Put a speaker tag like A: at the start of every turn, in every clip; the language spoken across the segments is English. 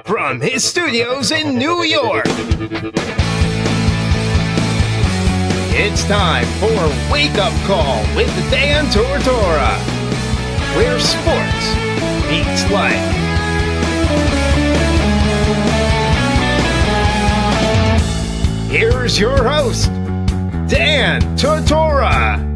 A: From his studios in New York, it's time for Wake Up Call with Dan Tortora, where sports meets life. Here's your host, Dan Tortora.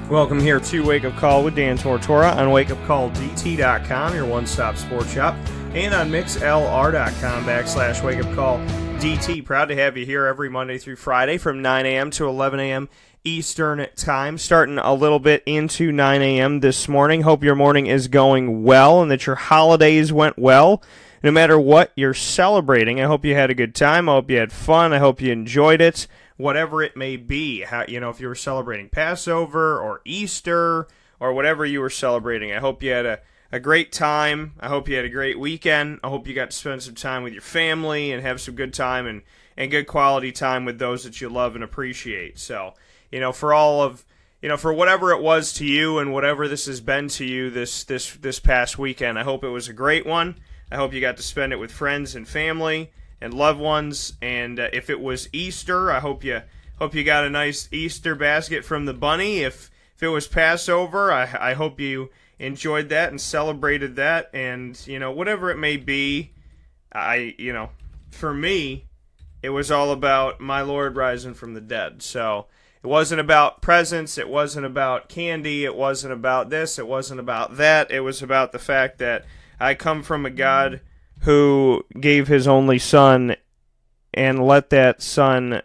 B: Welcome here to Wake Up Call with Dan Tortora on wakeupcalldt.com, your one-stop sports shop, and on mixlr.com/wakeupcalldt. Proud to have you here every Monday through Friday from 9 a.m. to 11 a.m. Eastern Time, starting a little bit into 9 a.m. this morning. Hope your morning is going well and that your holidays went well. No matter what you're celebrating, I hope you had a good time. I hope you had fun. I hope you enjoyed it. Whatever it may be, if you were celebrating Passover or Easter or whatever you were celebrating, I hope you had a great time. I hope you had a great weekend. I hope you got to spend some time with your family and have some good time and good quality time with those that you love and appreciate. So, for whatever it was to you and whatever this has been to you this past weekend, I hope it was a great one. I hope you got to spend it with friends and family and loved ones, and if it was Easter, I hope you got a nice Easter basket from the bunny. If it was Passover, I hope you enjoyed that and celebrated that, and whatever it may be, for me, it was all about my Lord rising from the dead. So it wasn't about presents, it wasn't about candy, it wasn't about this, it wasn't about that. It was about the fact that I come from a God who gave his only son and let that son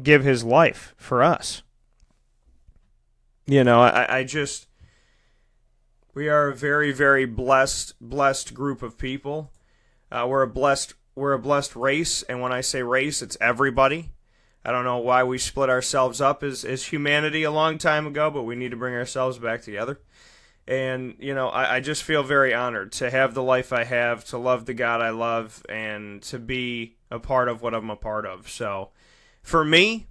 B: give his life for us. We are a very, very blessed group of people. We're a blessed race, and when I say race, it's everybody. I don't know why we split ourselves up as humanity a long time ago, but we need to bring ourselves back together. And, I just feel very honored to have the life I have, to love the God I love, and to be a part of what I'm a part of. So, for me,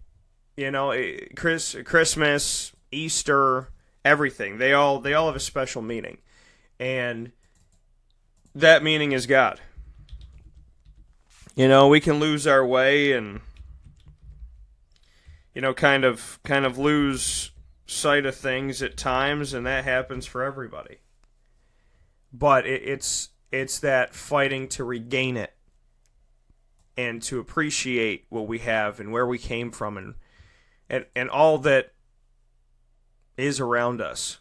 B: Christmas, Easter, everything, they all have a special meaning. And that meaning is God. We can lose our way and, kind of lose sight of things at times, and that happens for everybody. But it's that fighting to regain it and to appreciate what we have and where we came from and all that is around us,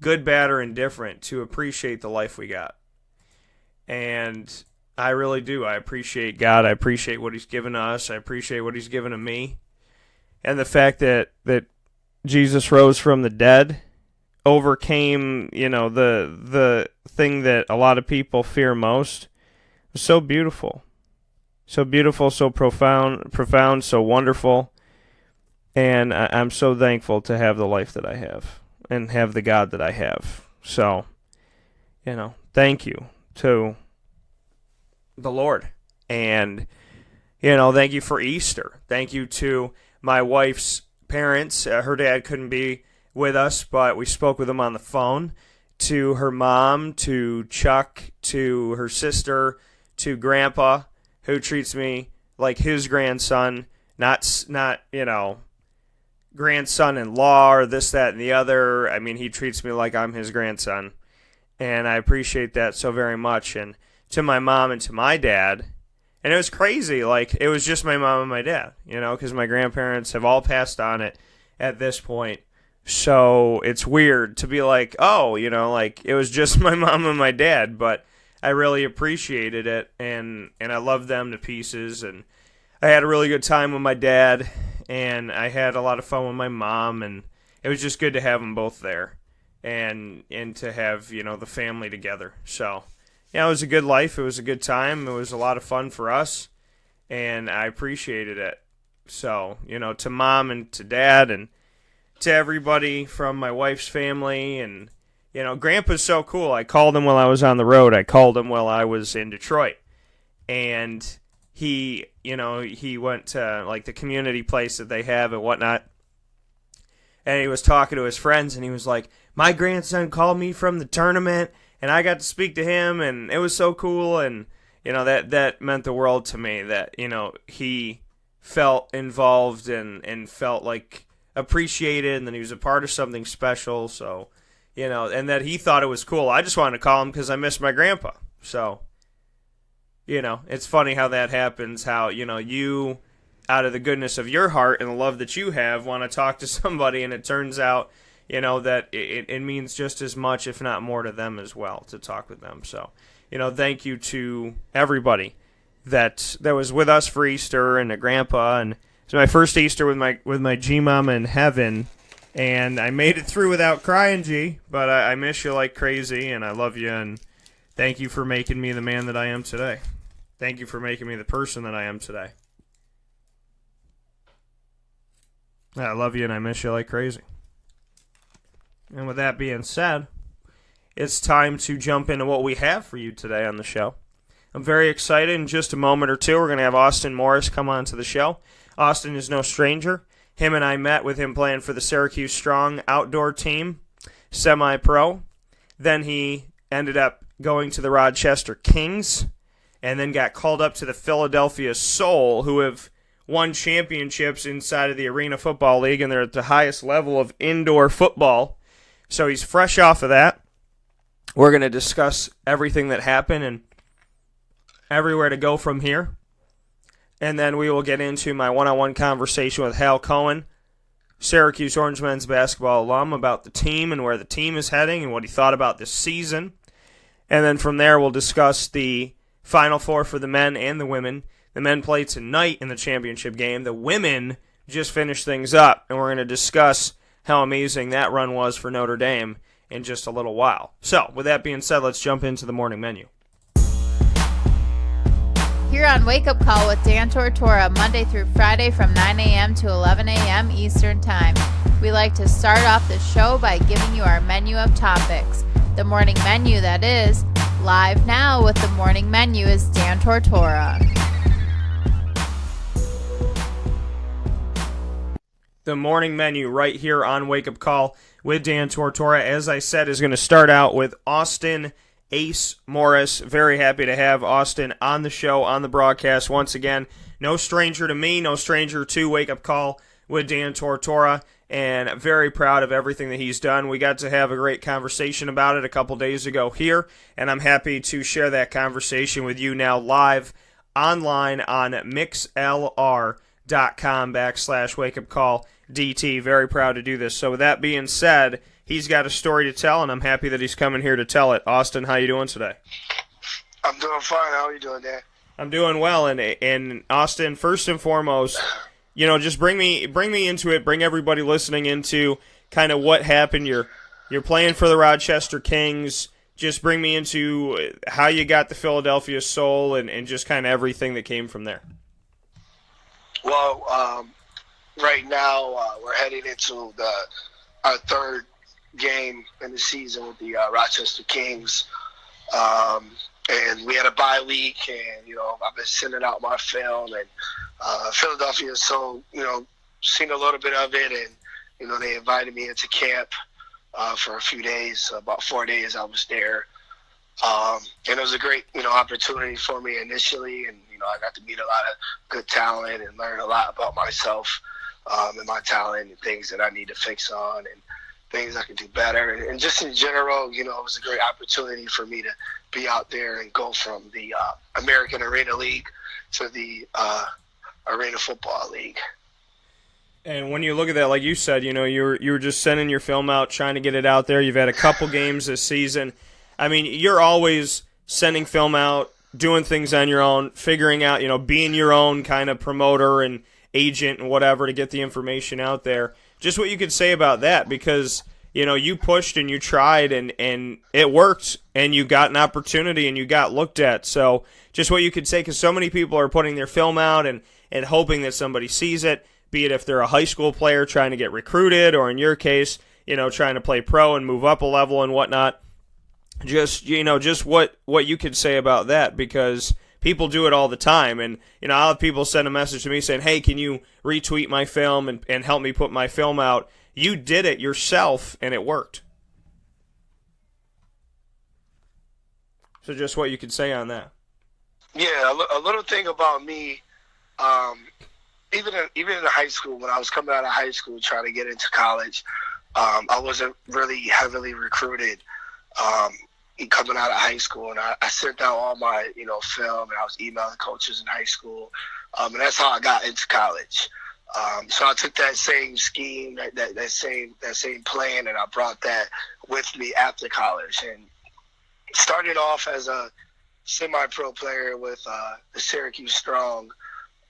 B: good, bad, or indifferent, to appreciate the life we got. And I really do. I appreciate God. I appreciate what he's given us. I appreciate what he's given to me. And the fact that Jesus rose from the dead, overcame, the thing that a lot of people fear most. It was so beautiful. So beautiful, so profound, so wonderful. And I'm so thankful to have the life that I have and have the God that I have. So, thank you to the Lord. And, thank you for Easter. Thank you to my wife's parents. Her dad couldn't be with us, but we spoke with him on the phone. To her mom, to Chuck, to her sister, to Grandpa, who treats me like his grandson, not grandson-in-law or this, that, and the other. I mean, he treats me like I'm his grandson, and I appreciate that so very much. And to my mom and to my dad. And it was crazy. Like, it was just my mom and my dad, because my grandparents have all passed on at this point. So it's weird to be like, oh, it was just my mom and my dad. But I really appreciated it, and I love them to pieces. And I had a really good time with my dad, and I had a lot of fun with my mom. And it was just good to have them both there and to have, the family together. So it was a good life. It was a good time. It was a lot of fun for us, and I appreciated it. So, to mom and to dad and to everybody from my wife's family. And, Grandpa's so cool. I called him while I was on the road. I called him while I was in Detroit. And he went to, the community place that they have and whatnot. And he was talking to his friends, and he was like, my grandson called me from the tournament, and I got to speak to him, and it was so cool, and that meant the world to me, that he felt involved and felt like appreciated, and that he was a part of something special. So and that he thought it was cool. I just wanted to call him because I miss my grandpa. So it's funny how that happens, how you, out of the goodness of your heart and the love that you have, want to talk to somebody, and it turns out that it means just as much, if not more, to them as well, to talk with them. So thank you to everybody that was with us for Easter, and to Grandpa. And it's my first Easter with my G-Mama in heaven, and I made it through without crying, G. But I miss you like crazy, and I love you, and thank you for making me the man that I am today. Thank you for making me the person that I am today. I love you, and I miss you like crazy. And with that being said, it's time to jump into what we have for you today on the show. I'm very excited. In just a moment or two, we're going to have Austin Morris come on to the show. Austin is no stranger. Him and I met with him playing for the Syracuse Strong outdoor team, semi-pro. Then he ended up going to the Rochester Kings, and then got called up to the Philadelphia Sou, who have won championships inside of the Arena Football League, and they're at the highest level of indoor football. So he's fresh off of that. We're going to discuss everything that happened and everywhere to go from here. And then we will get into my one-on-one conversation with Hal Cohen, Syracuse Orange men's basketball alum, about the team and where the team is heading and what he thought about this season. And then from there, we'll discuss the Final Four for the men and the women. The men play tonight in the championship game. The women just finished things up, and we're going to discuss how amazing that run was for Notre Dame in just a little while. So, with that being said, let's jump into the morning menu.
C: Here on Wake Up Call with Dan Tortora, Monday through Friday from 9 a.m. to 11 a.m. Eastern Time. We like to start off the show by giving you our menu of topics. The morning menu, that is. Live now with the morning menu is Dan Tortora.
B: The morning menu right here on Wake Up Call with Dan Tortora, as I said, is going to start out with Austin Ace Morris. Very happy to have Austin on the show, on the broadcast once again. No stranger to me, no stranger to Wake Up Call with Dan Tortora, and very proud of everything that he's done. We got to have a great conversation about it a couple days ago here, and I'm happy to share that conversation with you now live online on mixlr.com/wakeupcalldt. Very proud to do this. So with that being said, he's got a story to tell, and I'm happy that he's coming here to tell it. Austin, how you doing today?
D: I'm doing fine. How are you doing, Dan?
B: I'm doing well, and Austin, first and foremost, just bring me into it. Bring everybody listening into kind of what happened. You're playing for the Rochester Kings. Just bring me into how you got the Philadelphia Sou and just kind of everything that came from there.
D: Well, right now we're heading into our third game in the season with the Rochester Kings. And we had a bye week, and, I've been sending out my film, and Philadelphia Sou, seen a little bit of it, and, they invited me into camp for a few days, about 4 days I was there. And it was a great, opportunity for me initially, and, I got to meet a lot of good talent and learn a lot about myself and my talent and things that I need to fix on and things I can do better. And just in general, it was a great opportunity for me to be out there and go from the American Arena League to the Arena Football League.
B: And when you look at that, like you said, you were just sending your film out, trying to get it out there. You've had a couple games this season. I mean, you're always sending film out, doing things on your own, figuring out, being your own kind of promoter and agent and whatever to get the information out there. Just what you could say about that, because, you pushed and you tried and it worked and you got an opportunity and you got looked at. So just what you could say, because so many people are putting their film out and hoping that somebody sees it, be it if they're a high school player trying to get recruited or in your case, trying to play pro and move up a level and whatnot. Just what you could say about that, because people do it all the time. And, I'll have people send a message to me saying, hey, can you retweet my film and help me put my film out? You did it yourself, and it worked. So just what you could say on that.
D: Yeah, a little thing about me. Even in high school, when I was coming out of high school trying to get into college, I wasn't really heavily recruited coming out of high school, and I sent out all my film, and I was emailing coaches in high school, and that's how I got into college. So I took that same scheme, that same plan, and I brought that with me after college, and started off as a semi-pro player with the Syracuse Strong.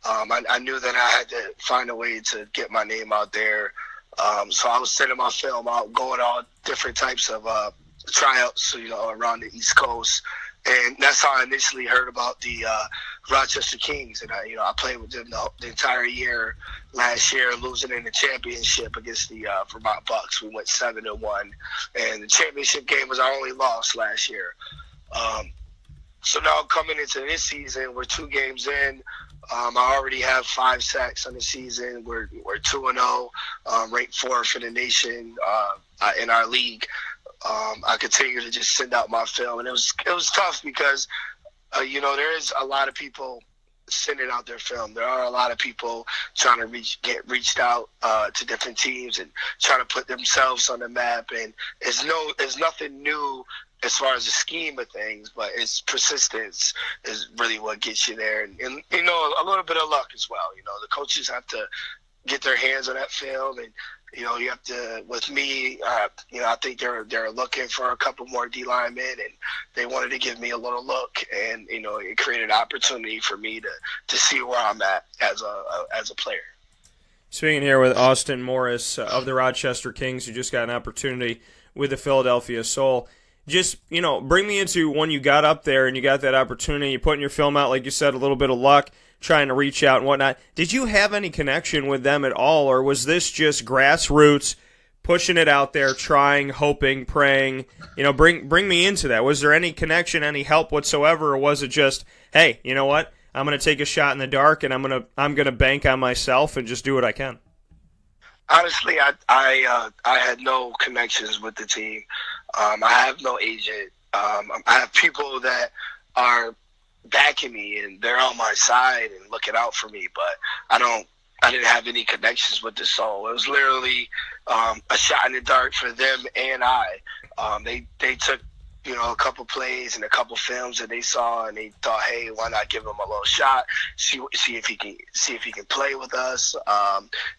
D: I knew that I had to find a way to get my name out there. So I was sending my film out, going on different types of tryouts, around the East Coast. And that's how I initially heard about the Rochester Kings. And I played with them the entire year last year, losing in the championship against the Vermont Bucks. We went 7-1, and the championship game was our only loss last year. So now coming into this season, we're 2 games in. I already have 5 sacks on the season. We're 2-0, ranked 4th in the nation in our league. I continue to just send out my film, and it was tough because there is a lot of people sending out their film. There are a lot of people trying to get reached out to different teams and trying to put themselves on the map. And it's nothing new as far as the scheme of things, but it's persistence is really what gets you there. And a little bit of luck as well. The coaches have to get their hands on that film, and you have to. With me, I think they're looking for a couple more D linemen, and they wanted to give me a little look, and it created an opportunity for me to see where I'm at as a player.
B: Speaking here with Austin Morris of the Rochester Kings, who just got an opportunity with the Philadelphia Sou. Just, bring me into when you got up there and you got that opportunity, you're putting your film out, like you said, a little bit of luck, trying to reach out and whatnot. Did you have any connection with them at all, or was this just grassroots, pushing it out there, trying, hoping, praying? Bring me into that. Was there any connection, any help whatsoever, or was it just, hey, you know what? I'm going to take a shot in the dark, and I'm going to bank on myself and just do what I can?
D: Honestly, I had no connections with the team. I have no agent. I have people that are backing me, and they're on my side and looking out for me, but I didn't have any connections with the Sou. It was literally a shot in the dark for them and I. They took a couple plays and a couple films that they saw, and they thought, hey, why not give him a little shot, see if he can play with us.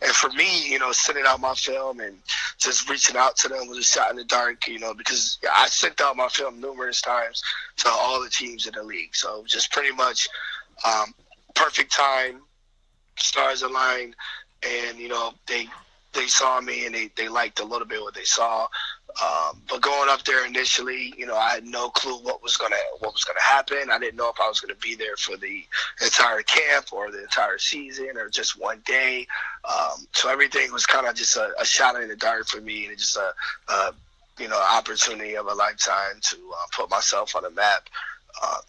D: And for me, sending out my film and just reaching out to them was a shot in the dark, because I sent out my film numerous times to all the teams in the league. So just pretty much perfect time, stars aligned, and they saw me and they liked a little bit what they saw. But going up there initially, I had no clue what was gonna happen. I didn't know if I was gonna be there for the entire camp or the entire season or just one day. So everything was kind of just a shot in the dark for me, and just a opportunity of a lifetime to put myself on the map.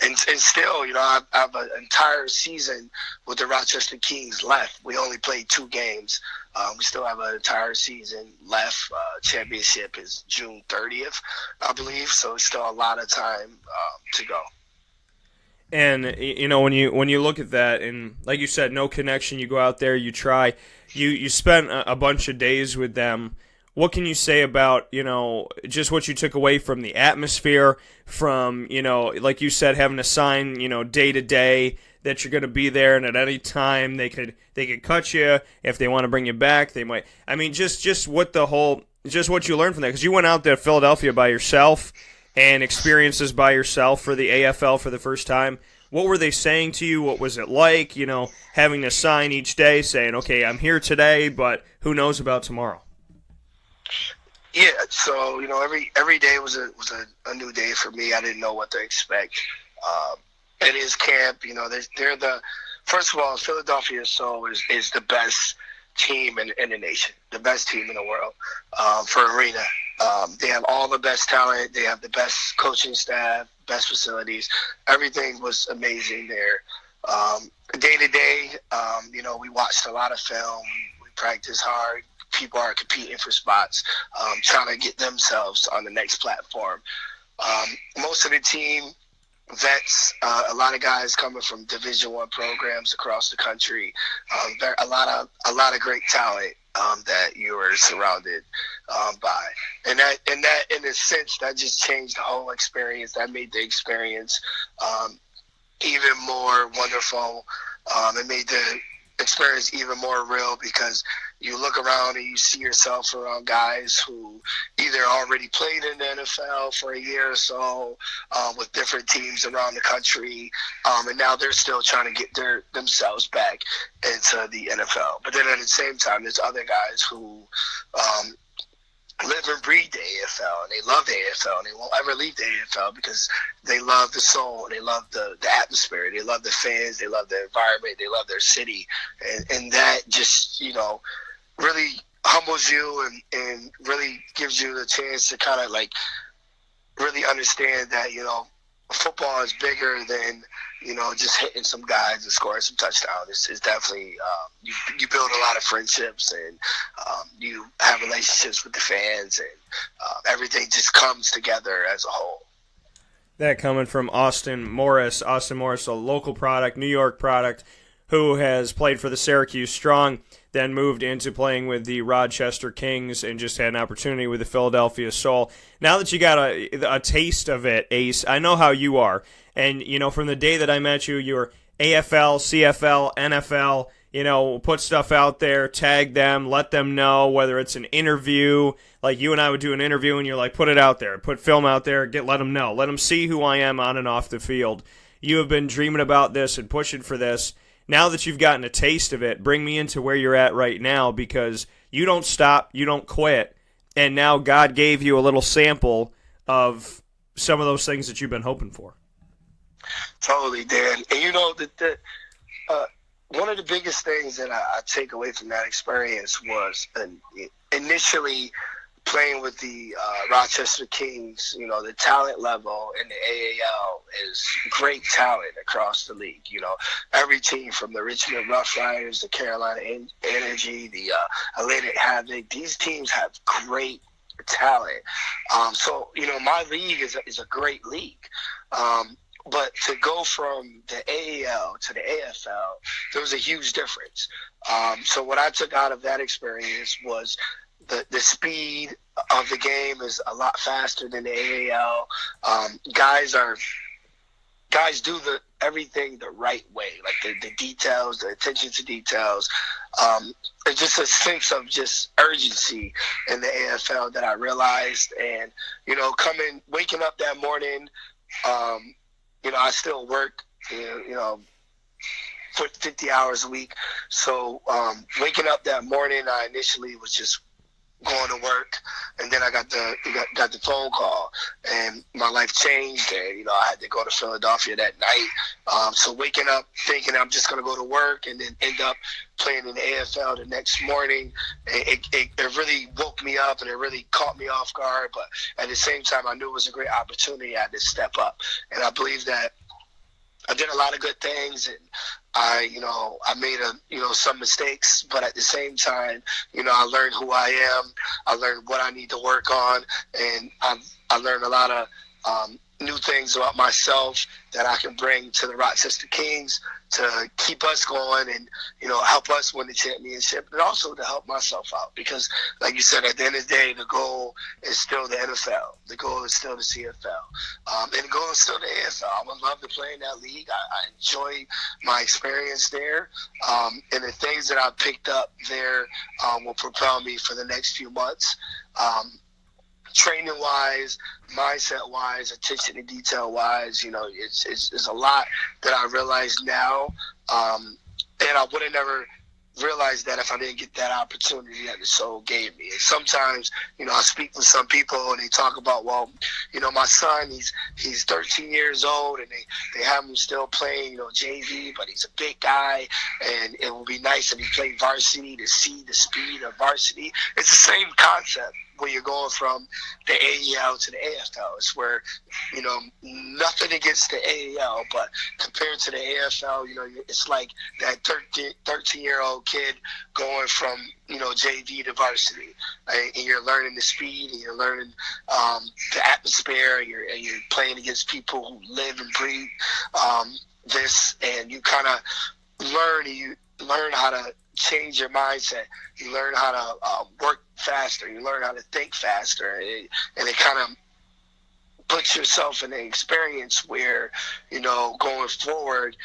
D: And still, I have an entire season with the Rochester Kings left. We only played 2 games. We still have an entire season left. Championship is June 30th, I believe. So it's still a lot of time to go.
B: And when you look at that, and like you said, no connection. You go out there, you try. You spent a bunch of days with them. What can you say about, just what you took away from the atmosphere, from, like you said, having to sign, day to day that you're going to be there, and at any time they could cut you if they want to bring you back. They might. I mean, just what you learned from that, because you went out to Philadelphia by yourself and experiences by yourself for the AFL for the first time. What were they saying to you? What was it like? Having to sign each day, saying, okay, I'm here today, but who knows about tomorrow?
D: Yeah, so every day was a new day for me. I didn't know what to expect. It is camp. They're the first of all, Philadelphia Sou is the best team in the nation, the best team in the world for arena. They have all the best talent. They have the best coaching staff, best facilities. Everything was amazing there. Day to day, we watched a lot of film. We practiced hard. People are competing for spots, trying to get themselves on the next platform. Most of the team vets, a lot of guys coming from Division I programs across the country, a lot of great talent that you were surrounded by, and that in a sense that just changed the whole experience. That made the experience even more wonderful. It made the experience even more real because you look around and you see yourself around guys who either already played in the NFL for a year or so with different teams around the country, and now they're still trying to get themselves back into the NFL. But then at the same time, there's other guys who live and breathe the AFL, and they love the AFL, and they won't ever leave the AFL because they love the soul, they love the atmosphere, they love the fans, they love the environment, they love their city, and that just, really humbles you and really gives you the chance to kind of like really understand that, football is bigger than, just hitting some guys and scoring some touchdowns. It's definitely, you build a lot of friendships, and you have relationships with the fans, and everything just comes together as a whole.
B: That coming from Austin Morris, a local product, New York product, who has played for the Syracuse Strong, then moved into playing with the Rochester Kings and just had an opportunity with the Philadelphia Sou. Now that you got a taste of it, Ace, I know how you are. And, from the day that I met you, you were AFL, CFL, NFL, put stuff out there, tag them, let them know, whether it's an interview, like you and I would do an interview and you're like, put it out there, put film out there, let them know, let them see who I am on and off the field. You have been dreaming about this and pushing for this. Now that you've gotten a taste of it, bring me into where you're at right now, because you don't stop, you don't quit, and now God gave you a little sample of some of those things that you've been hoping for.
D: Totally, Dan. And one of the biggest things that I take away from that experience was initially playing with the Rochester Kings. The talent level in the AAL is great talent across the league. Every team from the Richmond Rough Riders, the Carolina Energy, the Atlantic Havoc, these teams have great talent. So my league is a great league. But to go from the AAL to the AFL, there was a huge difference. So what I took out of that experience was the speed of the game is a lot faster than the AAL. Guys do everything the right way, like the details, the attention to details. It's just a sense of just urgency in the AFL that I realized. And waking up that morning, I still work, 50 hours a week. So waking up that morning, I initially was just going to work, and then I got the phone call, and my life changed, and I had to go to Philadelphia that night. So waking up thinking I'm just going to go to work and then end up playing in the AFL the next morning, it really woke me up, and it really caught me off guard. But at the same time, I knew it was a great opportunity. I had to step up, and I believe that I did a lot of good things, and I made some mistakes, but at the same time, I learned who I am. I learned what I need to work on, and I learned a lot of new things about myself that I can bring to the Rochester Kings to keep us going and, help us win the championship, and also to help myself out. Because, like you said, at the end of the day, the goal is still the NFL. The goal is still the CFL. And the goal is still the AFL. I would love to play in that league. I enjoy my experience there. And the things that I picked up there will propel me for the next few months. Training-wise, mindset-wise, attention to detail-wise, it's a lot that I realize now, and I would have never realized that if I didn't get that opportunity that the Sou gave me. And sometimes, I speak with some people, and they talk about, well, my son, he's 13 years old, and they have him still playing, JV, but he's a big guy, and it would be nice if he played varsity to see the speed of varsity. It's the same concept when you're going from the AEL to the AFL. It's where, nothing against the AEL, but compared to the AFL, it's like that 13-year-old kid going from, JV to varsity. And you're learning the speed, and you're learning the atmosphere, and you're playing against people who live and breathe this, and you kind of learn how to change your mindset. You learn how to work faster. You learn how to think faster, and it kind of puts yourself in an experience where, going forward,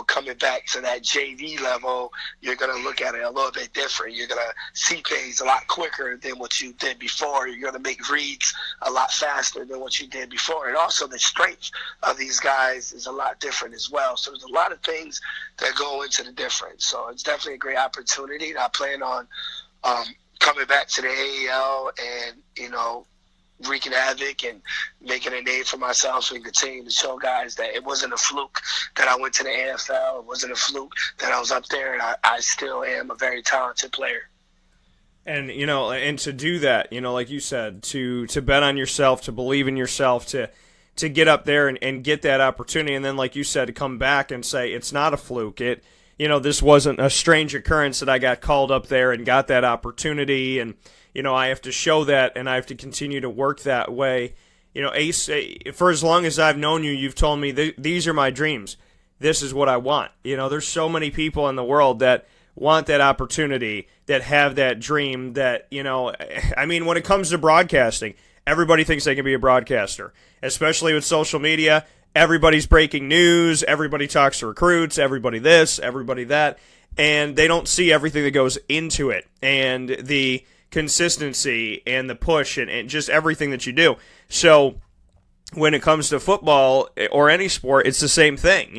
D: coming back to that JV level, you're going to look at it a little bit different. You're going to see things a lot quicker than what you did before. You're going to make reads a lot faster than what you did before. And also the strength of these guys is a lot different as well. So there's a lot of things that go into the difference. So it's definitely a great opportunity. And I plan on coming back to the AEL and, wreaking havoc and making a name for myself and continuing to show guys that it wasn't a fluke that I went to the AFL. It wasn't a fluke that I was up there, and I still am a very talented player.
B: And, and to do that, like you said, to bet on yourself, to believe in yourself, to get up there and get that opportunity, and then, like you said, to come back and say it's not a fluke. This wasn't a strange occurrence that I got called up there and got that opportunity, and I have to show that, and I have to continue to work that way. Ace, for as long as I've known you, you've told me these are my dreams. This is what I want. There's so many people in the world that want that opportunity, that have that dream, that, when it comes to broadcasting, everybody thinks they can be a broadcaster, especially with social media. Everybody's breaking news. Everybody talks to recruits. Everybody this, everybody that, and they don't see everything that goes into it, and the consistency and the push and just everything that you do. So when it comes to football or any sport, it's the same thing.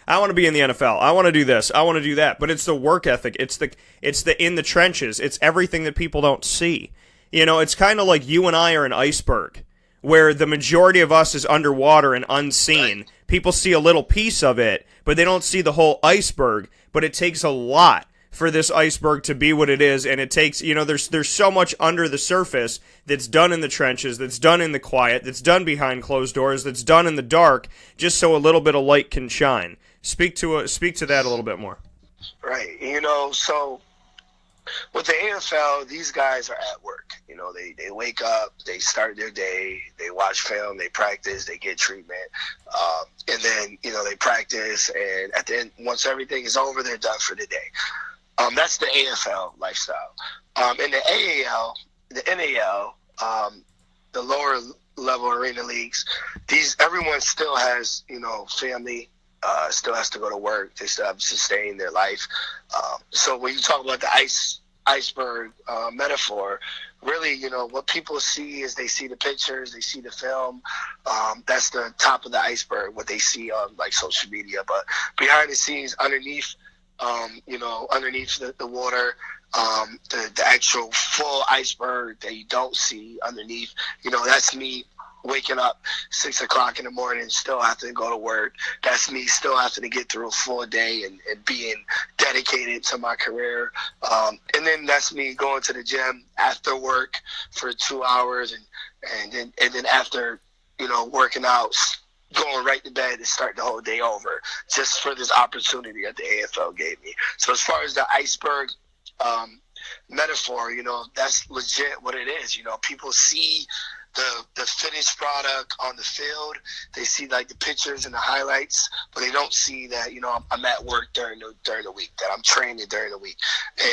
B: I want to be in the NFL. I want to do this. I want to do that. But it's the work ethic. It's the in the trenches. It's everything that people don't see. It's kind of like you and I are an iceberg, where the majority of us is underwater and unseen. Right. People see a little piece of it, but they don't see the whole iceberg. But it takes a lot for this iceberg to be what it is, and it takes, there's so much under the surface that's done in the trenches, that's done in the quiet, that's done behind closed doors, that's done in the dark, just so a little bit of light can shine. Speak to that a little bit more.
D: Right. So with the AFL, these guys are at work. They wake up, they start their day, they watch film, they practice, they get treatment, and then, they practice, and at the end, once everything is over, they're done for the day. That's the AFL lifestyle. In the AAL, the NAL, the lower level arena leagues, everyone still has, family, still has to go to work. They still have to sustain their life. So when you talk about the iceberg metaphor, really, what people see is they see the pictures, they see the film. That's the top of the iceberg, what they see on social media. But behind the scenes, underneath the water, the actual full iceberg that you don't see underneath, that's me waking up 6 o'clock in the morning, still having to go to work. That's me still having to get through a full day and being dedicated to my career. And then that's me going to the gym after work for 2 hours, and then after, working out, going right to bed and start the whole day over just for this opportunity that the AFL gave me. So as far as the iceberg metaphor, that's legit what it is. People see the finished product on the field. They see the pictures and the highlights, but they don't see that, I'm at work during the week, that I'm training during the week.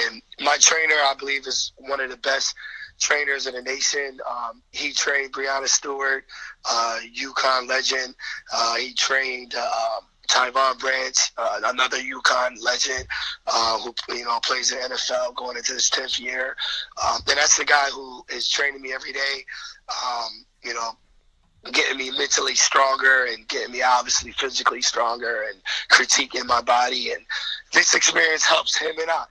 D: And my trainer, I believe, is one of the best trainers in the nation. He trained Breonna Stewart, UConn legend. He trained Tyvon Branch, another UConn legend, who plays in the NFL going into his 10th year. And that's the guy who is training me every day, getting me mentally stronger and getting me obviously physically stronger and critiquing my body. And this experience helps him and I,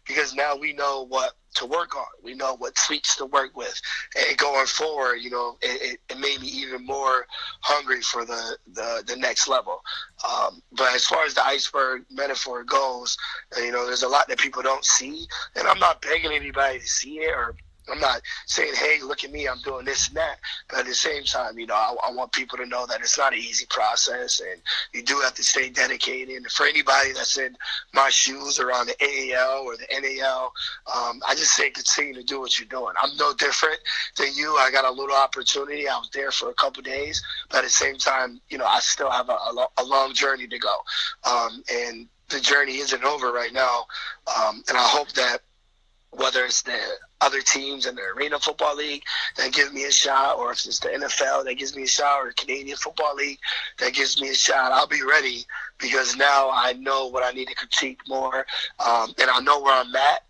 D: because now we know what to work on. We know what tweaks to work with. And going forward, it made me even more hungry for the next level. But as far as the iceberg metaphor goes, there's a lot that people don't see. And I'm not begging anybody to see it or I'm not saying, hey, look at me, I'm doing this and that. But at the same time, I want people to know that it's not an easy process, and you do have to stay dedicated. And for anybody that's in my shoes or on the AAL or the NAL, I just say continue to do what you're doing. I'm no different than you. I got a little opportunity. I was there for a couple days. But at the same time, I still have a long journey to go. And the journey isn't over right now. And I hope that whether it's the other teams in the Arena Football League that give me a shot, or if it's the NFL that gives me a shot, or the Canadian Football League that gives me a shot, I'll be ready, because now I know what I need to critique more, and I know where I'm at.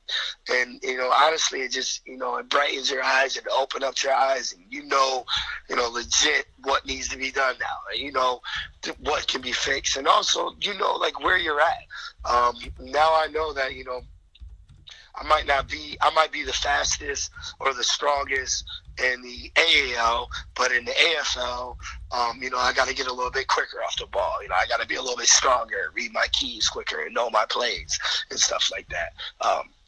D: And, honestly, it just, it brightens your eyes and open up your eyes, and legit what needs to be done now, what can be fixed, and also, like where you're at. Now I know that, I might be the fastest or the strongest in the AAL, but in the AFL, I got to get a little bit quicker off the ball. I got to be a little bit stronger, read my keys quicker, and know my plays and stuff like that.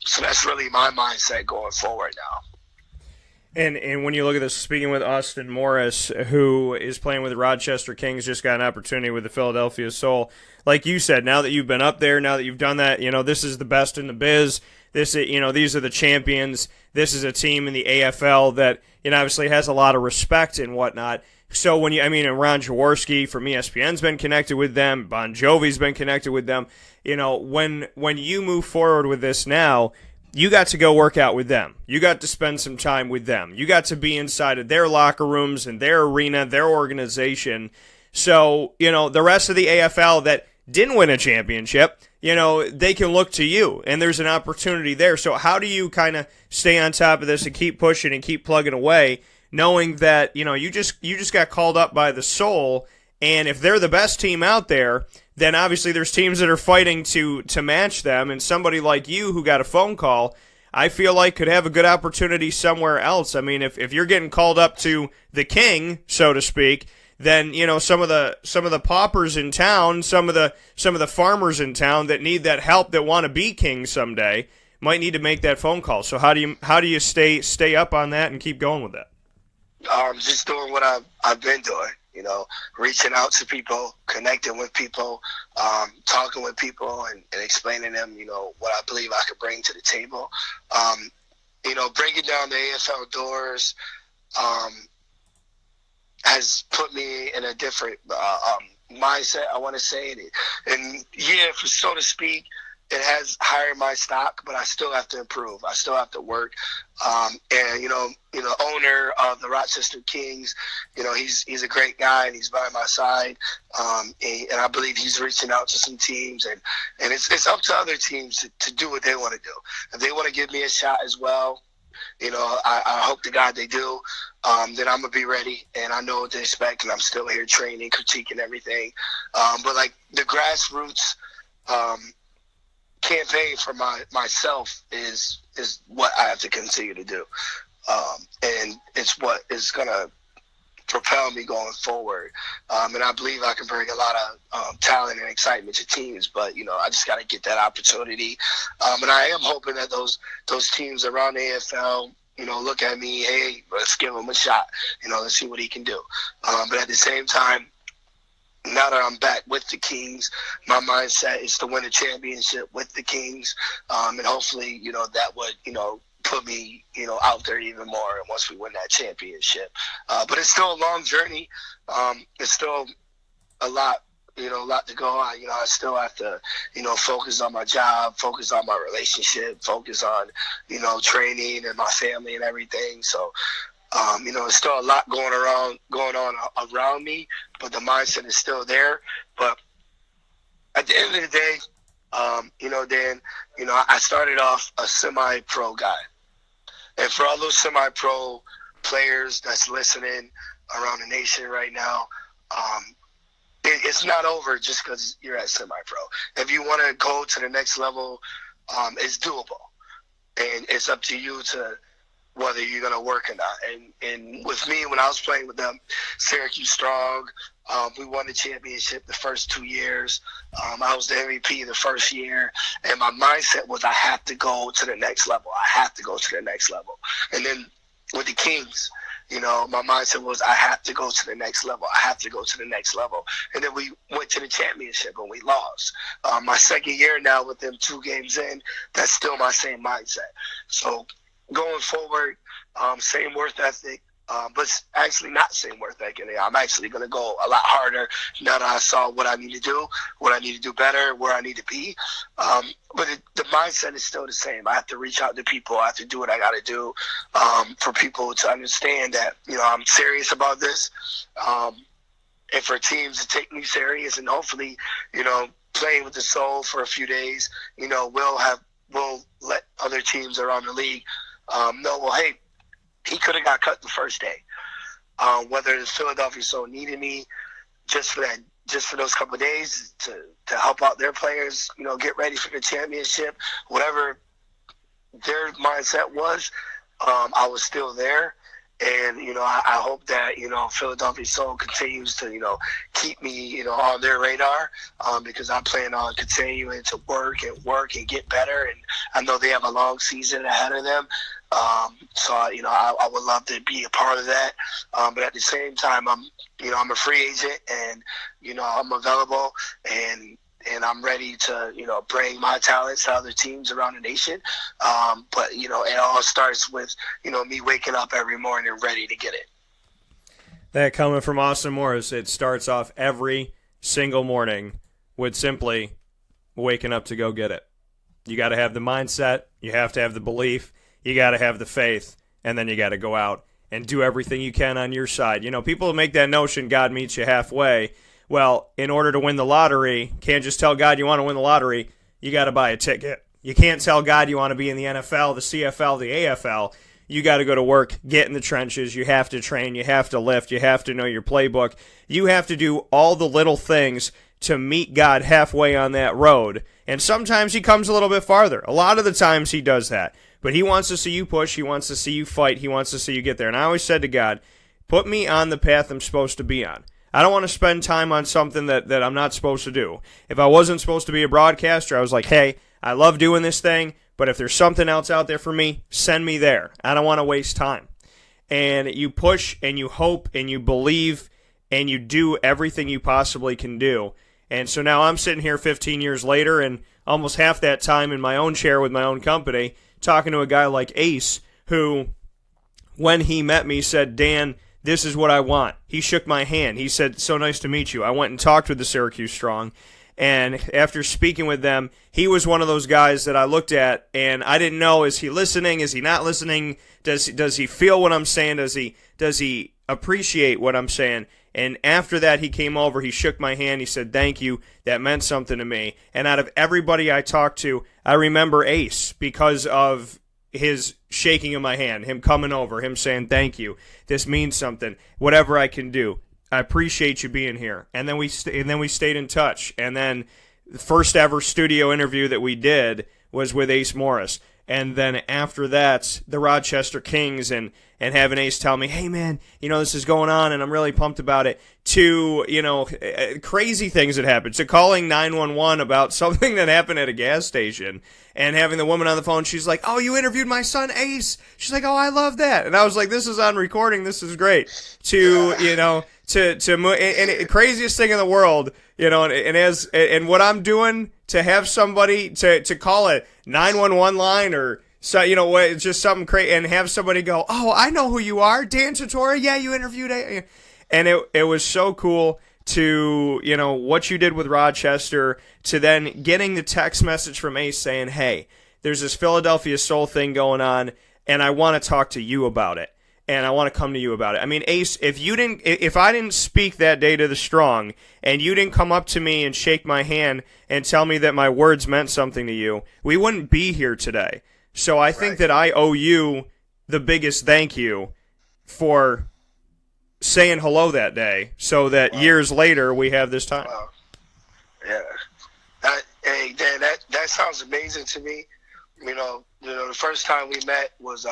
D: So that's really my mindset going forward now.
B: And when you look at this, speaking with Austin Morris, who is playing with the Rochester Kings, just got an opportunity with the Philadelphia Sou. Like you said, now that you've been up there, now that you've done that, this is the best in the biz. These are the champions. This is a team in the AFL that, obviously has a lot of respect and whatnot. So and Ron Jaworski from ESPN's been connected with them. Bon Jovi's been connected with them. When you move forward with this now, you got to go work out with them. You got to spend some time with them. You got to be inside of their locker rooms and their arena, their organization. So, the rest of the AFL that didn't win a championship, they can look to you, and there's an opportunity there. So how do you kind of stay on top of this and keep pushing and keep plugging away, knowing that, you just got called up by the Sou, and if they're the best team out there, then obviously there's teams that are fighting to match them, and somebody like you who got a phone call, I feel like could have a good opportunity somewhere else. If you're getting called up to the king, so to speak, then some of the paupers in town, some of the farmers in town that need that help, that want to be king someday, might need to make that phone call. So how do you stay up on that and keep going with that?
D: Just doing what I've been doing. Reaching out to people, connecting with people, talking with people, and explaining them, what I believe I could bring to the table. Breaking down the AFL doors has put me in a different mindset, I want to say it. And yeah, for so to speak, it has higher my stock, but I still have to improve. I still have to work. Owner of the Rochester Kings, he's a great guy, and he's by my side. And I believe he's reaching out to some teams, and it's up to other teams to do what they want to do. If they want to give me a shot as well, I hope to God they do. Then I'm going to be ready, and I know what to expect, and I'm still here training, critiquing everything. But like the grassroots campaign for myself is what I have to continue to do. And it's what is going to propel me going forward. And I believe I can bring a lot of talent and excitement to teams, but, I just got to get that opportunity. And I am hoping that those teams around the AFL, look at me, hey, let's give him a shot. Let's see what he can do. But at the same time, now that I'm back with the Kings, my mindset is to win a championship with the Kings. And hopefully, that would, put me, out there even more once we win that championship. But it's still a long journey. It's still a lot to go on. I still have to, focus on my job, focus on my relationship, focus on, training and my family and everything. So, it's still a lot going on around me, but the mindset is still there. But at the end of the day, Dan, I started off a semi-pro guy. And for all those semi-pro players that's listening around the nation right now, it's not over just because you're at semi-pro. If you want to go to the next level, it's doable. And it's up to you to whether you're going to work or not. And with me, when I was playing with them, Syracuse Strong, we won the championship the first 2 years. I was the MVP the first year. And my mindset was I have to go to the next level. I have to go to the next level. And then with the Kings, you know, my mindset was I have to go to the next level. I have to go to the next level. And then we went to the championship and we lost. My second year now with them 2 games in, that's still my same mindset. So going forward, same work ethic, but actually not same work ethic. I'm actually going to go a lot harder now that I saw what I need to do, what I need to do better, where I need to be. But the mindset is still the same. I have to reach out to people. I have to do what I got to do for people to understand that, you know, I'm serious about this. And for teams to take me serious, and hopefully, you know, playing with the Soul for a few days, you know, we'll let other teams around the league know, well, hey, he could have got cut the first day. Whether the Philadelphia Sou needed me just for those couple of days to help out their players, you know, get ready for the championship, whatever their mindset was, I was still there. And, you know, I hope that, you know, Philadelphia Sou continues to, you know, keep me, you know, on their radar because I plan on continuing to work and get better. And I know they have a long season ahead of them. So, you know, I would love to be a part of that. But at the same time, I'm a free agent and, you know, I'm available and I'm ready to, you know, bring my talents to other teams around the nation. But, you know, it all starts with, you know, me waking up every morning ready to get it.
B: That coming from Austin Morris, it starts off every single morning with simply waking up to go get it. You got to have the mindset. You have to have the belief. You got to have the faith. And then you got to go out and do everything you can on your side. You know, people make that notion God meets you halfway. Well, in order to win the lottery, can't just tell God you want to win the lottery. You got to buy a ticket. You can't tell God you want to be in the NFL, the CFL, the AFL. You got to go to work, get in the trenches. You have to train. You have to lift. You have to know your playbook. You have to do all the little things to meet God halfway on that road. And sometimes he comes a little bit farther. A lot of the times he does that. But he wants to see you push. He wants to see you fight. He wants to see you get there. And I always said to God, put me on the path I'm supposed to be on. I don't want to spend time on something that I'm not supposed to do. If I wasn't supposed to be a broadcaster, I was like, hey, I love doing this thing, but if there's something else out there for me, send me there. I don't want to waste time. And you push and you hope and you believe and you do everything you possibly can do. And so now I'm sitting here 15 years later and almost half that time in my own chair with my own company talking to a guy like Ace who, when he met me, said, Dan, this is what I want. He shook my hand. He said, so nice to meet you. I went and talked with the Syracuse Strong. And after speaking with them, he was one of those guys that I looked at, and I didn't know, is he listening? Is he not listening? Does he feel what I'm saying? Does he appreciate what I'm saying? And after that, he came over. He shook my hand. He said, thank you. That meant something to me. And out of everybody I talked to, I remember Ace because of his shaking of my hand, him coming over, him saying, thank you. This means something. Whatever I can do. I appreciate you being here. And then we stayed in touch. And then the first ever studio interview that we did was with Ace Morris. And then after that, the Rochester Kings and having Ace tell me, hey, man, you know, this is going on, and I'm really pumped about it, to, you know, crazy things that happened, to calling 911 about something that happened at a gas station and having the woman on the phone, she's like, oh, you interviewed my son, Ace. She's like, oh, I love that. And I was like, this is on recording. This is great. To, you know, and craziest thing in the world, you know, and what I'm doing to have somebody to call a 911 line or so, you know, it's just something crazy, and have somebody go, oh, I know who you are, Dan Tortora. Yeah, you interviewed a, and it was so cool to, you know, what you did with Rochester, to then getting the text message from Ace saying, hey, there's this Philadelphia Sou thing going on, and I want to talk to you about it. And I want to come to you about it. I mean, Ace, if I didn't speak that day to the Strong, and you didn't come up to me and shake my hand and tell me that my words meant something to you, we wouldn't be here today. So I think that I owe you the biggest thank you for saying hello that day, so that years later we have this time.
D: Wow. Yeah. Hey, Dan, that sounds amazing to me. You know, the first time we met was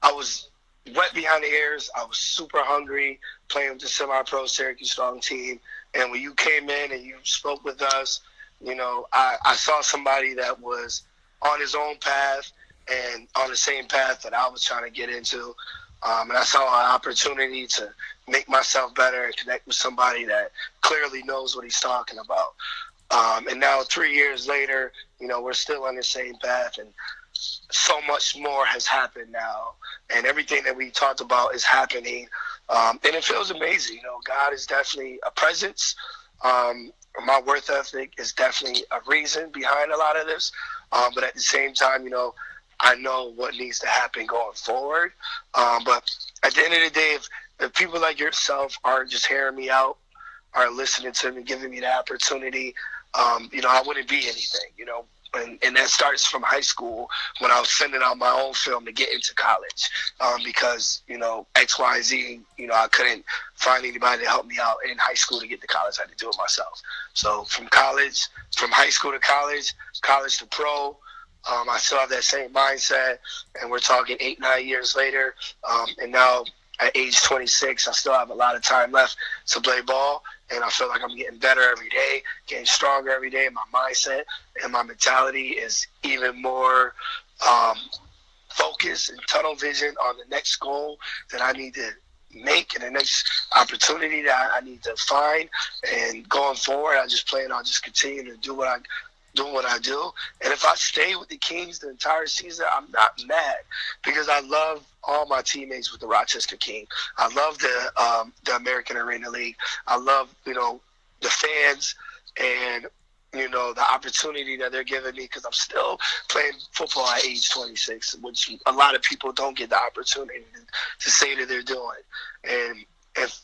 D: I was wet behind the ears. I was super hungry playing with the semi-pro Syracuse Strong team. And when you came in and you spoke with us, I saw somebody that was on his own path and on the same path that I was trying to get into. And I saw an opportunity to make myself better and connect with somebody that clearly knows what he's talking about. And now 3 years later, we're still on the same path, and so much more has happened now. And everything that we talked about is happening. And it feels amazing. God is definitely a presence. My worth ethic is definitely a reason behind a lot of this. But at the same time, I know what needs to happen going forward. But at the end of the day, if people like yourself are just hearing me out, are listening to me, giving me the opportunity, I wouldn't be anything, And that starts from high school when I was sending out my own film to get into college because, X, Y, Z, I couldn't find anybody to help me out in high school to get to college. I had to do it myself. So from high school to college to pro, I still have that same mindset, and we're talking 8-9 years later. And now at age 26, I still have a lot of time left to play ball. And I feel like I'm getting better every day, getting stronger every day. My mindset and my mentality is even more focused and tunnel vision on the next goal that I need to make and the next opportunity that I need to find. And going forward, I just plan on just continuing to do what I do. And if I stay with the Kings the entire season, I'm not mad because I love all my teammates with the Rochester Kings. I love the American Arena League. I love, the fans and, the opportunity that they're giving me because I'm still playing football at age 26, which a lot of people don't get the opportunity to say that they're doing. And if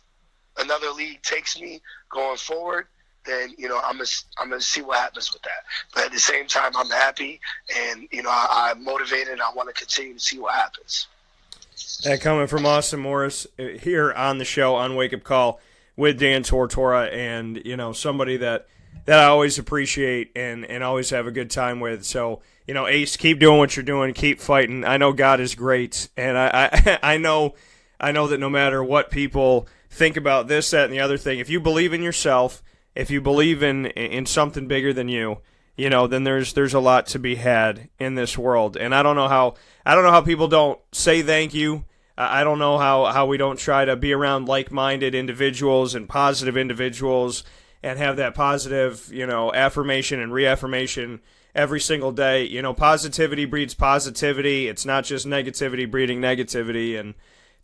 D: another league takes me going forward, then I'm gonna see what happens with that. But at the same time, I'm happy, and I'm motivated, and I want to continue to see what happens.
B: That coming from Austin Morris here on the show on Wake Up Call with Dan Tortora, and somebody that I always appreciate and always have a good time with. So Ace, keep doing what you're doing, keep fighting. I know God is great, and I know that no matter what people think about this, that, and the other thing, if you believe in yourself. If you believe in something bigger than you, then there's a lot to be had in this world. And I don't know how people don't say thank you. I don't know how we don't try to be around like-minded individuals and positive individuals and have that positive, affirmation and reaffirmation every single day. Positivity breeds positivity. It's not just negativity breeding negativity. And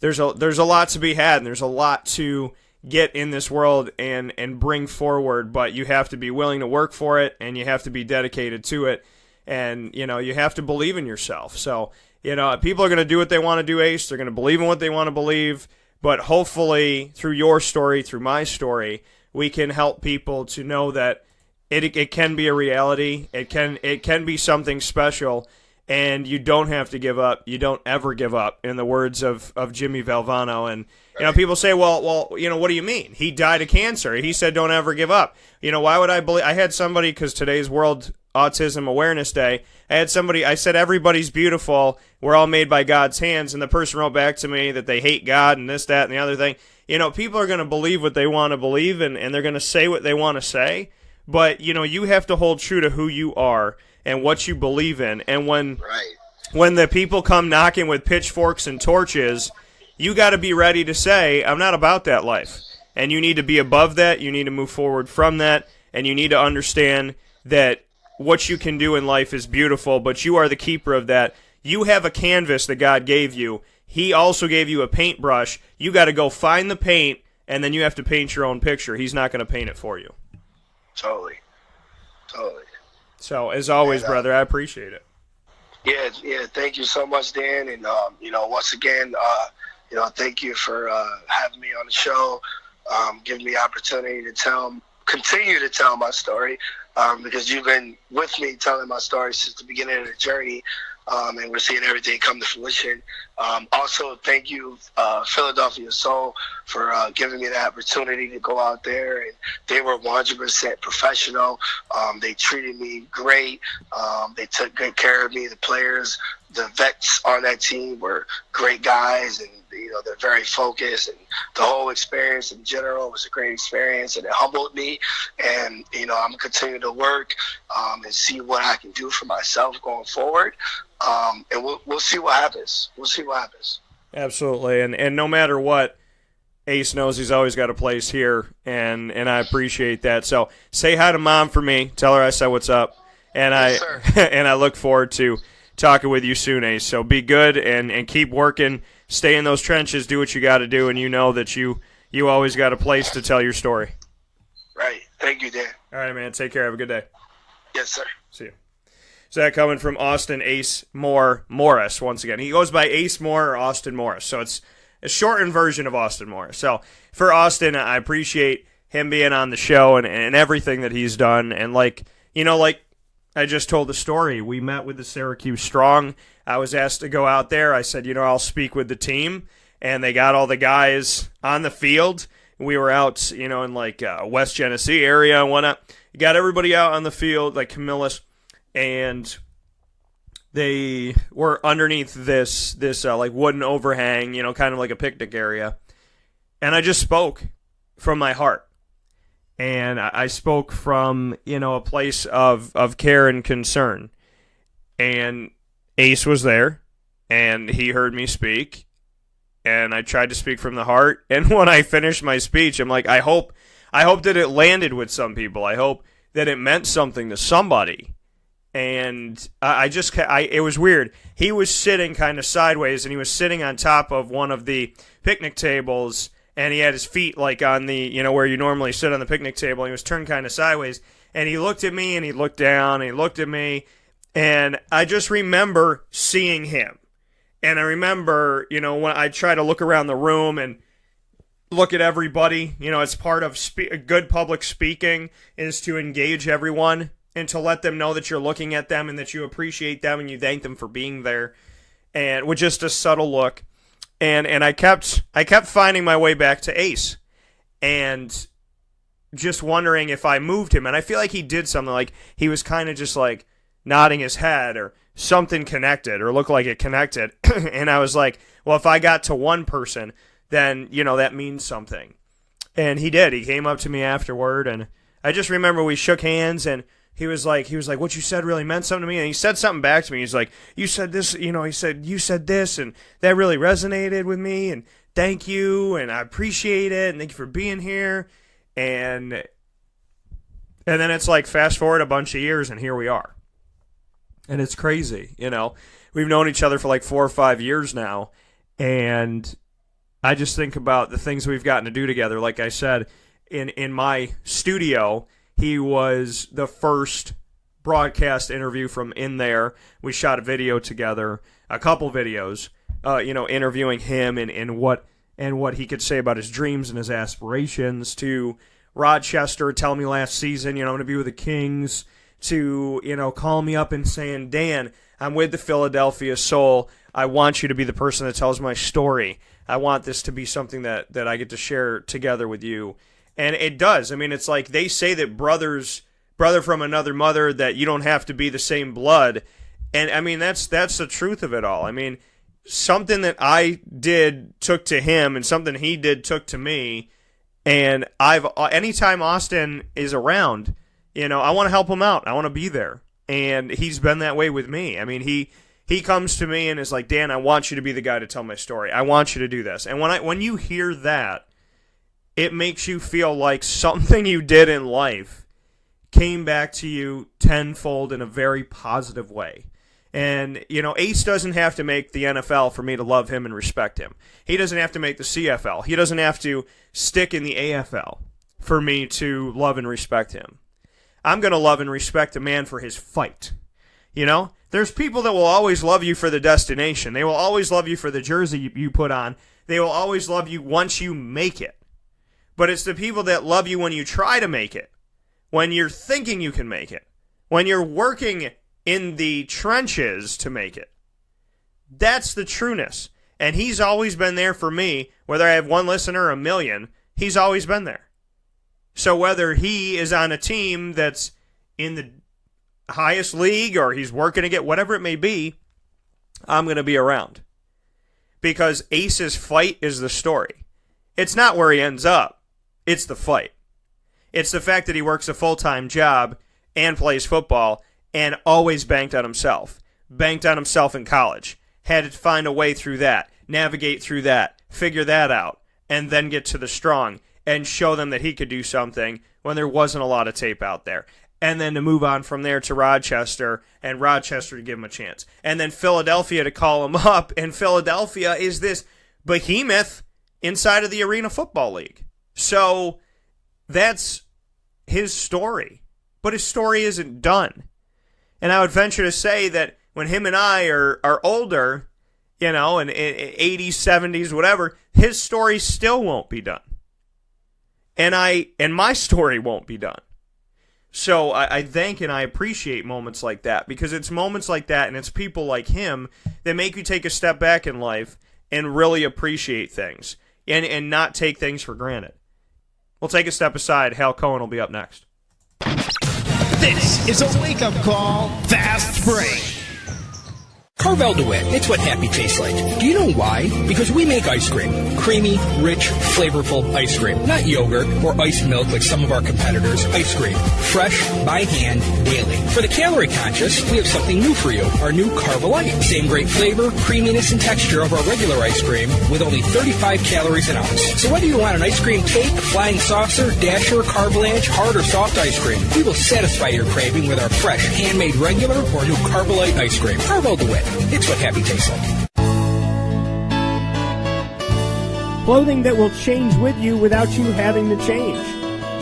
B: there's a lot to be had, and there's a lot to get in this world and bring forward, but you have to be willing to work for it, and you have to be dedicated to it, and you have to believe in yourself. So people are going to do what they want to do, Ace. They're going to believe in what they want to believe, but hopefully through your story, through my story, we can help people to know that it can be a reality. It can be something special, and you don't have to give up. You don't ever give up, in the words of Jimmy Valvano. And people say, well, what do you mean? He died of cancer. He said, don't ever give up. Why would I believe? I had somebody, because today's World Autism Awareness Day, I said, everybody's beautiful. We're all made by God's hands. And the person wrote back to me that they hate God and this, that, and the other thing. People are going to believe what they want to believe, and they're going to say what they want to say. But, you have to hold true to who you are and what you believe in. And when the people come knocking with pitchforks and torches, you got to be ready to say, I'm not about that life. And you need to be above that. You need to move forward from that. And you need to understand that what you can do in life is beautiful, but you are the keeper of that. You have a canvas that God gave you. He also gave you a paintbrush. You got to go find the paint, and then you have to paint your own picture. He's not going to paint it for you. Totally. So, as always, brother, I appreciate it.
D: Yeah. Thank you so much, Dan. And, once again, thank you for having me on the show, giving me the opportunity to continue to tell my story, because you've been with me telling my story since the beginning of the journey, and we're seeing everything come to fruition. Also, thank you, Philadelphia Sou, for giving me the opportunity to go out there. And they were 100% professional. They treated me great. They took good care of me. The players the vets on that team were great guys, and they're very focused, and the whole experience in general was a great experience, and it humbled me. And I'm continuing to work and see what I can do for myself going forward. And we'll see what happens. We'll see what happens.
B: Absolutely, and no matter what, Ace knows he's always got a place here, and I appreciate that. So say hi to Mom for me. Tell her I said what's up, and
D: Yes,
B: I look forward to talking with you soon, Ace. So be good and keep working. Stay in those trenches. Do what you got to do, and you know that you always got a place to tell your story.
D: Right. Thank you, Dan.
B: All right, man. Take care. Have a good day.
D: Yes, sir.
B: See you. So that coming from Austin Ace Morr Morris once again. He goes by Ace Morr or Austin Morris, so it's a shortened version of Austin Morris. So for Austin, I appreciate him being on the show and everything that he's done. And like I just told the story, we met with the Syracuse Strong. I was asked to go out there. I said, I'll speak with the team, and they got all the guys on the field. We were out, in like West Genesee area and whatnot. Got everybody out on the field, like Camillus, and they were underneath this like wooden overhang, kind of like a picnic area. And I just spoke from my heart. And I spoke from, a place of care and concern. And Ace was there, and he heard me speak, and I tried to speak from the heart. And when I finished my speech, I'm like, I hope that it landed with some people. I hope that it meant something to somebody. And it was weird. He was sitting kind of sideways, and he was sitting on top of one of the picnic tables, and he had his feet like on the, where you normally sit on the picnic table. He was turned kind of sideways, and he looked at me, and he looked down, and he looked at me, and I just remember seeing him. And I remember, when I try to look around the room and look at everybody, it's part of good public speaking is to engage everyone and to let them know that you're looking at them and that you appreciate them and you thank them for being there, and with just a subtle look. And I kept finding my way back to Ace and just wondering if I moved him. And I feel like he did something, like he was kind of just like nodding his head or something connected or looked like it connected. And I was like, well, if I got to one person, then, that means something. And he did. He came up to me afterward, and I just remember we shook hands, and he was like, what you said really meant something to me. And he said something back to me. He's like, you said this, he said, you said this, and that really resonated with me, and thank you, and I appreciate it, and thank you for being here. And then it's like, fast forward a bunch of years, and here we are. And it's crazy, We've known each other for like 4 or 5 years now, and I just think about the things we've gotten to do together. Like I said, in my studio, he was the first broadcast interview from in there. We shot a video together, a couple videos, interviewing him and what he could say about his dreams and his aspirations, to Rochester telling me last season, I'm going to be with the Kings, to, calling me up and saying, Dan, I'm with the Philadelphia Sou. I want you to be the person that tells my story. I want this to be something that I get to share together with you. And it does. I mean, it's like they say that brother from another mother, that you don't have to be the same blood. And, I mean, that's the truth of it all. I mean, something that I did took to him, and something he did took to me. And anytime Austin is around, I want to help him out. I want to be there. And he's been that way with me. I mean, he comes to me and is like, Dan, I want you to be the guy to tell my story. I want you to do this. And when you hear that, it makes you feel like something you did in life came back to you tenfold in a very positive way. And, Ace doesn't have to make the NFL for me to love him and respect him. He doesn't have to make the CFL. He doesn't have to stick in the AFL for me to love and respect him. I'm going to love and respect a man for his fight. There's people that will always love you for the destination. They will always love you for the jersey you put on. They will always love you once you make it. But it's the people that love you when you try to make it, when you're thinking you can make it, when you're working in the trenches to make it. That's the trueness. And he's always been there for me, whether I have one listener or a million, he's always been there. So whether he is on a team that's in the highest league or he's working to get whatever it may be, I'm going to be around. Because Ace's fight is the story. It's not where he ends up. It's the fight. It's the fact that he works a full-time job and plays football and always banked on himself. Banked on himself in college. Had to find a way through that. Navigate through that. Figure that out. And then get to the Strong and show them that he could do something when there wasn't a lot of tape out there. And then to move on from there to Rochester, and Rochester to give him a chance. And then Philadelphia to call him up, and Philadelphia is this behemoth inside of the Arena Football League. So that's his story. But his story isn't done. And I would venture to say that when him and I are older, in 80s, 70s, whatever, his story still won't be done. And my story won't be done. So I thank and I appreciate moments like that, because it's moments like that and it's people like him that make you take a step back in life and really appreciate things and not take things for granted. We'll take a step aside. Hal Cohen will be up next.
A: This is a wake-up call, fast break.
E: Carvel DeWitt, it's what happy tastes like. Do you know why? Because we make ice cream. Creamy, rich, flavorful ice cream. Not yogurt or ice milk like some of our competitors. Ice cream. Fresh, by hand, daily. For the calorie conscious, we have something new for you. Our new Carvelite. Same great flavor, creaminess, and texture of our regular ice cream with only 35 calories an ounce. So whether you want an ice cream cake, flying saucer, dasher, carvalanche, hard or soft ice cream, we will satisfy your craving with our fresh, handmade regular or new Carvelite ice cream. Carvel DeWitt. It's what happy tastes like.
F: Clothing that will change with you without you having to change.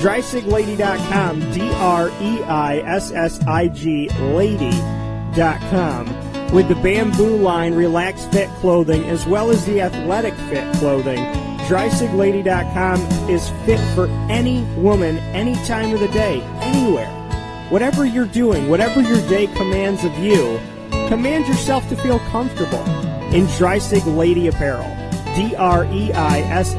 F: DreissiglLady.com, DREISSIG Lady.com. With the Bamboo line Relaxed Fit clothing as well as the Athletic Fit clothing, DreissiglLady.com is fit for any woman, any time of the day, anywhere. Whatever you're doing, whatever your day commands of you, command yourself to feel comfortable in Dreissig Lady Apparel. DREISSIG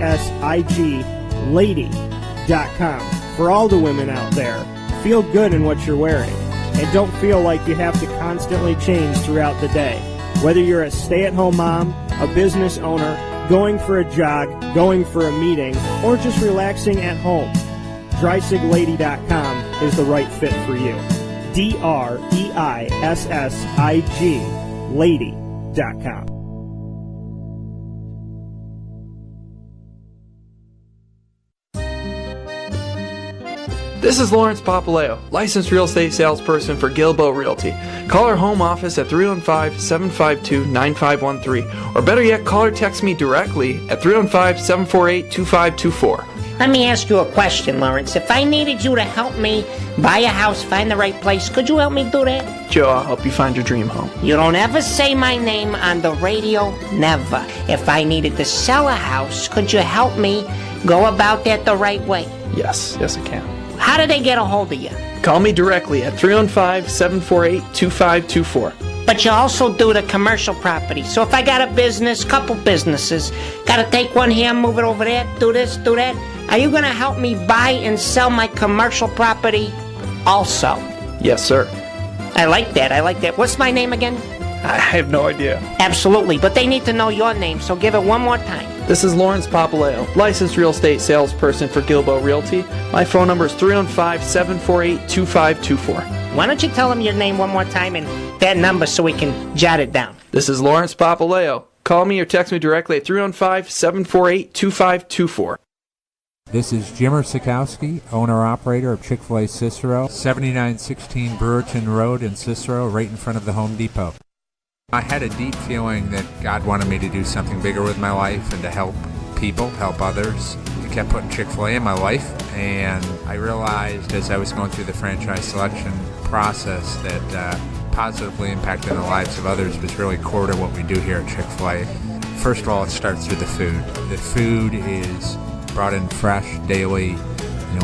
F: Lady.com. For all the women out there, feel good in what you're wearing. And don't feel like you have to constantly change throughout the day. Whether you're a stay-at-home mom, a business owner, going for a jog, going for a meeting, or just relaxing at home, DreisigLady.com is the right fit for you. DREISSIG Lady.com.
G: This is Lawrence Papaleo, licensed real estate salesperson for Gilbo Realty. Call our home office at 315-752-9513, or better yet, call or text me directly at 315-748-2524.
H: Let me ask you a question, Lawrence. If I needed you to help me buy a house, find the right place, could you help me do that?
G: Joe, I'll help you find your dream home.
H: You don't ever say my name on the radio, never. If I needed to sell a house, could you help me go about that the right way?
G: Yes, I can.
H: How do they get a hold of you?
G: Call me directly at 315-748-2524.
H: But you also do the commercial property. So if I got a business, couple businesses, got to take one here, move it over there, do this, do that, are you going to help me buy and sell my commercial property also?
G: Yes, sir.
H: I like that. What's my name again?
G: I have no idea.
H: Absolutely, but they need to know your name, so give it one more time.
G: This is Lawrence Papaleo, licensed real estate salesperson for Gilbo Realty. My phone number is 315-748-2524.
H: Why don't you tell them your name one more time and that number so we can jot it down?
G: This is Lawrence Papaleo. Call me or text me directly at 315-748-2524.
I: This is Jimmer Sikowski, owner-operator of Chick-fil-A Cicero, 7916 Brewerton Road in Cicero, right in front of the Home Depot. I had a deep feeling that God wanted me to do something bigger with my life and to help people, help others. I kept putting Chick-fil-A in my life, and I realized as I was going through the franchise selection process that positively impacting the lives of others was really core to what we do here at Chick-fil-A. First of all, it starts with the food. The food is brought in fresh daily.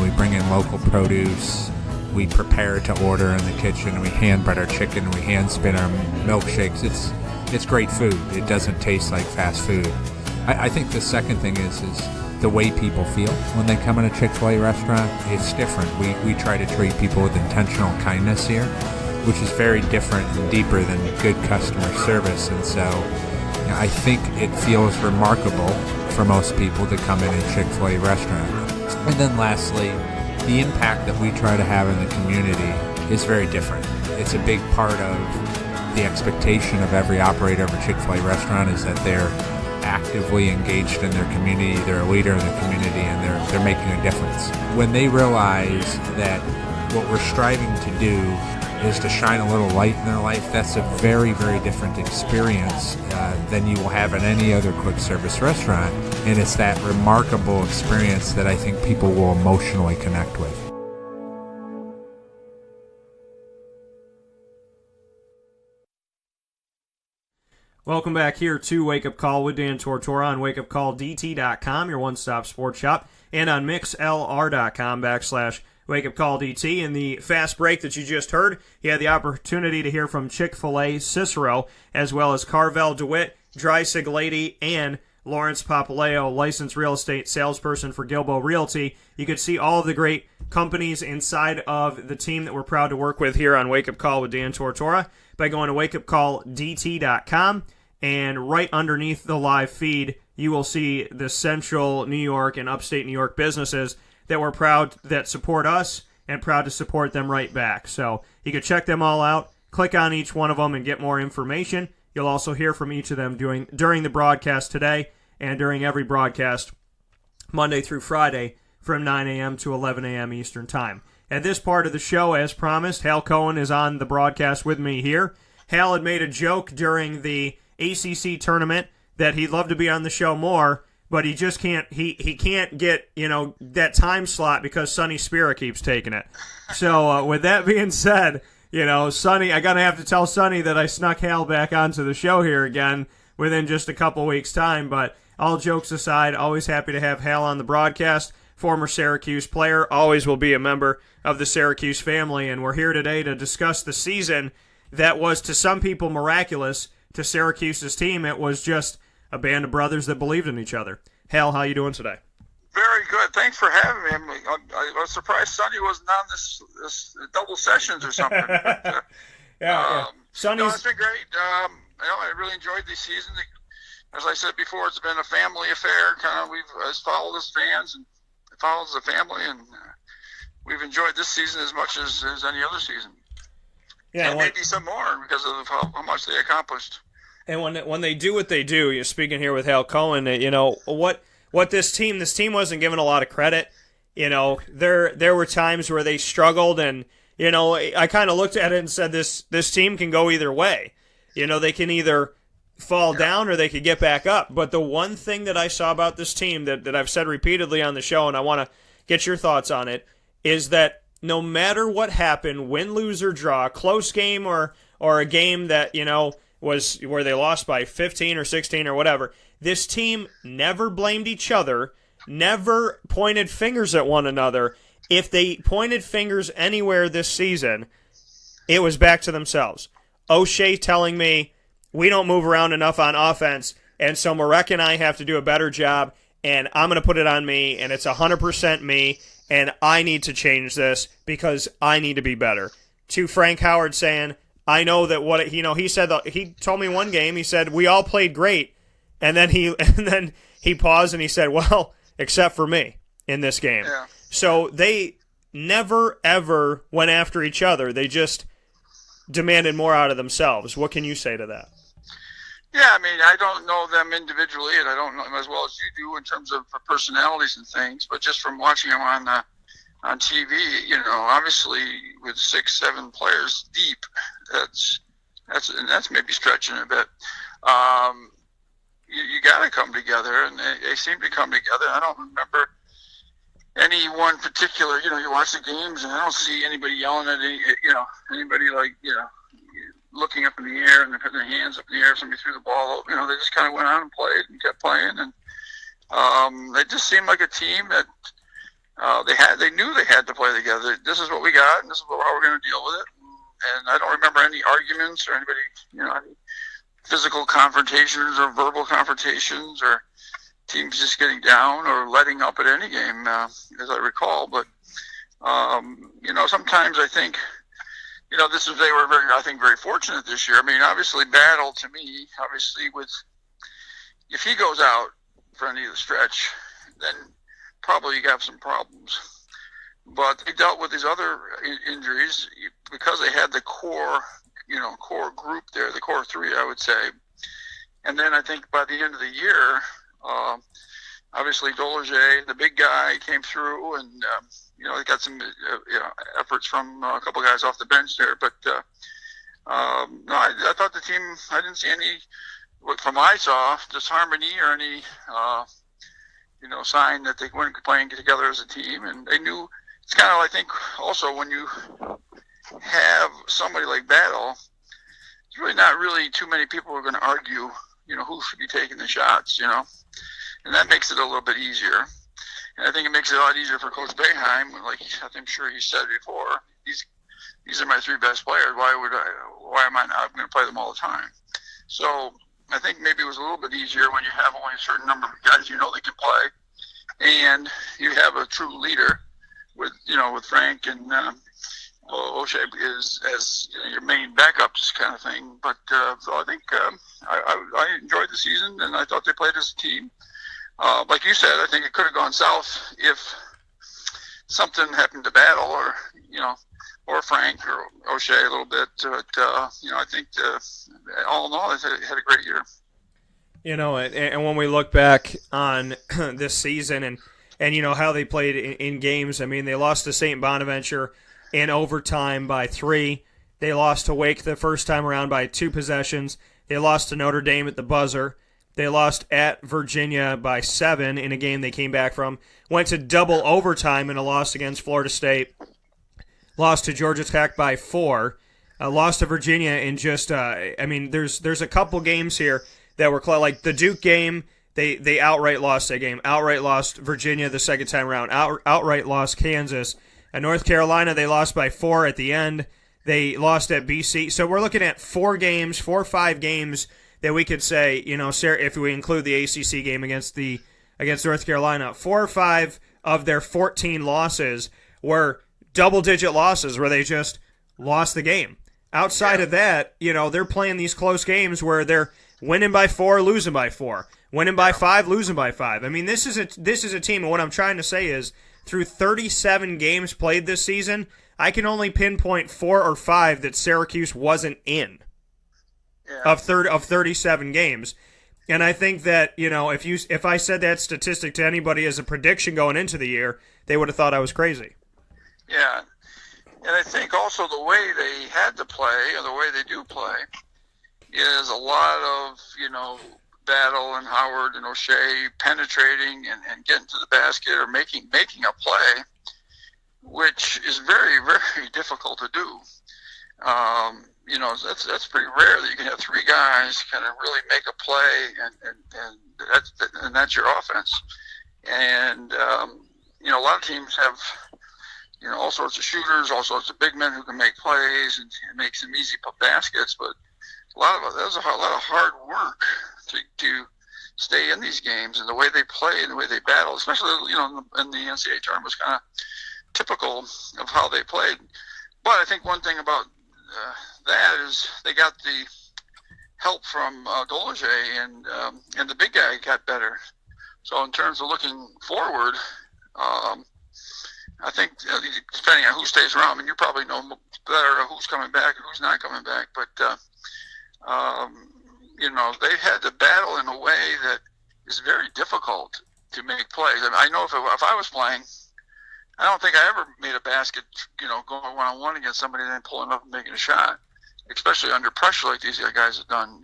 I: We bring in local produce. We prepare to order in the kitchen. We hand bread our chicken. We hand spin our milkshakes. It's great food. It doesn't taste like fast food. I think the second thing is the way people feel when they come in a Chick-fil-A restaurant. It's different. We try to treat people with intentional kindness here. which is very different and deeper than good customer service. And so I think it feels remarkable for most people to come in a Chick-fil-A restaurant. And then lastly, the impact that we try to have in the community is very different. It's a big part of the expectation of every operator of a Chick-fil-A restaurant is that they're actively engaged in their community, they're a leader in the community, and they're making a difference. When they realize that what we're striving to do is to shine a little light in their life, that's a very, very different experience than you will have in any other quick service restaurant. And it's that remarkable experience that I think people will emotionally connect with.
B: Welcome back here to Wake Up Call with Dan Tortora on wakeupcalldt.com, your one-stop sports shop, and on mixlr.com/wakeupcalldt. In the fast break that you just heard, you had the opportunity to hear from Chick-fil-A Cicero, as well as Carvel DeWitt, Dreisig Lady, and Lawrence Papaleo, licensed real estate salesperson for Gilbo Realty. You could see all of the great companies inside of the team that we're proud to work with here on Wake Up Call with Dan Tortora by going to wakeupcalldt.com, and right underneath the live feed, you will see the Central New York and Upstate New York businesses that we're proud that support us and proud to support them right back. So you can check them all out, click on each one of them, and get more information. You'll also hear from each of them during the broadcast today and during every broadcast Monday through Friday from 9 a.m. to 11 a.m. Eastern Time. At this part of the show, as promised, Hal Cohen is on the broadcast with me here. Hal had made a joke during the ACC tournament that he'd love to be on the show more, but he just can't. He can't get that time slot because Sonny Spira keeps taking it. So with that being said, Sonny, I gotta have to tell Sonny that I snuck Hal back onto the show here again within just a couple weeks' time. But all jokes aside, always happy to have Hal on the broadcast. Former Syracuse player, always will be a member of the Syracuse family, and we're here today to discuss the season that was to some people miraculous. To Syracuse's team, it was just a band of brothers that believed in each other. Hal, how you doing today?
J: Very good. Thanks for having me. I was surprised Sonny wasn't on this double sessions or something. But,
B: yeah.
J: Sonny's... it's been great. I really enjoyed this season. As I said before, it's been a family affair. We've followed as fans and followed as a family, and we've enjoyed this season as much as any other season. Yeah, and maybe some more because of how much they accomplished.
B: And when they do what they do, you're speaking here with Hal Cohen. What this team wasn't given a lot of credit. There were times where they struggled, and I kind of looked at it and said this team can go either way. They can either fall down or they could get back up. But the one thing that I saw about this team that I've said repeatedly on the show, and I want to get your thoughts on it, is that no matter what happened, win, lose, or draw, close game or a game that, was where they lost by 15 or 16 or whatever, this team never blamed each other, never pointed fingers at one another. If they pointed fingers anywhere this season, it was back to themselves. O'Shea telling me, we don't move around enough on offense, and so Marek and I have to do a better job, and I'm going to put it on me, and it's 100% me, and I need to change this because I need to be better. To Frank Howard saying, I know that he said, he told me one game, he said, we all played great, and then he paused and he said, well, except for me in this game.
J: Yeah.
B: So they never, ever went after each other. They just demanded more out of themselves. What can you say to that?
J: Yeah, I don't know them individually, and I don't know them as well as you do in terms of personalities and things, but just from watching them on TV, obviously with 6-7 players deep, that's maybe stretching a bit. You got to come together, and they seem to come together. I don't remember any one particular. You watch the games, and I don't see anybody yelling at anybody looking up in the air and they're putting their hands up in the air if somebody threw the ball. They just kind of went on and played and kept playing, and they just seemed like a team that they knew they had to play together. This is what we got, and this is how we're going to deal with it. And I don't remember any arguments or anybody, any physical confrontations or verbal confrontations or teams just getting down or letting up at any game, as I recall. But sometimes I think, they were I think, very fortunate this year. I mean, obviously, Battle to me, obviously, if he goes out for any of the stretch, then probably you have some problems. But they dealt with these other injuries because they had the core group there, the core three, I would say. And then I think by the end of the year, obviously Dolage, the big guy, came through, and they got some efforts from a couple guys off the bench there. But no, I thought the team, I didn't see any, from I saw, disharmony or any sign that they weren't playing together as a team. And they knew, it's kind of, I think, also when you have somebody like Battle, it's really not really too many people who are going to argue, who should be taking the shots, and that makes it a little bit easier. And I think it makes it a lot easier for Coach Boeheim, like I'm sure he said before, these are my three best players. Why am I not going to play them all the time? So I think maybe it was a little bit easier when you have only a certain number of guys they can play, and you have a true leader with Frank and O'Shea as your main backups kind of thing. But so I think I enjoyed the season, and I thought they played as a team. Like you said, I think it could have gone south if something happened to Battle or Frank or O'Shea a little bit. But I think all in all, they had a great year.
B: And when we look back on this season and how they played in games, I mean, they lost to St. Bonaventure in overtime by 3. They lost to Wake the first time around by 2 possessions. They lost to Notre Dame at the buzzer. They lost at Virginia by 7 in a game they came back from. Went to double overtime in a loss against Florida State. Lost to Georgia Tech by 4. Lost to Virginia in just, there's a couple games here that were like the Duke game. They outright lost that game. Outright lost Virginia the second time around. Outright lost Kansas. At North Carolina, they lost by 4 at the end. They lost at BC. So we're looking at 4 or 5 games that we could say, if we include the ACC game against North Carolina, 4 or 5 of their 14 losses were double-digit losses where they just lost the game. Outside of that, they're playing these close games where they're winning by 4, losing by 4, winning by 5, losing by 5. I mean, this is a team, and what I'm trying to say is, through 37 games played this season, I can only pinpoint 4 or 5 that Syracuse wasn't in of 37 games. And I think that, if I said that statistic to anybody as a prediction going into the year, they would have thought I was crazy.
J: Yeah. And I think also the way they had to play, or the way they do play, is a lot of, Battle and Howard and O'Shea penetrating and getting to the basket or making a play, which is very, very difficult to do. That's pretty rare that you can have 3 guys kind of really make a play, and that's your offense. And a lot of teams have all sorts of shooters, all sorts of big men who can make plays and make some easy baskets, but there's a lot of hard work to stay in these games, and the way they play and the way they battle, especially in the NCAA tournament, was kind of typical of how they played. But I think one thing about that is they got the help from Dolage, and the big guy got better. So in terms of looking forward, I think depending on who stays around, you probably know better who's coming back and who's not coming back, but they had to battle in a way that is very difficult to make plays. I know if I was playing, I don't think I ever made a basket, going one-on-one against somebody and then pulling up and making a shot, especially under pressure like these guys have done,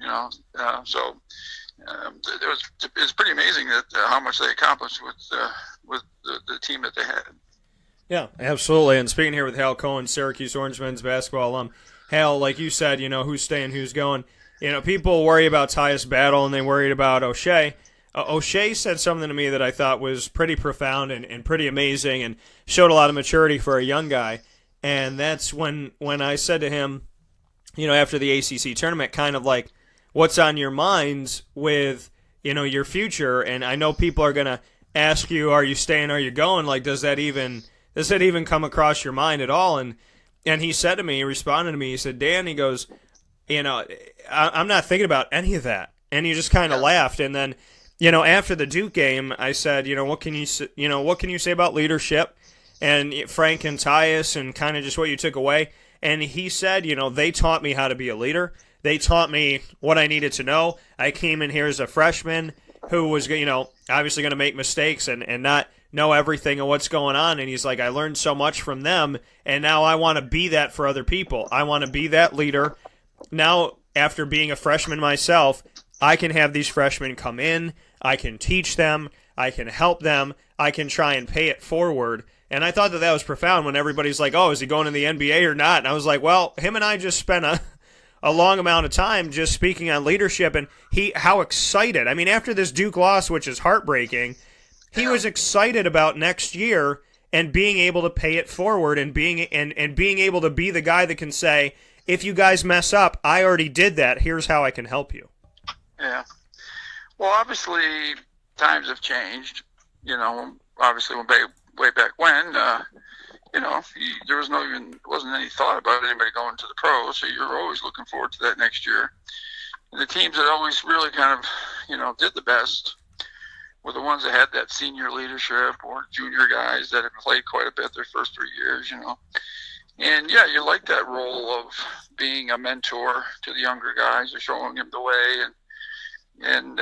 J: it's pretty amazing that how much they accomplished with the team that they had.
B: Yeah, absolutely. And speaking here with Hal Cohen, Syracuse Orange men's basketball alum. Hal, like you said, who's staying, who's going. People worry about Tyus Battle, and they worried about O'Shea. O'Shea said something to me that I thought was pretty profound and pretty amazing and showed a lot of maturity for a young guy. And that's when I said to him, after the ACC tournament, kind of like, what's on your minds with, your future? And I know people are going to ask you, are you staying, are you going? Like, does that even come across your mind at all? And And he said to me, he responded to me, he said, Dan, he goes, I'm not thinking about any of that. And he just kind of laughed. And then, after the Duke game, I said, what can you say about leadership and Frank and Tyus and kind of just what you took away? And he said, they taught me how to be a leader. They taught me what I needed to know. I came in here as a freshman who was, obviously going to make mistakes and not know everything of what's going on. And he's like, I learned so much from them, and now I want to be that for other people. I want to be that leader. Now, after being a freshman myself, I can have these freshmen come in. I can teach them. I can help them. I can try and pay it forward. And I thought that was profound when everybody's like, oh, is he going to the NBA or not? And I was like, well, him and I just spent a long amount of time just speaking on leadership, and how excited. I mean, after this Duke loss, which is heartbreaking, he was excited about next year and being able to pay it forward and being able to be the guy that can say, if you guys mess up, I already did that. Here's how I can help you.
J: Yeah. Well, obviously, times have changed. Obviously, way back when, there wasn't any thought about anybody going to the pros, so you're always looking forward to that next year. And the teams that always really kind of, did the best were the ones that had that senior leadership or junior guys that have played quite a bit their first 3 years, And, yeah, you like that role of being a mentor to the younger guys or showing them the way. And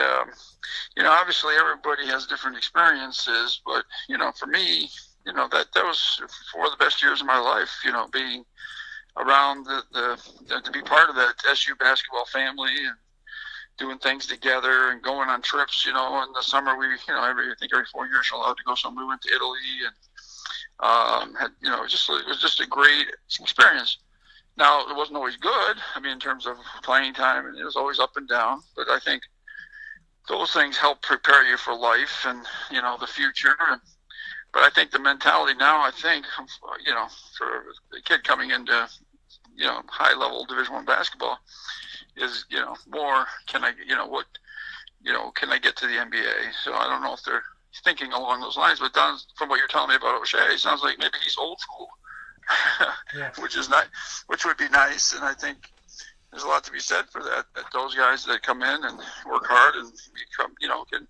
J: obviously everybody has different experiences, but, for me, that was four of the best years of my life, being around to be part of that SU basketball family and doing things together and going on trips, in the summer I think every 4 years you're allowed to go somewhere. We went to Italy and it was just a great experience. Now, it wasn't always good, in terms of playing time, and it was always up and down, but I think those things help prepare you for life and, the future. But I think the mentality now, for a kid coming into, high-level Division I basketball is, more, can I get to the NBA? So I don't know if they're thinking along those lines, but from what you're telling me about O'Shea, it sounds like maybe he's old school, which would be nice. And I think there's a lot to be said for that those guys that come in and work hard and become, can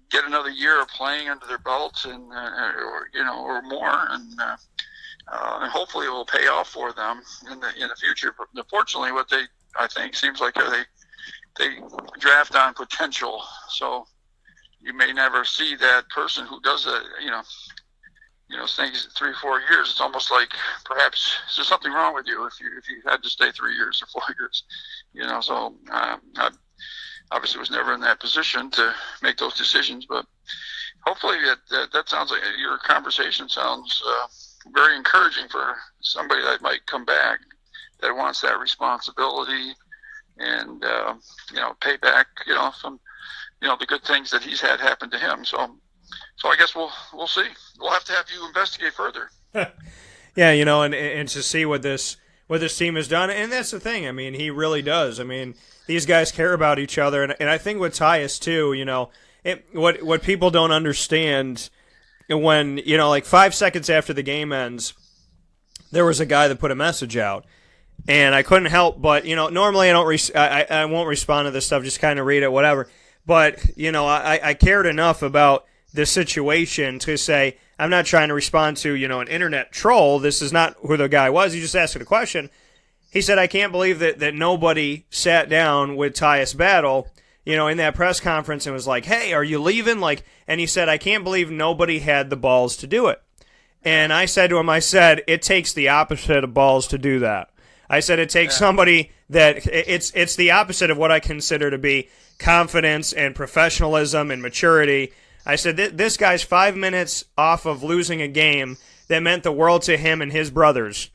J: get another year of playing under their belts and or more, and hopefully it will pay off for them in the future. But unfortunately, what I think seems like they draft on potential, so you may never see that person who does it. Things 3 or 4 years. It's almost like perhaps there's something wrong with you if you had to stay 3 years or 4 years. So I obviously was never in that position to make those decisions, but hopefully that sounds like your conversation sounds very encouraging for somebody that might come back that wants that responsibility and pay back some the good things that he's had happen to him. So I guess we'll see. We'll have to have you investigate further.
B: Yeah, and to see what this team has done, and that's the thing. He really does. These guys care about each other, and I think with Tyus too. What people don't understand when like 5 seconds after the game ends, there was a guy that put a message out, and I couldn't help but normally I won't respond to this stuff, just kind of read it, whatever. But I cared enough about the situation to say, I'm not trying to respond to, an internet troll. This is not who the guy was. He just asked a question. He said, I can't believe that nobody sat down with Tyus Battle, in that press conference and was like, hey, are you leaving? And he said, I can't believe nobody had the balls to do it. And I said to him, it takes the opposite of balls to do that. I said, it takes somebody that it's the opposite of what I consider to be confidence and professionalism and maturity. I said, this guy's 5 minutes off of losing a game that meant the world to him and his brothers.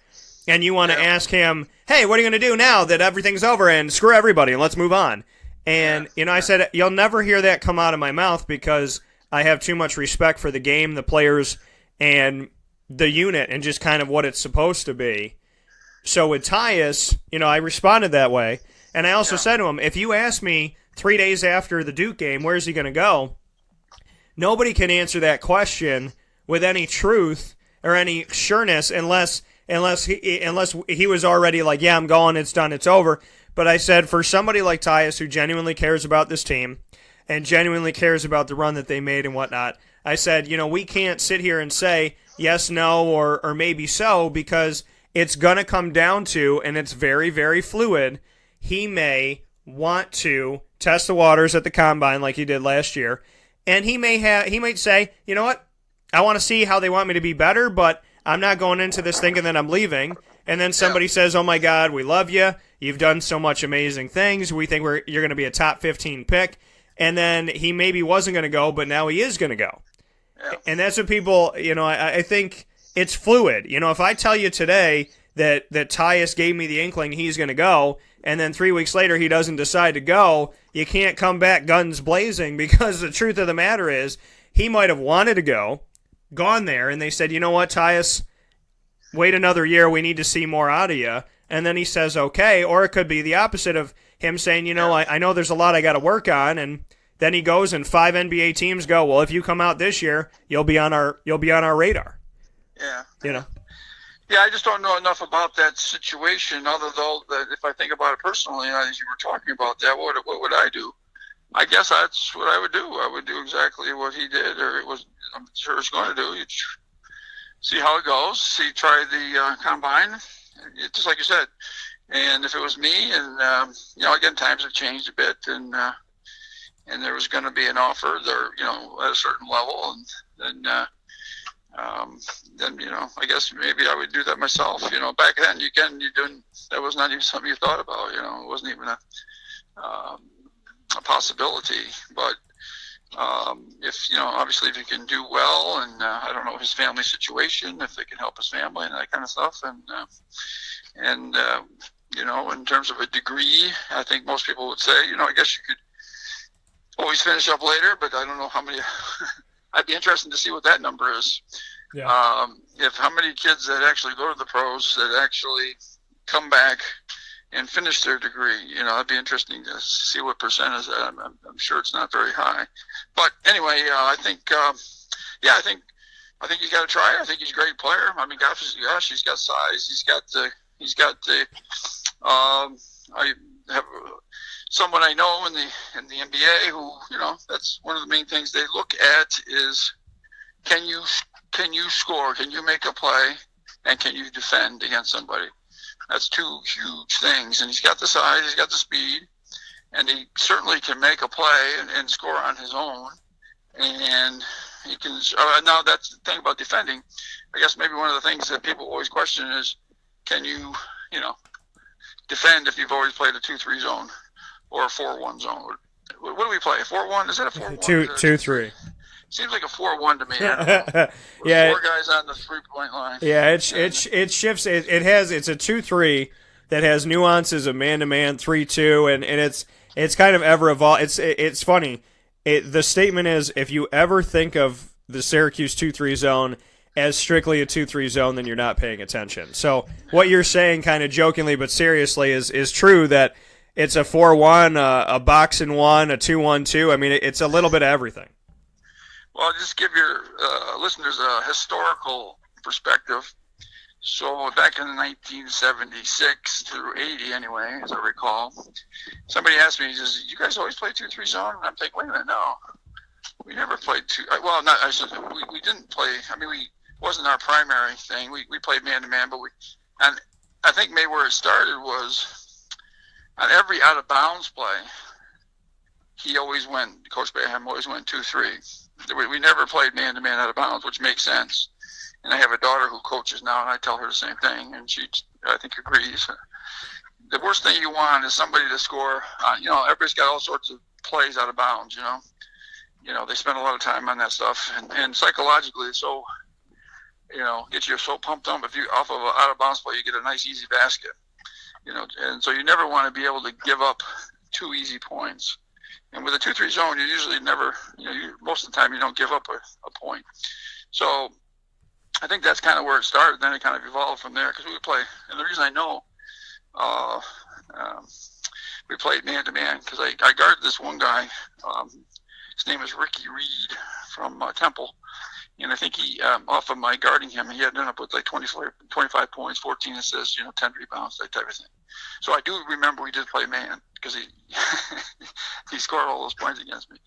B: And you want to ask him, hey, what are you going to do now that everything's over and screw everybody and let's move on? And, I said, you'll never hear that come out of my mouth because I have too much respect for the game, the players, and the unit and just kind of what it's supposed to be. So with Tyus, I responded that way. And I also said to him, if you ask me 3 days after the Duke game, where's he going to go? Nobody can answer that question with any truth or any sureness unless unless he was already like, yeah, I'm going, it's done, it's over. But I said, for somebody like Tyus who genuinely cares about this team and genuinely cares about the run that they made and whatnot, I said, we can't sit here and say yes, no, or maybe so, because it's going to come down to, and it's very, very fluid, he may want to test the waters at the combine like he did last year, and he might say, you know what, I want to see how they want me to be better, but I'm not going into this thinking that I'm leaving. And then somebody says, oh my God, we love you. You've done so much amazing things. We think you're going to be a top 15 pick. And then he maybe wasn't going to go, but now he is going to go. Yeah. And that's what people, I think it's fluid. If I tell you today that Tyus gave me the inkling he's going to go, and then 3 weeks later he doesn't decide to go, you can't come back guns blazing, because the truth of the matter is he might have wanted to go, gone there, and they said, you know what, Tyus, wait another year, we need to see more out of you. And then he says, okay. Or it could be the opposite of him saying, I know there's a lot I got to work on, and then he goes and 5 NBA teams go, well, if you come out this year, you'll be on our radar.
J: Yeah.
B: Yeah,
J: I just don't know enough about that situation, other though that if I think about it personally, as you were talking about that, what would I do? I guess that's what I would do. I would do exactly what he did, or I'm sure it's going to do. You see how it goes. Try the combine, just like you said. And if it was me, and again, times have changed a bit, and there was going to be an offer there, at a certain level, and then I guess maybe I would do that myself. Back then, that was not even something you thought about. It wasn't even a possibility. But if obviously if he can do well, and I don't know his family situation, if they can help his family and that kind of stuff, and in terms of a degree, I think most people would say, I guess you could always finish up later, but I don't know how many. I'd be interested to see what that number is. Yeah. If how many kids that actually go to the pros that actually come back and finish their degree, it'd be interesting to see what percent is that. I'm sure it's not very high, but anyway, I think he's got to try. I think he's a great player. I mean, gosh, he's got size. He's got the. I have someone I know in the NBA who, that's one of the main things they look at is can you score, can you make a play, and can you defend against somebody? That's two huge things. And he's got the size, he's got the speed, and he certainly can make a play and score on his own. And he can. Now that's the thing about defending. I guess maybe one of the things that people always question is, can you, defend if you've always played a 2-3 zone or a 4-1 zone? What do we play? 4-1? Is it a 4-1?
B: 2-3.
J: Seems like a 4-1 to me. Yeah, 4 guys on the 3-point line.
B: Yeah, it shifts. It's a 2-3 that has nuances of man-to-man, 3-2, and it's kind of ever evolved. It's funny. The statement is, if you ever think of the Syracuse 2-3 zone as strictly a 2-3 zone, then you're not paying attention. So what you're saying, kind of jokingly but seriously, is true, that it's a 4-1, a box and 1, a 2-1-2. I mean, it's a little bit of everything.
J: Well, just give your listeners a historical perspective. So back in 1976 through 80, anyway, as I recall, somebody asked me, he says, "You guys always play 2-3 zone?" And I'm thinking, wait a minute, no. We never played we didn't play. I mean, we wasn't our primary thing. We played man-to-man, and I think maybe where it started was on every out-of-bounds play, Coach Bayham always went 2-3. We never played man-to-man out of bounds, which makes sense. And I have a daughter who coaches now, and I tell her the same thing, and she, I think, agrees. The worst thing you want is somebody to score. Everybody's got all sorts of plays out of bounds. They spend a lot of time on that stuff, and psychologically, it's so, gets you so pumped up. If you off of an out of bounds play, you get a nice easy basket. And so you never want to be able to give up 2 easy points. And with a 2-3 zone, you usually never, most of the time you don't give up a point. So I think that's kind of where it started. Then it kind of evolved from there, because we would play. And the reason I know we played man-to-man, because I guarded this one guy. His name is Ricky Reed from Temple. And I think he, off of my guarding him, he ended up with like 25 points, 14 assists, 10 rebounds, that type of thing. So I do remember we did play man because he he scored all those points against me.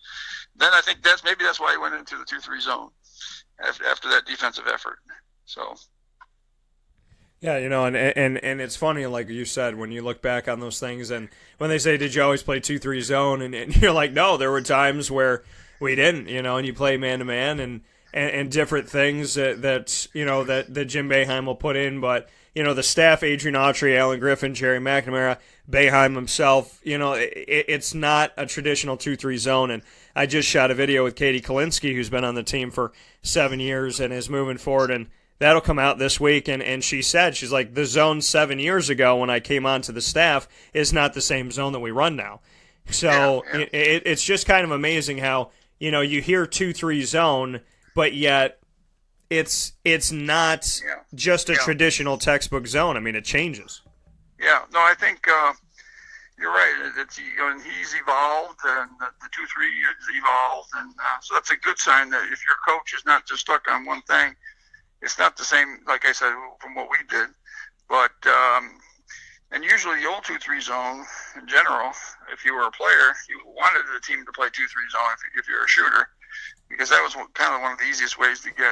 J: Then I think that's why he went into the 2-3 zone after that defensive effort. So.
B: Yeah, and it's funny, like you said, when you look back on those things, and when they say, did you always play 2-3 zone? And you're like, no, there were times where we didn't, and you play man-to-man and different things that Jim Boeheim will put in. But, the staff, Adrian Autry, Alan Griffin, Jerry McNamara, Boeheim himself, it's not a traditional 2-3 zone. And I just shot a video with Katie Kalinske, who's been on the team for 7 years and is moving forward, and that'll come out this week, and she said, she's like, the zone 7 years ago when I came onto the staff is not the same zone that we run now. So it's just kind of amazing how, you hear 2-3 zone, but yet it's not just a traditional textbook zone. I mean, it changes.
J: Yeah, no, I think you're right. He's evolved, and the 2-3 has evolved, and so that's a good sign that if your coach is not just stuck on one thing. It's not the same, like I said, from what we did, but and usually the old 2-3 zone in general, if you were a player, you wanted the team to play 2-3 zone if you're a shooter, because that was kind of one of the easiest ways to be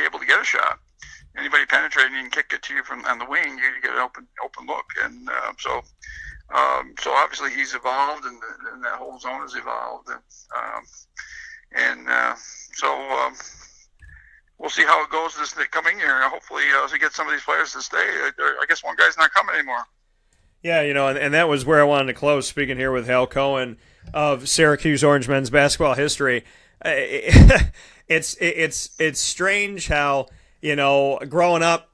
J: able to get a shot. Anybody penetrating and kick it to you from on the wing, you get an open look, and so obviously he's evolved, and that whole zone has evolved, and so. We'll see how it goes this coming year. Hopefully, as we get some of these players to stay, I guess one guy's not coming anymore.
B: Yeah, and that was where I wanted to close. Speaking here with Hal Cohen of Syracuse Orange men's basketball history, it's strange how growing up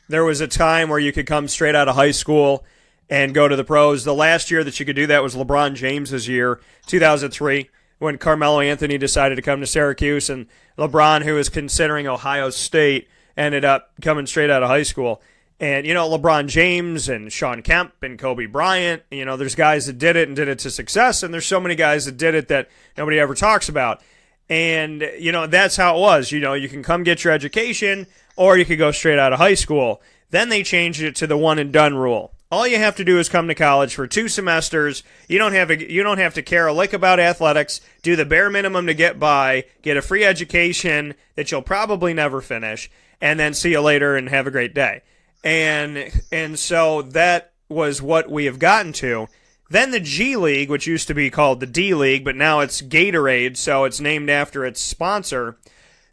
B: there was a time where you could come straight out of high school and go to the pros. The last year that you could do that was LeBron James's year, 2003. When Carmelo Anthony decided to come to Syracuse, and LeBron, who was considering Ohio State, ended up coming straight out of high school. And, LeBron James and Sean Kemp and Kobe Bryant, there's guys that did it to success, and there's so many guys that did it that nobody ever talks about. And, that's how it was. You can come get your education, or you could go straight out of high school. Then they changed it to the one-and-done rule. All you have to do is come to college for 2 semesters. You don't have to care a lick about athletics. Do the bare minimum to get by. Get a free education that you'll probably never finish, and then see you later and have a great day. And so that was what we have gotten to. Then the G League, which used to be called the D League, but now it's Gatorade, so it's named after its sponsor.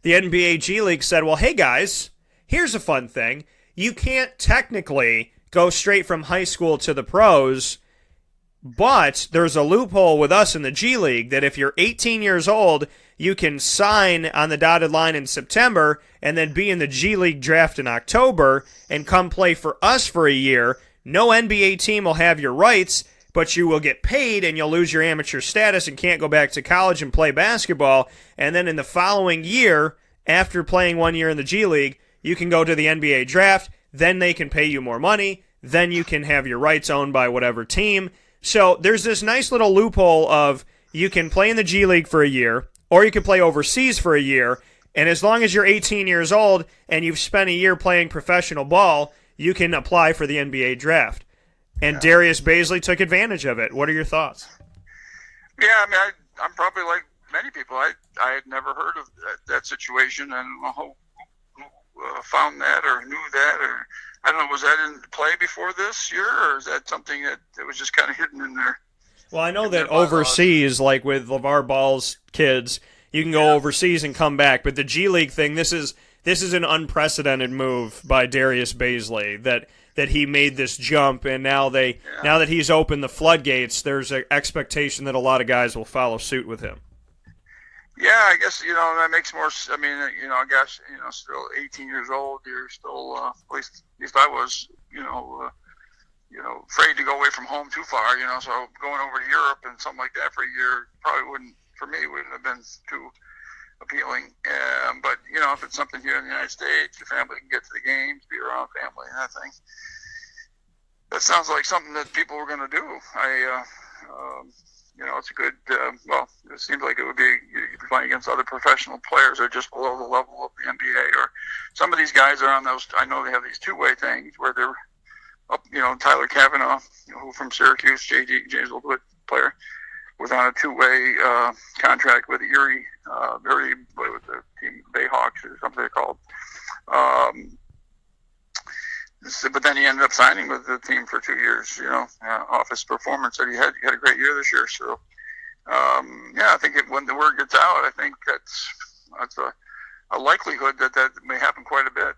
B: The NBA G League said, well, hey guys, here's a fun thing. You can't technically go straight from high school to the pros, but there's a loophole with us in the G League that if you're 18 years old, you can sign on the dotted line in September and then be in the G League draft in October and come play for us for a year. No NBA team will have your rights, but you will get paid and you'll lose your amateur status and can't go back to college and play basketball. And then in the following year, after playing 1 year in the G League, you can go to the NBA draft. Then they can pay you more money. Then you can have your rights owned by whatever team. So there's this nice little loophole of you can play in the G League for a year, or you can play overseas for a year, and as long as you're 18 years old and you've spent a year playing professional ball, you can apply for the NBA draft. And Darius Bazley took advantage of it. What are your thoughts?
J: Yeah, I mean, I'm probably like many people. I had never heard of that situation, and who found that or knew that, or I don't know, was that in play before this year, or is that something that was just kind of hidden in there?
B: Well, I know that overseas, like with LeVar Ball's kids, you can go overseas and come back, but the G League thing, this is an unprecedented move by Darius Bazley, that he made this jump, and now that he's opened the floodgates, there's an expectation that a lot of guys will follow suit with him.
J: Yeah, I guess, that makes more, I mean, I guess, still 18 years old, you're still, at least I was, afraid to go away from home too far, so going over to Europe and something like that for a year probably wouldn't have been too appealing. But, if it's something here in the United States, your family can get to the games, be around family and that thing. That sounds like something that people were going to do. it's a good. It seems like it would be you'd be playing against other professional players who are just below the level of the NBA, or some of these guys are on those. I know they have these two-way things where they're up. Tyler Cavanaugh, who from Syracuse, James Woodward player, was on a two-way contract with Erie, with the team Bayhawks or something they're called. But then he ended up signing with the team for 2 years, off his performance that he had. He had a great year this year. So, I think when the word gets out, I think that's a likelihood that may happen quite a bit.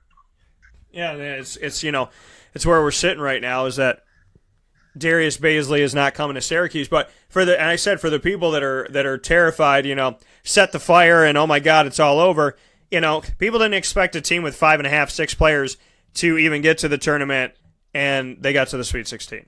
B: Yeah, it's where we're sitting right now is that Darius Bazley is not coming to Syracuse. But for the people that are terrified, set the fire and oh my God, it's all over. People didn't expect a team with 5.5, 6 players to even get to the tournament, and they got to the Sweet 16.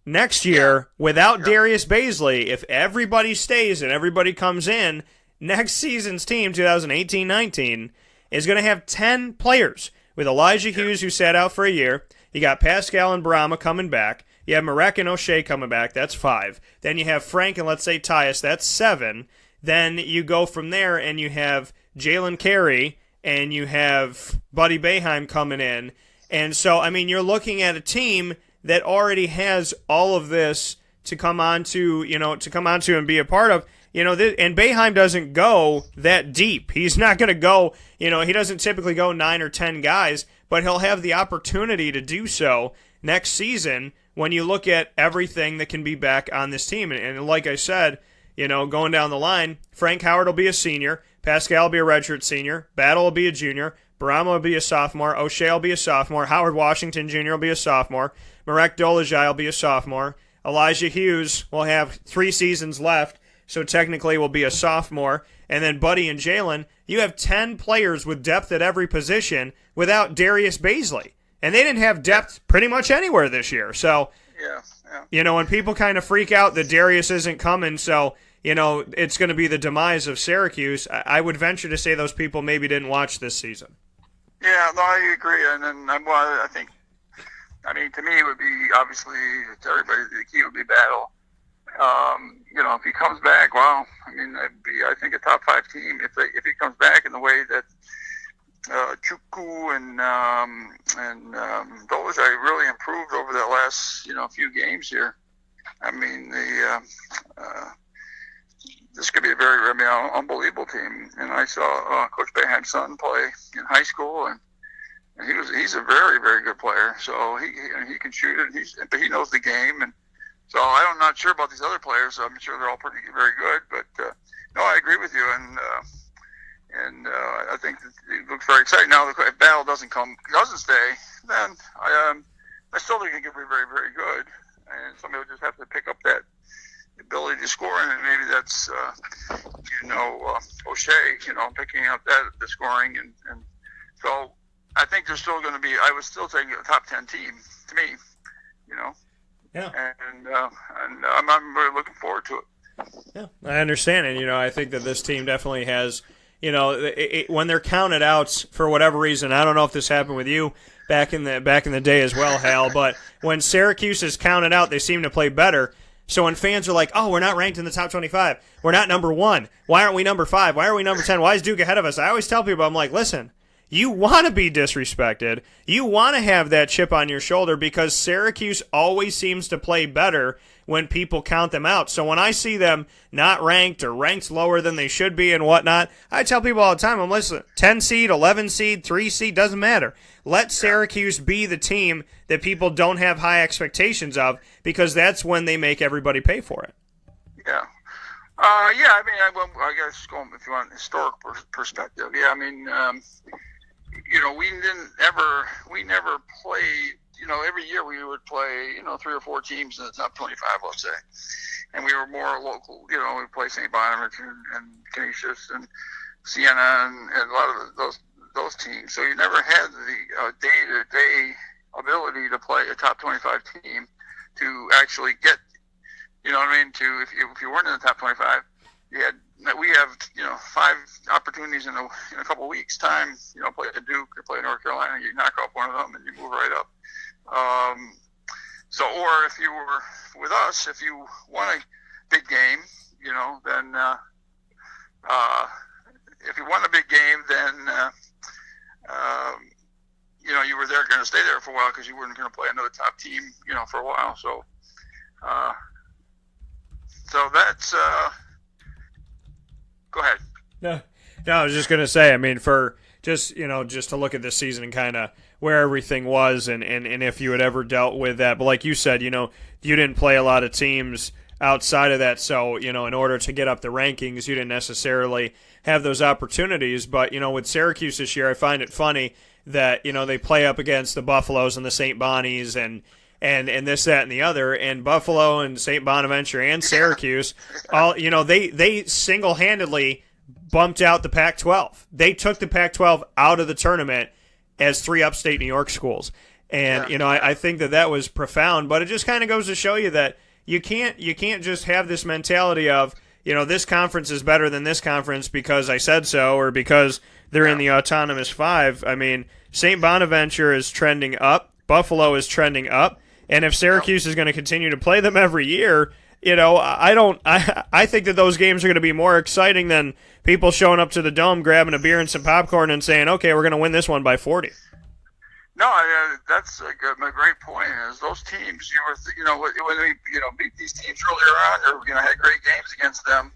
B: Next year, without Darius Bazley, if everybody stays and everybody comes in, next season's team, 2018-19, is going to have 10 players, with Elijah Hughes, who sat out for a year. You got Pascal and Brahma coming back. You have Marek and O'Shea coming back. That's 5. Then you have Frank and, let's say, Tyus. That's 7. Then you go from there, and you have Jalen Carey, and you have Buddy Boeheim coming in. And so, you're looking at a team that already has all of this to come on to and be a part of. And Boeheim doesn't go that deep. He's not going to go, he doesn't typically go 9 or 10 guys, but he'll have the opportunity to do so next season when you look at everything that can be back on this team. And like I said, going down the line, Frank Howard will be a senior. Pascal will be a redshirt senior. Battle will be a junior. Brahma will be a sophomore. O'Shea will be a sophomore. Howard Washington Jr. will be a sophomore. Marek Dolezaj will be a sophomore. Elijah Hughes will have 3 seasons left, so technically will be a sophomore. And then Buddy and Jalen, you have 10 players with depth at every position without Darius Bazley. And they didn't have depth pretty much anywhere this year. So, when people kind of freak out that Darius isn't coming, so it's going to be the demise of Syracuse, I would venture to say those people maybe didn't watch this season.
J: Yeah, no, I agree. And then I think, to me, it would be, obviously, to everybody, the key would be Battle. If he comes back, that'd be, I think, a top 5 team. If he comes back in the way that Chukwu and Dolezaj really improved over the last, few games here. This could be a very, unbelievable team. And I saw Coach Boeheim's son play in high school, and he's a very, very good player. So he can shoot it, but he knows the game. And so I'm not sure about these other players. I'm sure they're all very good. But no, I agree with you, and I think that it looks very exciting. Now, if Battle doesn't stay, then I still think it could be very, very good. And somebody will just have to pick up that ability to score, and maybe that's O'Shea, picking up the scoring, and so I think there's still going to be. I was still taking a top 10 team to me,
B: Yeah.
J: And I'm really looking forward to it.
B: Yeah, I understand it. I think that this team definitely has. When they're counted out for whatever reason, I don't know if this happened with you back in the day as well, Hal, but when Syracuse is counted out, they seem to play better. So when fans are like, oh, we're not ranked in the top 25, we're not number 1, why aren't we number 5, why are we number 10, why is Duke ahead of us? I always tell people, I'm like, listen, you want to be disrespected, you want to have that chip on your shoulder because Syracuse always seems to play better when people count them out. So when I see them not ranked or ranked lower than they should be and whatnot, I tell people all the time, I'm listening, 10 seed, 11 seed, 3 seed, doesn't matter. Let Syracuse be the team that people don't have high expectations of because that's when they make everybody pay for it.
J: Yeah. I guess going if you want historic perspective. Yeah, we never played. Every year we would play, 3 or 4 teams in the top 25, let's say, and we were more local. We play St. Bonaventure and Canisius and Siena and a lot of those teams. So you never had the day-to-day ability to play a top 25 team to actually get, to if you weren't in the top 25, we have 5 opportunities in a couple of weeks' time. Play at Duke or play North Carolina, you knock off one of them and you move right up. Or if you were with us, if you want to big game, then if you won a big game, then you were going to stay there for a while because you weren't going to play another top team, for a while. So, that's. Go ahead.
B: No, I was just going to say. I mean, for just to look at this season and kind of where everything was, and if you had ever dealt with that. But like you said, you didn't play a lot of teams outside of that, so in order to get up the rankings, you didn't necessarily have those opportunities. But with Syracuse this year, I find it funny that they play up against the Buffaloes and the St. Bonnies and this, that, and the other, and Buffalo and St. Bonaventure and Syracuse, all they single-handedly bumped out the Pac-12. They took the Pac-12 out of the tournament as 3 upstate New York schools, and I think that was profound. But it just kind of goes to show you that you can't just have this mentality of this conference is better than this conference because I said so, or because they're in the autonomous 5. I mean, St. Bonaventure is trending up, Buffalo is trending up, and if Syracuse is going to continue to play them every year, I think that those games are going to be more exciting than people showing up to the Dome, grabbing a beer and some popcorn and saying, okay, we're going to win this one by 40.
J: No, that's a great point. Is those teams when we beat these teams earlier on, or had great games against them,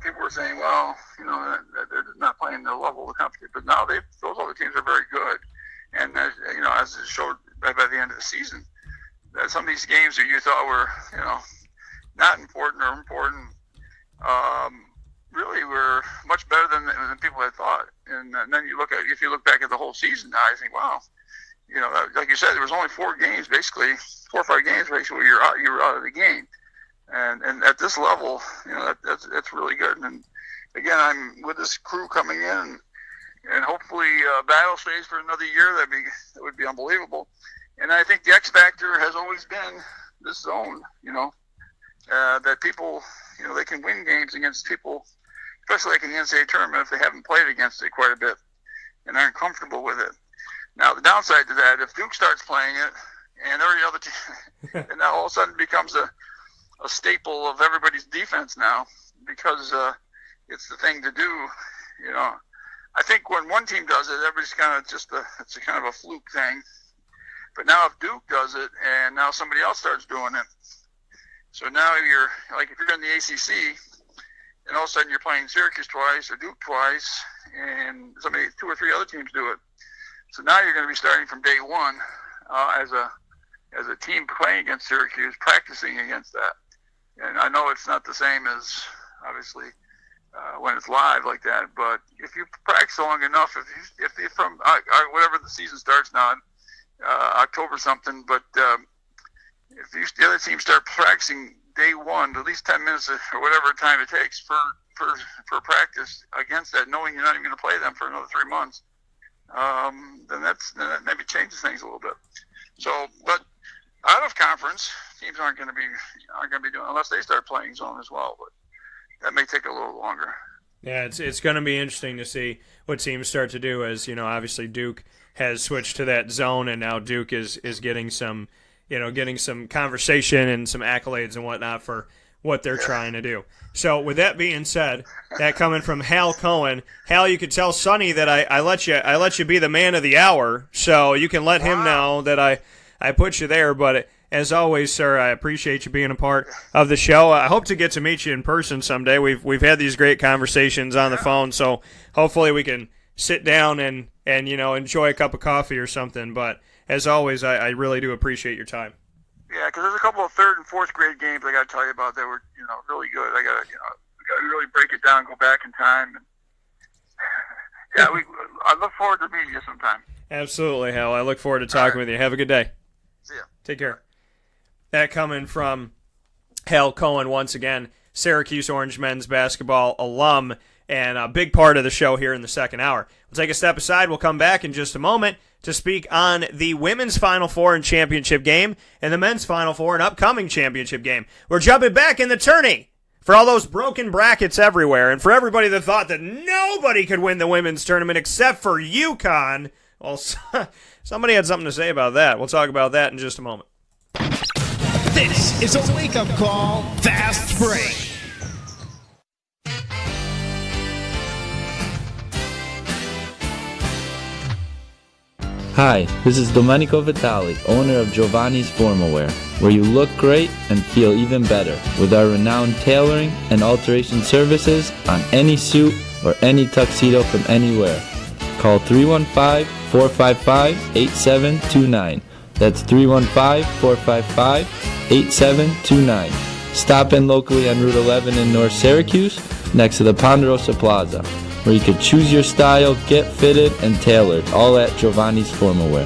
J: people were saying, well, they're not playing the level of the competition. But now those other teams are very good, and as it showed by the end of the season, that some of these games that you thought were not important or important, really were much better than people had thought. And then if you look back at the whole season now, I think, wow, like you said, there was only 4 games, basically 4 or 5 games, basically you were out of the game. And at this level, that's really good. And again, I'm with this crew coming in, and hopefully battle stays for another year. That would be unbelievable. And I think the X factor has always been this zone. That people, they can win games against people, especially like in the NCAA tournament, if they haven't played against it quite a bit and aren't comfortable with it. Now, the downside to that, if Duke starts playing it and every other team, and now all of a sudden becomes a staple of everybody's defense now, because it's the thing to do. I think when one team does it, everybody's kind of it's a kind of a fluke thing. But now if Duke does it and now somebody else starts doing it, so now if you're in the ACC and all of a sudden you're playing Syracuse twice or Duke twice, and 2 or 3 other teams do it. So now you're going to be starting from day one as a team playing against Syracuse, practicing against that. And I know it's not the same as obviously when it's live like that, but if you practice long enough, if you from whatever the season starts now, October something, but if the other team start practicing day one, at least 10 minutes or whatever time it takes for practice against that, knowing you're not even going to play them for another 3 months, then that maybe changes things a little bit. So, but out of conference, teams aren't going to be doing, unless they start playing zone as well, but that may take a little longer.
B: Yeah, it's going to be interesting to see what teams start to do, as obviously Duke has switched to that zone, and now Duke is getting some conversation and some accolades and whatnot for what they're trying to do. So with that being said, that coming from Hal Cohen, Hal, you could tell Sonny that I let you be the man of the hour, so you can let him know that I put you there. But as always, sir, I appreciate you being a part of the show. I hope to get to meet you in person someday. We've had these great conversations on the phone, so hopefully we can sit down and enjoy a cup of coffee or something. But as always, I really do appreciate your time.
J: Yeah, because there's a couple of 3rd and 4th grade games I got to tell you about that were really good. I got to really break it down, go back in time. And I look forward to meeting you sometime.
B: Absolutely, Hal. I look forward to talking with you. Have a good day.
J: See ya.
B: Take care. That coming from Hal Cohen once again, Syracuse Orange men's basketball alum, and a big part of the show here in the second hour. We'll take a step aside. We'll come back in just a moment to speak on the women's Final Four and championship game and the men's Final Four and upcoming championship game. We're jumping back in the tourney for all those broken brackets everywhere, and for everybody that thought that nobody could win the women's tournament except for UConn. Well, somebody had something to say about that. We'll talk about that in just a moment.
A: This is a wake-up call, Fast Break.
K: Hi, this is Domenico Vitali, owner of Giovanni's Formal Wear, where you look great and feel even better with our renowned tailoring and alteration services on any suit or any tuxedo from anywhere. Call 315-455-8729. That's 315-455-8729. Stop in locally on Route 11 in North Syracuse, next to the Ponderosa Plaza, where you can choose your style, get fitted, and tailored, all at Giovanni's Formal Wear.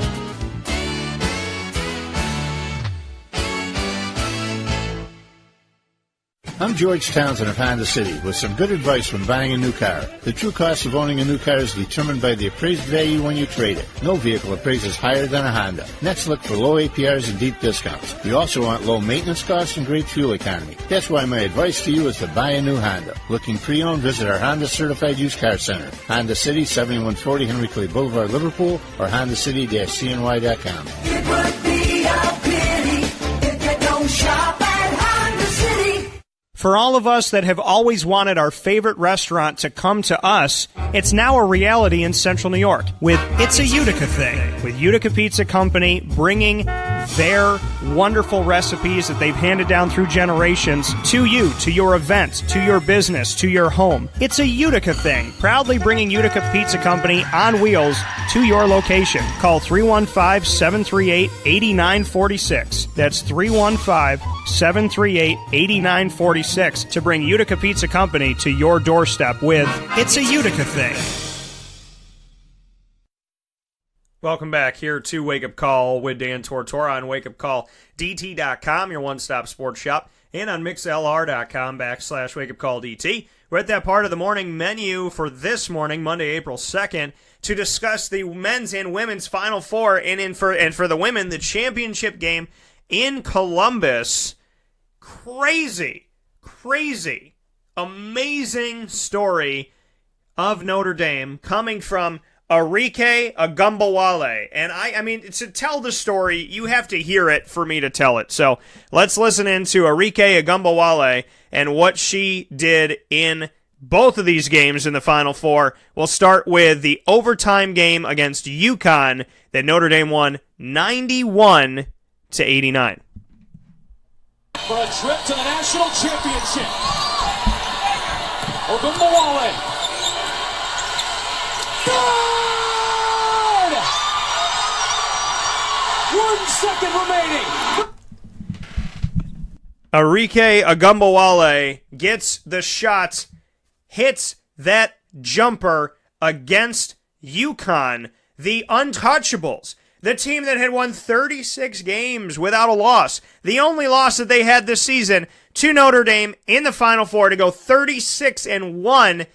L: I'm George Townsend of Honda City with some good advice when buying a new car. The true cost of owning a new car is determined by the appraised value when you trade it. No vehicle appraises higher than a Honda. Next, look for low APRs and deep discounts. You also want low maintenance costs and great fuel economy. That's why my advice to you is to buy a new Honda. Looking pre-owned, visit our Honda Certified Used Car Center. Honda City, 7140 Henry Clay Boulevard, Liverpool, or HondaCity-CNY.com.
M: It would be a pity if you don't shop at Honda City.
F: For all of us that have always wanted our favorite restaurant to come to us, it's now a reality in Central New York with It's a Utica Thing, with Utica Pizza Company bringing their wonderful recipes that they've handed down through generations to you, to your event, to your business, to your home. It's a Utica Thing, proudly bringing Utica Pizza Company on wheels to your location. Call 315-738-8946. That's 315-738-8946 to bring Utica Pizza Company to your doorstep with It's a Utica Thing.
B: Welcome back here to Wake Up Call with Dan Tortora on wakeupcalldt.com, your one-stop sports shop, and on mixlr.com/wakeupcalldt. We're at that part of the morning menu for this morning, Monday, April 2nd, to discuss the men's and women's Final Four, and for the women, the championship game in Columbus. Crazy, amazing story of Notre Dame coming from Arike Ogunbowale. And I mean, to tell the story, you have to hear it for me to tell it. So let's listen into Arike Ogunbowale and what she did in both of these games in the Final Four. We'll start with the overtime game against UConn that Notre Dame won 91-89.
N: For a trip to the national championship. Ogunbowale. Good! 1 second remaining.
B: Arike Ogunbowale gets the shot, hits that jumper against UConn, the Untouchables, the team that had won 36 games without a loss, the only loss that they had this season to Notre Dame in the Final Four to go 36-1.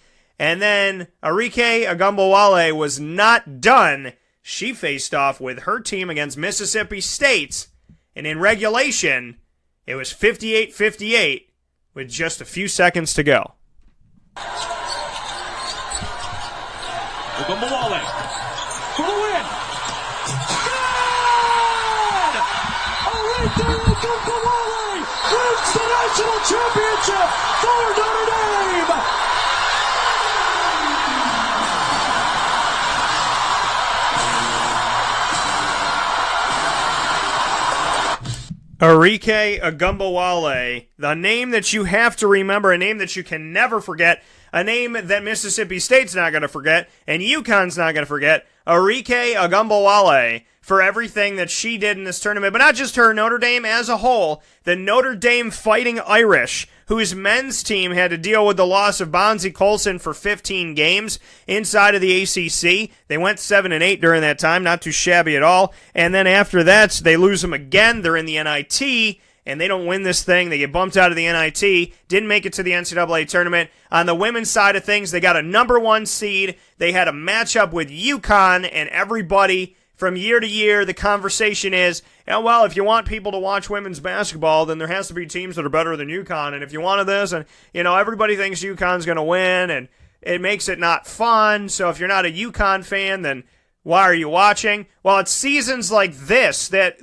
B: And then Arike Ogunbowale was not done. She faced off with her team against Mississippi State, and in regulation, it was 58-58 with just a few seconds to go.
N: Ogunbowale for the win. Good! Arike Ogunbowale wins the national championship for Notre Dame.
B: Arike Ogunbowale, the name that you have to remember, a name that you can never forget, a name that Mississippi State's not going to forget, and UConn's not going to forget. Arike Ogunbowale, for everything that she did in this tournament, but not just her, Notre Dame as a whole, the Notre Dame Fighting Irish, whose men's team had to deal with the loss of Bonzie Colson for 15 games inside of the ACC. They went 7-8 during that time, not too shabby at all. And then after that, they lose them again. They're in the NIT, and they don't win this thing. They get bumped out of the NIT, didn't make it to the NCAA tournament. On the women's side of things, they got a number 1 seed. They had a matchup with UConn, and everybody from year to year, the conversation is, well, if you want people to watch women's basketball, then there has to be teams that are better than UConn. And if you wanted this, and everybody thinks UConn's going to win, and it makes it not fun. So if you're not a UConn fan, then Why are you watching? Well, it's seasons like this that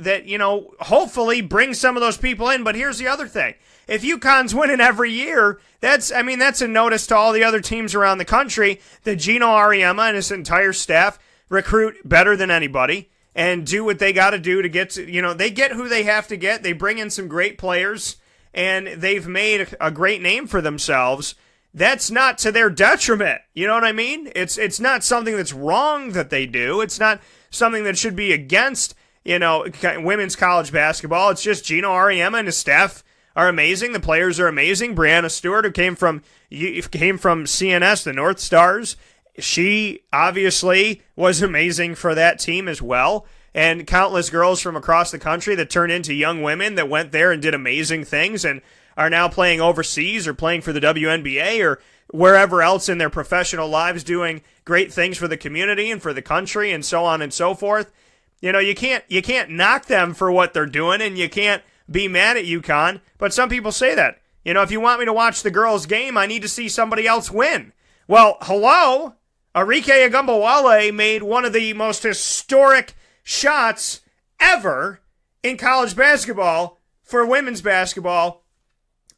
B: hopefully bring some of those people in. But here's the other thing. If UConn's winning every year, that's a notice to all the other teams around the country that Gino Auriemma and his entire staff recruit better than anybody and do what they got to do to get to, they get who they have to get. They bring in some great players, and they've made a great name for themselves. That's not to their detriment. You know what I mean? It's not something that's wrong that they do. It's not something that should be against, women's college basketball. It's just Gino Auriemma and his staff are amazing. The players are amazing. Brianna Stewart, who came from CNS, the North Stars, she obviously was amazing for that team as well. And countless girls from across the country that turned into young women that went there and did amazing things and are now playing overseas or playing for the WNBA or wherever else in their professional lives doing great things for the community and for the country and so on and so forth. You can't knock them for what they're doing, and you can't be mad at UConn, but some people say that. If you want me to watch the girls' game, I need to see somebody else win. Well, hello? Arike Ogunbowale made one of the most historic shots ever in college basketball for women's basketball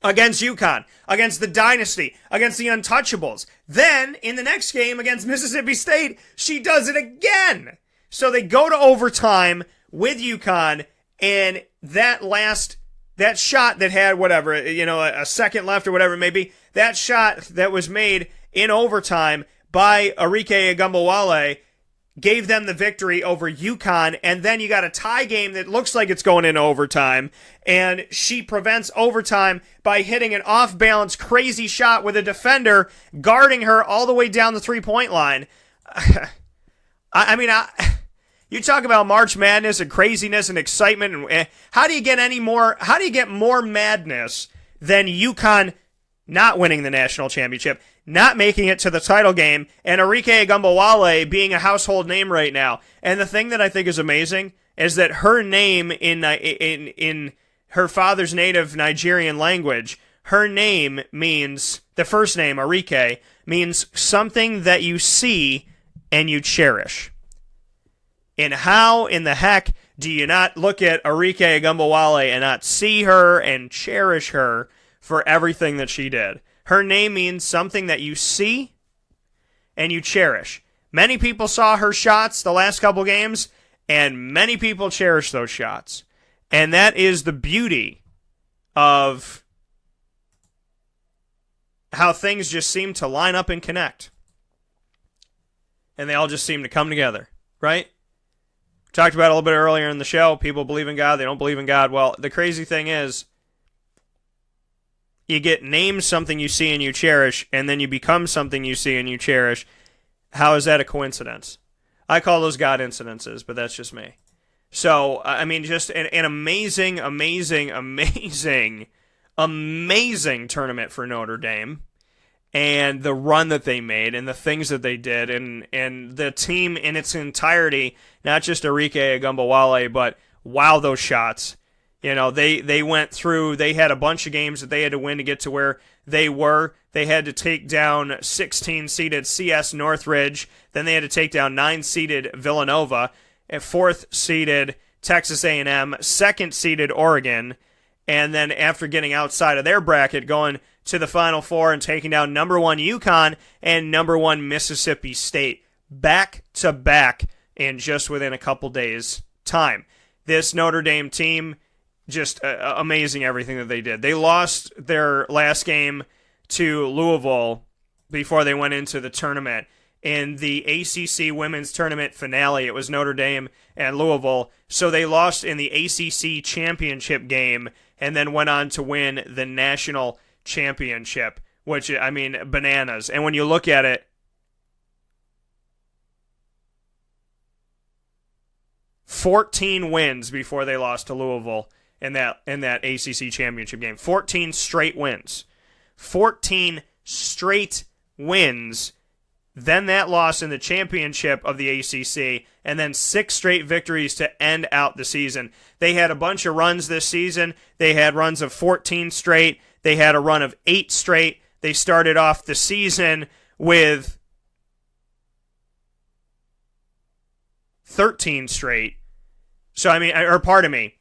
B: against UConn, against the Dynasty, against the Untouchables. Then, in the next game against Mississippi State, she does it again. So they go to overtime with UConn, and that shot that had whatever, a second left or whatever it may be, that shot that was made in overtime by Arike Ogunbowale gave them the victory over UConn, and then you got a tie game that looks like it's going into overtime, and she prevents overtime by hitting an off-balance crazy shot with a defender guarding her all the way down the three-point line. You talk about March Madness and craziness and excitement, and how do you get more madness than UConn not winning the national championship, not making it to the title game, and Arike Ogunbowale being a household name right now? And the thing that I think is amazing is that her name in her father's native Nigerian language, her name means, the first name, Arike, means something that you see and you cherish. And how in the heck do you not look at Arike Ogunbowale and not see her and cherish her for everything that she did? Her name means something that you see and you cherish. Many people saw her shots the last couple games, and many people cherish those shots. And that is the beauty of how things just seem to line up and connect. And they all just seem to come together, right? Talked about it a little bit earlier in the show. People believe in God, they don't believe in God. Well, the crazy thing is, you get named something you see and you cherish, and then you become something you see and you cherish. How is that a coincidence? I call those God incidences, but that's just me. So, just an amazing, amazing, amazing, amazing tournament for Notre Dame. And the run that they made and the things that they did and the team in its entirety, not just Arike Ogunbowale, but wow, those shots. They went through, they had a bunch of games that they had to win to get to where they were. They had to take down 16-seeded CS Northridge. Then they had to take down 9-seeded Villanova, 4th-seeded Texas A&M, 2nd-seeded Oregon, and then after getting outside of their bracket, going to the Final Four and taking down number 1 UConn and number 1 Mississippi State back-to-back in just within a couple days' time. This Notre Dame team, just amazing everything that they did. They lost their last game to Louisville before they went into the tournament. In the ACC Women's Tournament finale, it was Notre Dame and Louisville, so they lost in the ACC Championship game and then went on to win the National Championship, which, bananas. And when you look at it, 14 wins before they lost to Louisville in that ACC championship game. 14 straight wins. 14 straight wins. Then that loss in the championship of the ACC, and then 6 straight victories to end out the season. They had a bunch of runs this season. They had runs of 14 straight. They had a run of 8 straight. They started off the season with 8 straight. They started off the season with 13 straight. So, I mean, or pardon me,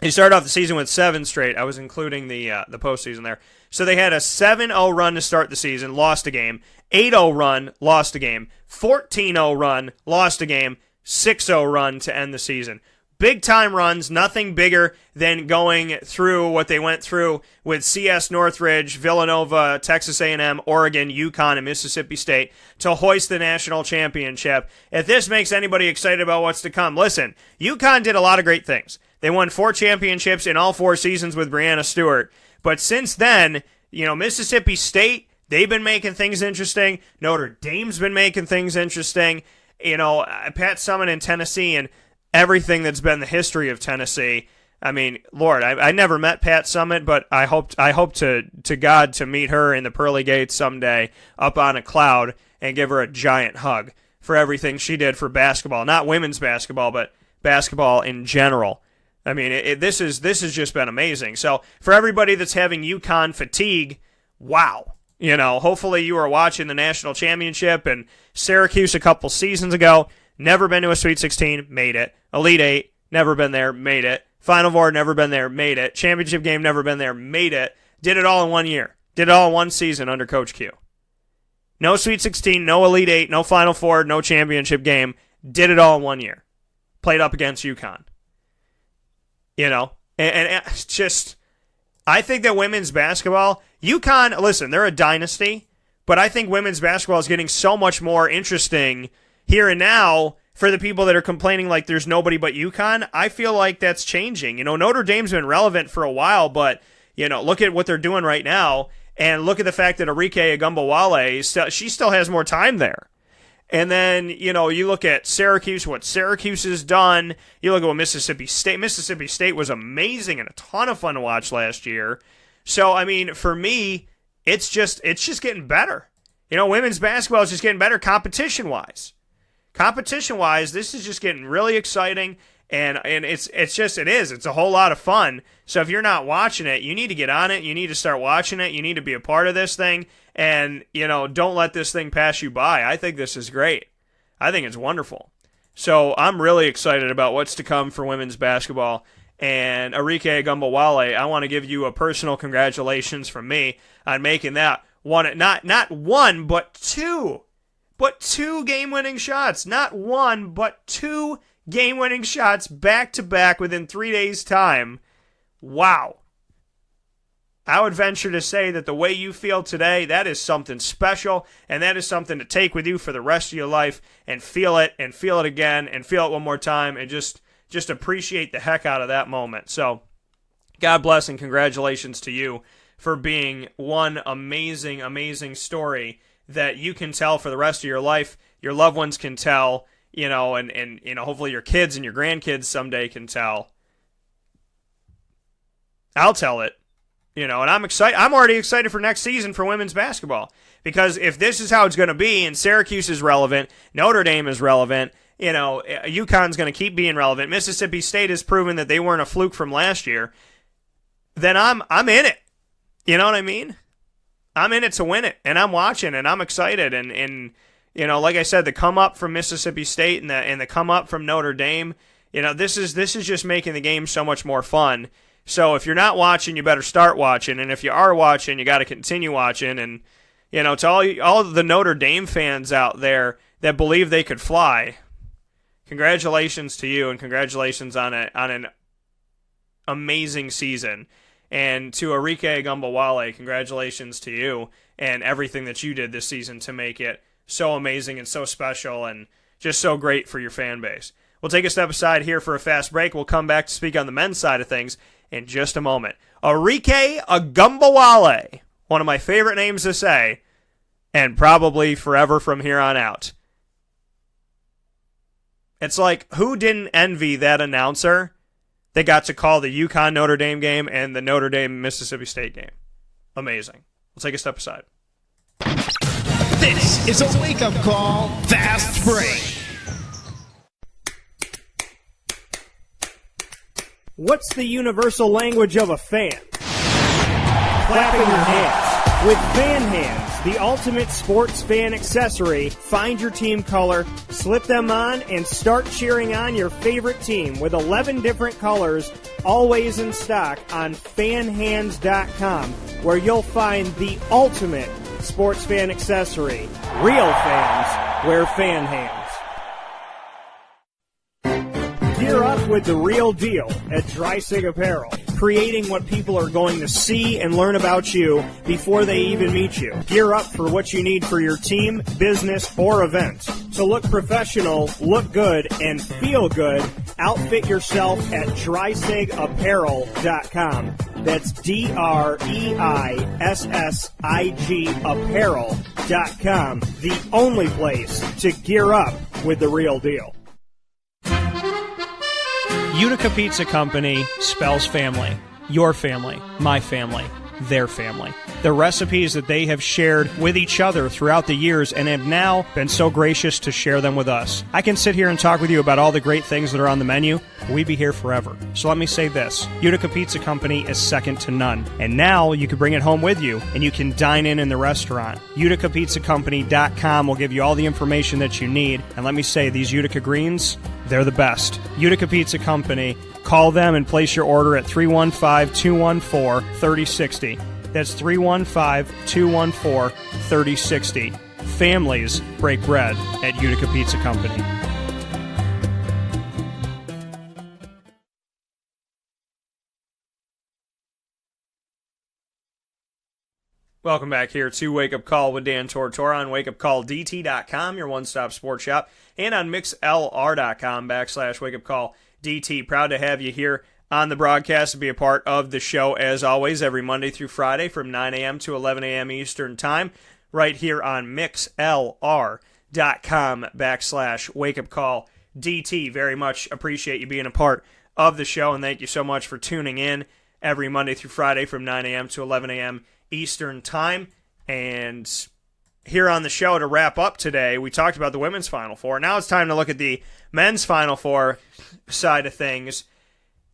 B: they started off the season with 7 straight. I was including the postseason there. So they had a 7-0 run to start the season, lost a game. 8-0 run, lost a game. 14-0 run, lost a game. 6-0 run to end the season. Big-time runs, nothing bigger than going through what they went through with CS Northridge, Villanova, Texas A&M, Oregon, UConn, and Mississippi State to hoist the national championship. If this makes anybody excited about what's to come, listen, UConn did a lot of great things. They won 4 championships in all 4 seasons with Breanna Stewart. But since then, Mississippi State, they've been making things interesting. Notre Dame's been making things interesting. Pat Summitt in Tennessee and everything that's been the history of Tennessee. I mean, Lord, I never met Pat Summitt, but I hope to God to meet her in the pearly gates someday up on a cloud and give her a giant hug for everything she did for basketball. Not women's basketball, but basketball in general. I mean, this has just been amazing. So for everybody that's having UConn fatigue, wow. Hopefully you were watching the national championship, and Syracuse a couple seasons ago, never been to a Sweet 16, made it. Elite 8, never been there, made it. Final Four, never been there, made it. Championship game, never been there, made it. Did it all in 1 year. Did it all in 1 season under Coach Q. No Sweet 16, no Elite 8, no Final Four, no championship game. Did it all in 1 year. Played up against UConn. And it's just, I think that women's basketball, UConn, listen, they're a dynasty, but I think women's basketball is getting so much more interesting here and now for the people that are complaining like there's nobody but UConn. I feel like that's changing. Notre Dame's been relevant for a while, but, look at what they're doing right now, and look at the fact that Arike Ogunbowale, she still has more time there. And then, you look at Syracuse, what Syracuse has done. You look at what Mississippi State. Mississippi State was amazing and a ton of fun to watch last year. So, I mean, for me, it's just getting better. Women's basketball is just getting better competition-wise. Competition-wise, this is just getting really exciting, and it's a whole lot of fun. So if you're not watching it, you need to get on it. You need to start watching it. You need to be a part of this thing. And, don't let this thing pass you by. I think this is great. I think it's wonderful. So I'm really excited about what's to come for women's basketball. And Arike Ogunbowale, I want to give you a personal congratulations from me on making that one, not one, but two game-winning shots. Not one, but 2 game-winning shots back-to-back within 3 days' time. Wow. I would venture to say that the way you feel today, that is something special, and that is something to take with you for the rest of your life and feel it again, and feel it one more time, and just appreciate the heck out of that moment. So, God bless and congratulations to you for being one amazing, amazing story that you can tell for the rest of your life. Your loved ones can tell, and hopefully your kids and your grandkids someday can tell. I'll tell it. And I'm excited. I'm already excited for next season for women's basketball, because if this is how it's going to be, and Syracuse is relevant, Notre Dame is relevant, UConn's going to keep being relevant, Mississippi State has proven that they weren't a fluke from last year, then I'm in it. You know what I mean? I'm in it to win it, and I'm watching, and I'm excited, and like I said, the come up from Mississippi State and the come up from Notre Dame, this is just making the game so much more fun. So if you're not watching, you better start watching. And if you are watching, you got to continue watching. And, to all the Notre Dame fans out there that believe they could fly, congratulations to you, and congratulations on an amazing season. And to Arike Ogunbowale, congratulations to you and everything that you did this season to make it so amazing and so special and just so great for your fan base. We'll take a step aside here for a fast break. We'll come back to speak on the men's side of things in just a moment. Arike Ogunbowale, one of my favorite names to say, and probably forever from here on out. It's like, who didn't envy that announcer that got to call the UConn Notre Dame game and the Notre Dame Mississippi State game? Amazing. We'll take a step aside.
A: This is a wake-up call, fast break.
F: What's the universal language of a fan? Clapping your hands. With fan hands, the ultimate sports fan accessory. Find your team color, slip them on, and start cheering on your favorite team with 11 different colors, always in stock on fanhands.com, where you'll find the ultimate sports fan accessory. Real fans wear fan hands. Gear up with the real deal at Dreisig Apparel, creating what people are going to see and learn about you before they even meet you. Gear up for what you need for your team, business, or event. To look professional, look good, and feel good, outfit yourself at DreisigApparel.com. That's DREISSIG Apparel.com. The only place to gear up with the real deal.
O: Utica Pizza Company spells family. Your family, my family, their family. The recipes that they have shared with each other throughout the years and have now been so gracious to share them with us. I can sit here and talk with you about all the great things that are on the menu. We'd be here forever. So let me say this. Utica Pizza Company is second to none. And now you can bring it home with you and you can dine in the restaurant. UticaPizzaCompany.com will give you all the information that you need. And let me say, these Utica greens, they're the best. Utica Pizza Company. Call them and place your order at 315-214-3060. That's 315-214-3060. Families break bread at Utica Pizza Company.
B: Welcome back here to Wake Up Call with Dan Tortora on wakeupcalldt.com, your one-stop sports shop, and on mixlr.com/wakeupcalldt. Proud to have you here on the broadcast and be a part of the show as always every Monday through Friday from 9 a.m. to 11 a.m. Eastern Time right here on mixlr.com/wakeupcalldt. Very much appreciate you being a part of the show, and thank you so much for tuning in every Monday through Friday from 9 a.m. to 11 a.m. Eastern Time. And here on the show to wrap up today, we talked about the women's Final Four. Now it's time to look at the men's Final Four side of things.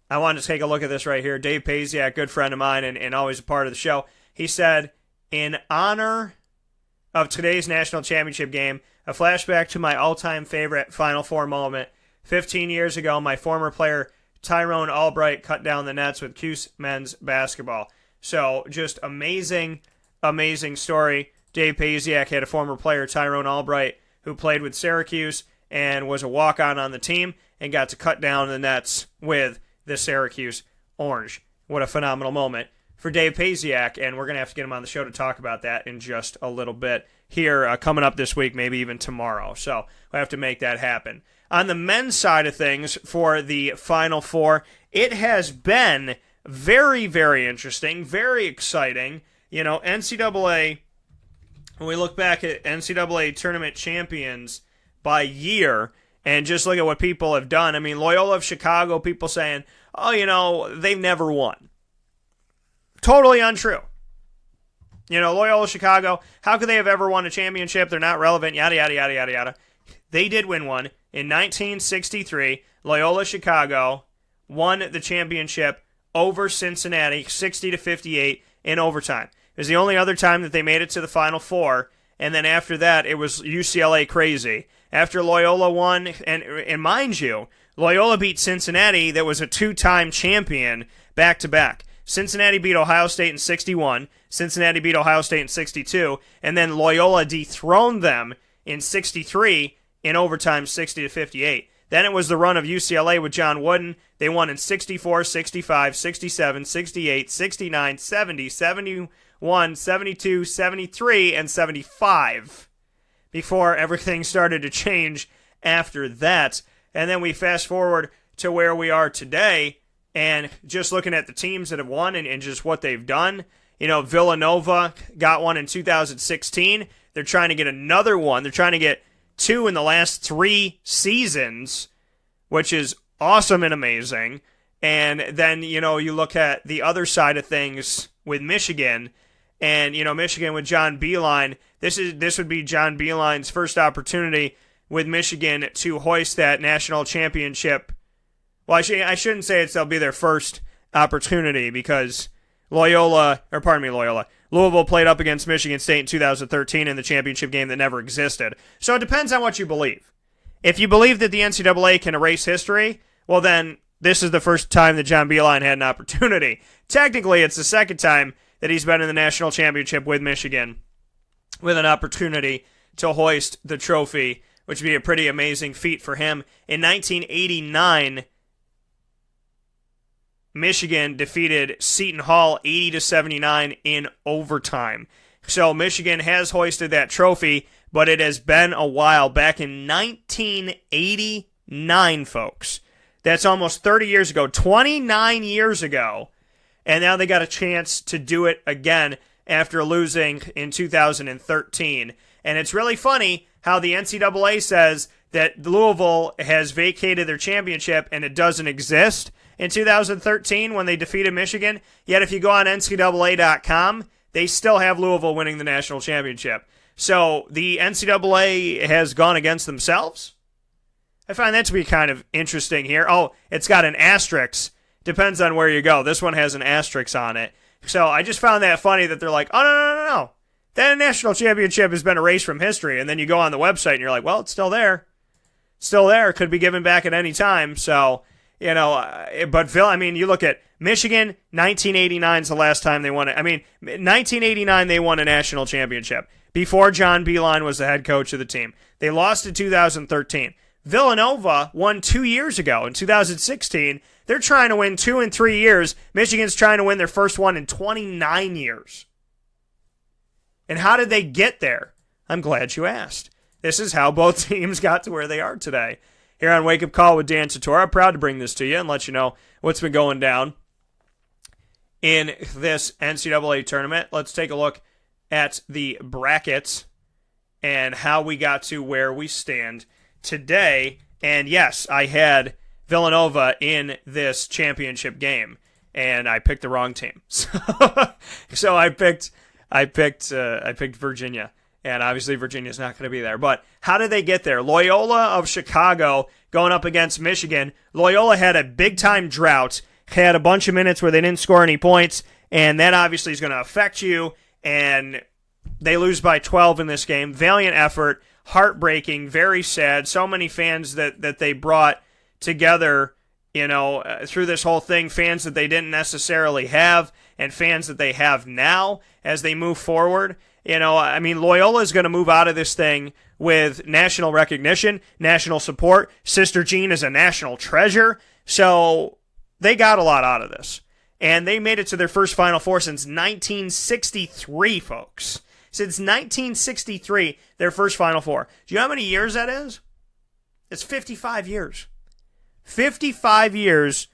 B: I wanted to take a look at this right here. Dave Pasiak, good friend of mine and always a part of the show, he said, in honor of today's national championship game, a flashback to my all-time favorite Final Four moment. 15 years ago, my former player Tyrone Albright cut down the nets with Cuse men's basketball. So just amazing, amazing story. Dave Pasiak had a former player, Tyrone Albright, who played with Syracuse and was a walk-on on the team and got to cut down the nets with the Syracuse Orange. What a phenomenal moment for Dave Pasiak, and we're going to have to get him on the show to talk about that in just a little bit here coming up this week, maybe even tomorrow. So we'll have to make that happen. On the men's side of things for the Final Four, it has been very, very interesting, very exciting. You know, NCAA, when we look back at NCAA tournament champions by year and just look at what people have done. I mean, Loyola of Chicago, people saying, oh, you know, they've never won. Totally untrue. You know, Loyola Chicago, how could they have ever won a championship? They're not relevant, yada, yada, yada, yada, yada. They did win one. In 1963, Loyola Chicago won the championship over Cincinnati, 60-58 in overtime. It was the only other time that they made it to the Final Four, and then after that, it was UCLA crazy. After Loyola won, and mind you, Loyola beat Cincinnati, that was a two-time champion, back-to-back. Cincinnati beat Ohio State in 61, Cincinnati beat Ohio State in 62, and then Loyola dethroned them in 63 in overtime, 60-58. Then it was the run of UCLA with John Wooden. They won in 64, 65, 67, 68, 69, 70, 71, 72, 73, and 75 before everything started to change after that. And then we fast forward to where we are today, and just looking at the teams that have won and just what they've done. You know, Villanova got one in 2016. They're trying to get another one. They're trying to get two in the last 3 seasons, which is awesome and amazing. And then, you know, you look at the other side of things with Michigan, and, you know, Michigan with John Beilein, this would be John Beilein's first opportunity with Michigan to hoist that national championship. Well, I shouldn't say they'll be their first opportunity, because Loyola Louisville played up against Michigan State in 2013 in the championship game that never existed. So it depends on what you believe. If you believe that the NCAA can erase history, well then, this is the first time that John Beilein had an opportunity. Technically, it's the second time that he's been in the national championship with Michigan with an opportunity to hoist the trophy, which would be a pretty amazing feat for him. In 1989, Michigan defeated Seton Hall 80-79 in overtime. So Michigan has hoisted that trophy, but it has been a while. Back in 1989, folks. That's almost 30 years ago, 29 years ago. And now they got a chance to do it again after losing in 2013. And it's really funny how the NCAA says that Louisville has vacated their championship and it doesn't exist in 2013 when they defeated Michigan. Yet if you go on NCAA.com, they still have Louisville winning the national championship. So the NCAA has gone against themselves. I find that to be kind of interesting here. Oh, it's got an asterisk. Depends on where you go. This one has an asterisk on it. So I just found that funny that they're like, oh, no. That national championship has been erased from history. And then you go on the website and you're like, well, it's still there. Still there. Could be given back at any time. So, but Phil, you look at Michigan, 1989 is the last time they won it. 1989 they won a national championship before John Beilein was the head coach of the team. They lost in 2013. Villanova won 2 years ago in 2016. They're trying to win 2 in 3 years. Michigan's trying to win their first one in 29 years. And how did they get there? I'm glad you asked. This is how both teams got to where they are today. Here on Wake Up Call with Dan Tortora, I'm proud to bring this to you and let you know what's been going down in this NCAA tournament. Let's take a look at the brackets and how we got to where we stand today. And yes, I had Villanova in this championship game, and I picked the wrong team. So I picked Virginia, and obviously Virginia's not going to be there. But how did they get there? Loyola of Chicago going up against Michigan. Loyola had a big-time drought, had a bunch of minutes where they didn't score any points, and that obviously is going to affect you, and they lose by 12 in this game. Valiant effort, heartbreaking, very sad. So many fans that they brought together, through this whole thing, fans that they didn't necessarily have and fans that they have now as they move forward. Loyola is going to move out of this thing with national recognition, national support. Sister Jean is a national treasure. So they got a lot out of this. And they made it to their first Final Four since 1963, folks. Since 1963, their first Final Four. Do you know how many years that is? It's 55 years. 55 years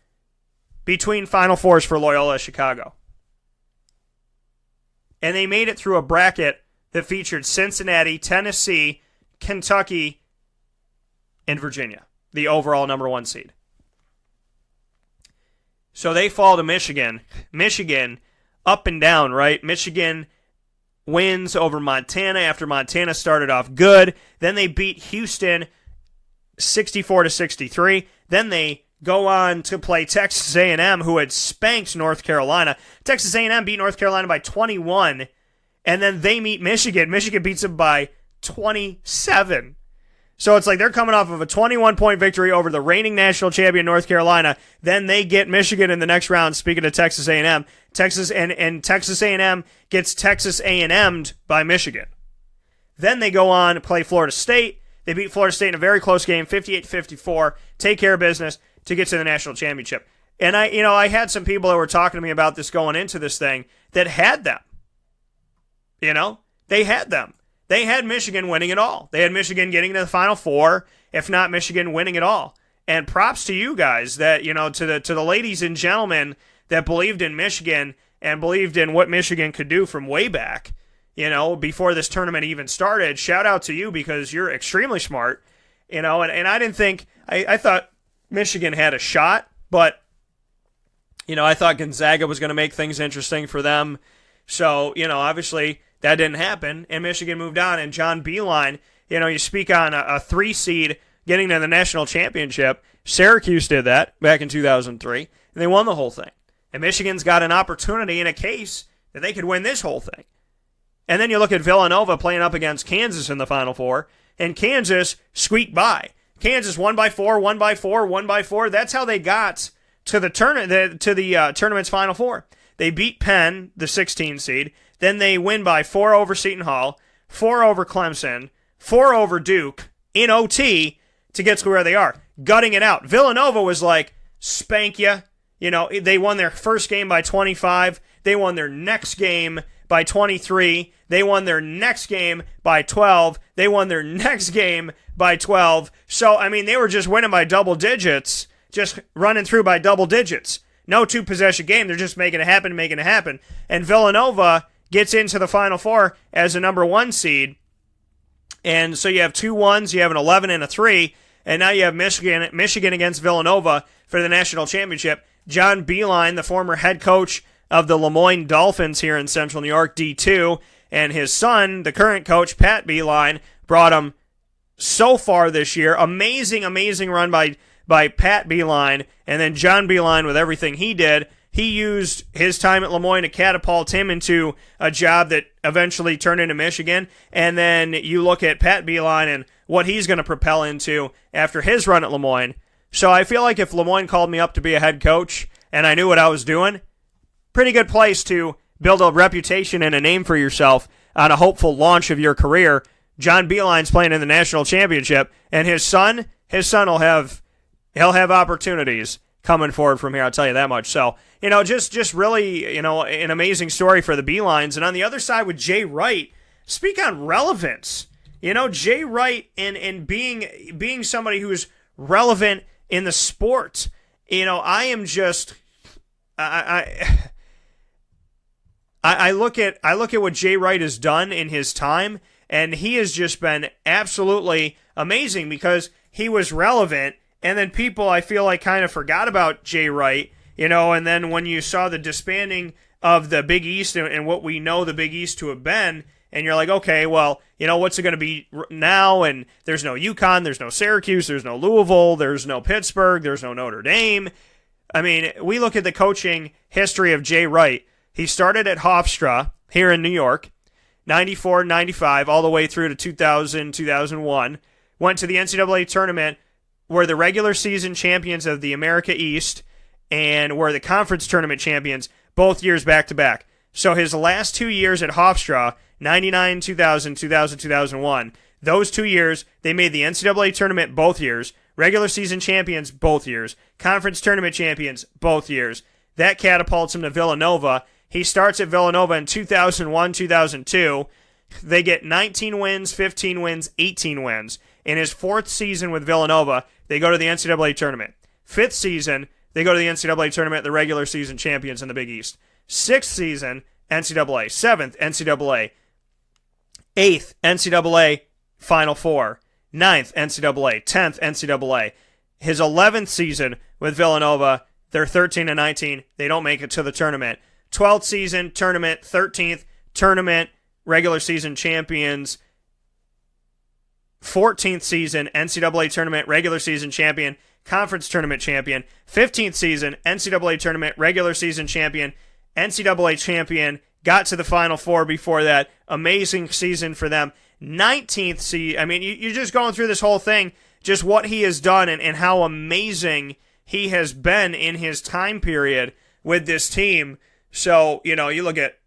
B: between Final Fours for Loyola Chicago. And they made it through a bracket that featured Cincinnati, Tennessee, Kentucky, and Virginia, the overall number 1 seed. So they fall to Michigan. Michigan, up and down, right? Michigan wins over Montana after Montana started off good. Then they beat Houston 64-63. Then they go on to play Texas A&M, who had spanked North Carolina. Texas A&M beat North Carolina by 21, and then they meet Michigan. Michigan beats them by 27. So it's like they're coming off of a 21-point victory over the reigning national champion North Carolina. Then they get Michigan in the next round. Speaking of Texas A&M, Texas A&M gets Texas A&M'd by Michigan. Then they go on to play Florida State. They beat Florida State in a very close game, 58-54. Take care of business to get to the national championship. And I had some people that were talking to me about this going into this thing that had them. They had them. They had Michigan winning it all. They had Michigan getting to the Final Four, if not Michigan winning it all. And props to you guys that, to the ladies and gentlemen that believed in Michigan and believed in what Michigan could do from way back, before this tournament even started. Shout out to you because you're extremely smart, and I didn't think, I thought Michigan had a shot, but, I thought Gonzaga was going to make things interesting for them. So, obviously that didn't happen, and Michigan moved on, and John Beilein, you speak on a 3 seed getting to the national championship. Syracuse did that back in 2003, and they won the whole thing. And Michigan's got an opportunity in a case that they could win this whole thing. And then you look at Villanova playing up against Kansas in the Final Four, and Kansas squeaked by. Kansas won by 4, won by 4, won by 4. That's how they got to the tournament's Final Four. They beat Penn, the 16 seed. Then they win by 4 over Seton Hall, 4 over Clemson, 4 over Duke in OT to get to where they are, gutting it out. Villanova was like, spank ya. You know, they won their first game by 25. They won their next game by 23. They won their next game by 12. They won their next game by 12. So, I mean, they were just winning by double digits, just running through by double digits. No two-possession game. They're just making it happen. And Villanova gets into the Final Four as a number 1 seed. And so you have 2 1s, you have an 11 and a 3, and now you have Michigan against Villanova for the national championship. John Beilein, the former head coach of the Lemoyne Dolphins here in Central New York, D2, and his son, the current coach, Pat Beilein, brought him so far this year. Amazing run by Pat Beilein, and then John Beilein with everything he did. He used his time at Lemoyne to catapult him into a job that eventually turned into Michigan. And then you look at Pat Beilein and what he's going to propel into after his run at Lemoyne. So I feel like if Lemoyne called me up to be a head coach and I knew what I was doing, pretty good place to build a reputation and a name for yourself on a hopeful launch of your career. John Beilein's playing in the national championship, and his son will have opportunities coming forward from here, I'll tell you that much. So, you know, just really, you know, an amazing story for the Beilines. And on the other side with Jay Wright, speak on relevance. You know, Jay Wright and being somebody who's relevant in the sport. You know, I am just I look at what Jay Wright has done in his time, and he has just been absolutely amazing because he was relevant. And then people, I feel like, kind of forgot about Jay Wright, you know, and then when you saw the disbanding of the Big East and what we know the Big East to have been, and you're like, okay, well, you know, what's it going to be now? And there's no UConn, there's no Syracuse, there's no Louisville, there's no Pittsburgh, there's no Notre Dame. I mean, we look at the coaching history of Jay Wright. He started at Hofstra here in New York, 94, 95, all the way through to 2000, 2001. Went to the NCAA tournament, were the regular season champions of the America East, and were the conference tournament champions both years back-to-back. So his last 2 years at Hofstra, 99, 2000, 2000, 2001, those 2 years, they made the NCAA tournament both years, regular season champions both years, conference tournament champions both years. That catapults him to Villanova. He starts at Villanova in 2001, 2002. They get 19 wins, 15 wins, 18 wins. In his 4th season with Villanova, they go to the NCAA tournament. 5th season, they go to the NCAA tournament, the regular season champions in the Big East. 6th season, NCAA. 7th, NCAA. 8th, NCAA Final Four. 9th, NCAA. 10th, NCAA. His 11th season with Villanova, they're 13-19. They don't make it to the tournament. 12th season, tournament. 13th, tournament, regular season champions. 14th season, NCAA tournament, regular season champion, conference tournament champion. 15th season, NCAA tournament, regular season champion, NCAA champion, got to the Final Four before that. Amazing season for them. 19th season, I mean, you're just going through this whole thing, just what he has done and how amazing he has been in his time period with this team. So, you know, you look at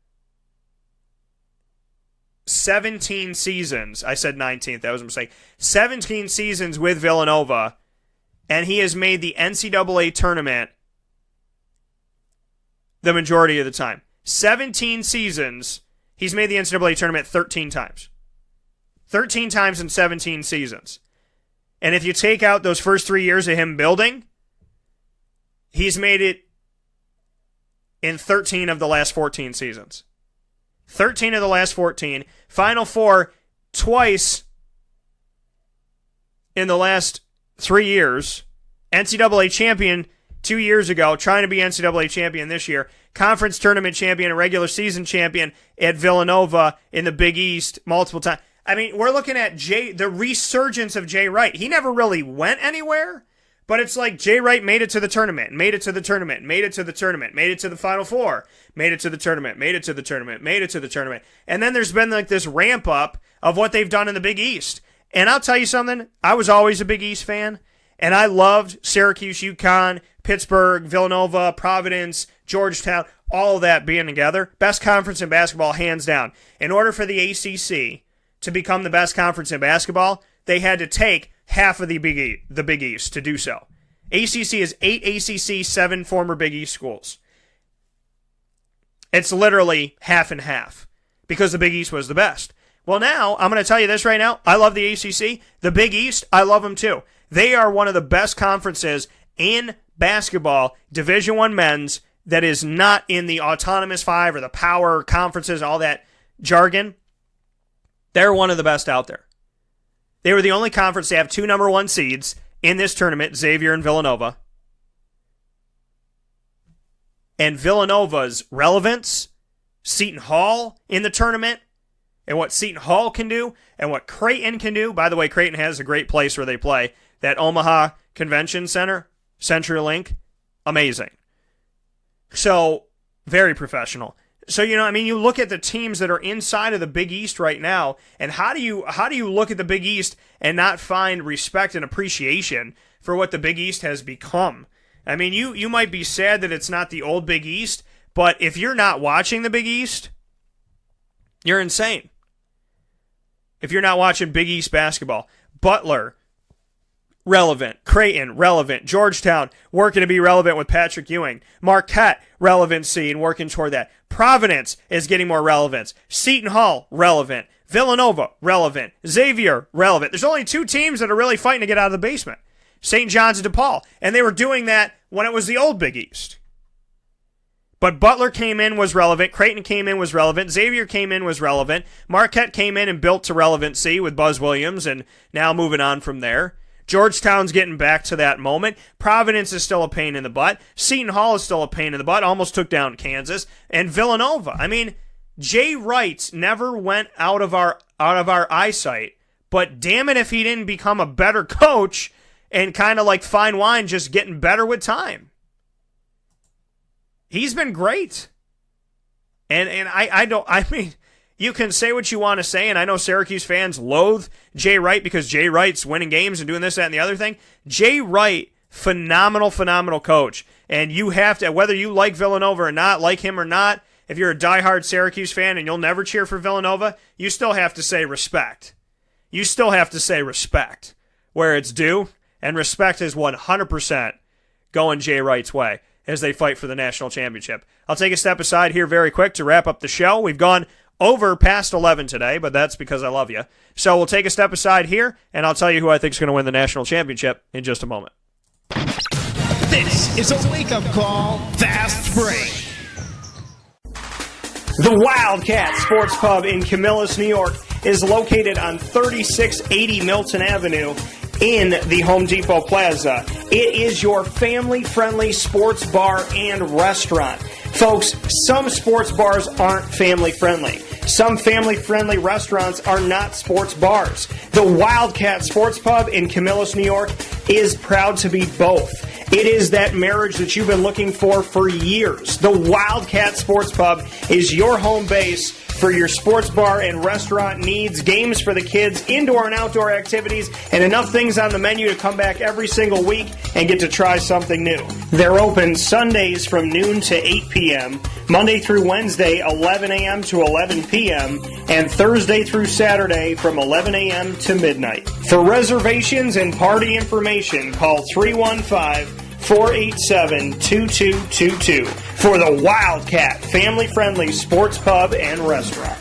B: 17 seasons. I said 19th. That was a mistake. 17 seasons with Villanova, and he has made the NCAA tournament the majority of the time. 17 seasons, he's made the NCAA tournament 13 times. 13 times in 17 seasons. And if you take out those first 3 years of him building, he's made it in 13 of the last 14 seasons. 13 of the last 14. Final Four twice in the last 3 years. NCAA champion 2 years ago, trying to be NCAA champion this year. Conference tournament champion and regular season champion at Villanova in the Big East multiple times. I mean, we're looking at the resurgence of Jay Wright. He never really went anywhere, But it's like Jay Wright made it to the tournament, made it to the tournament, made it to the tournament, made it to the Final Four, made it to the tournament, made it to the tournament, made it to the tournament. And then there's been like this ramp up of what they've done in the Big East. And I'll tell you something, I was always a Big East fan, and I loved Syracuse, UConn, Pittsburgh, Villanova, Providence, Georgetown, all of that being together. Best conference in basketball, hands down. In order for the ACC to become the best conference in basketball, they had to take half of the Big East to do so. ACC is 8 ACC, 7 former Big East schools. It's literally half and half because the Big East was the best. Well, now, I'm going to tell you this right now. I love the ACC. The Big East, I love them too. They are one of the best conferences in basketball, Division I men's, that is not in the Autonomous 5 or the power conferences, all that jargon. They're one of the best out there. They were the only conference to have 2 number 1 seeds in this tournament, Xavier and Villanova. And Villanova's relevance, Seton Hall in the tournament, and what Seton Hall can do, and what Creighton can do. By the way, Creighton has a great place where they play. That Omaha Convention Center, CenturyLink, amazing. So, very professional. So, you look at the teams that are inside of the Big East right now, and how do you look at the Big East and not find respect and appreciation for what the Big East has become? I mean, you might be sad that it's not the old Big East, but if you're not watching the Big East, you're insane. If you're not watching Big East basketball, Butler, relevant. Creighton, relevant. Georgetown, working to be relevant with Patrick Ewing. Marquette, relevancy and working toward that. Providence is getting more relevance. Seton Hall, relevant. Villanova, relevant. Xavier, relevant. There's only 2 teams that are really fighting to get out of the basement. St. John's and DePaul. And they were doing that when it was the old Big East. But Butler came in, was relevant. Creighton came in, was relevant. Xavier came in, was relevant. Marquette came in and built to relevancy with Buzz Williams, and now moving on from there. Georgetown's getting back to that moment. Providence is still a pain in the butt. Seton Hall is still a pain in the butt. Almost took down Kansas. And Villanova. I mean, Jay Wright never went out of our eyesight. But damn it if he didn't become a better coach and kind of like fine wine, just getting better with time. He's been great. And I mean, you can say what you want to say, and I know Syracuse fans loathe Jay Wright because Jay Wright's winning games and doing this, that, and the other thing. Jay Wright, phenomenal coach. And you have to, whether you like Villanova or not, like him or not, if you're a diehard Syracuse fan and you'll never cheer for Villanova, you still have to say respect. You still have to say respect where it's due, and respect is 100% going Jay Wright's way as they fight for the national championship. I'll take a step aside here very quick to wrap up the show. We've gone over past 11 today, but that's because I love you. So we'll take a step aside here, and I'll tell you who I think is going to win the national championship in just a moment.
A: This is a wake-up call, Fast Break.
O: The Wildcat Sports Pub in Camillus, New York is located on 3680 Milton Avenue in the Home Depot Plaza. It is your family-friendly sports bar and restaurant. Folks, some sports bars aren't family-friendly. Some family-friendly restaurants are not sports bars. The Wildcat Sports Pub in Camillus, New York is proud to be both. It is that marriage that you've been looking for years. The Wildcat Sports Pub is your home base for your sports bar and restaurant needs, games for the kids, indoor and outdoor activities, and enough things on the menu to come back every single week and get to try something new. They're open Sundays from noon to 8 p.m., Monday through Wednesday, 11 a.m. to 11 p.m., and Thursday through Saturday from 11 a.m. to midnight. For reservations and party information, call 315-487-2222 for the Wildcat family-friendly sports pub and restaurant.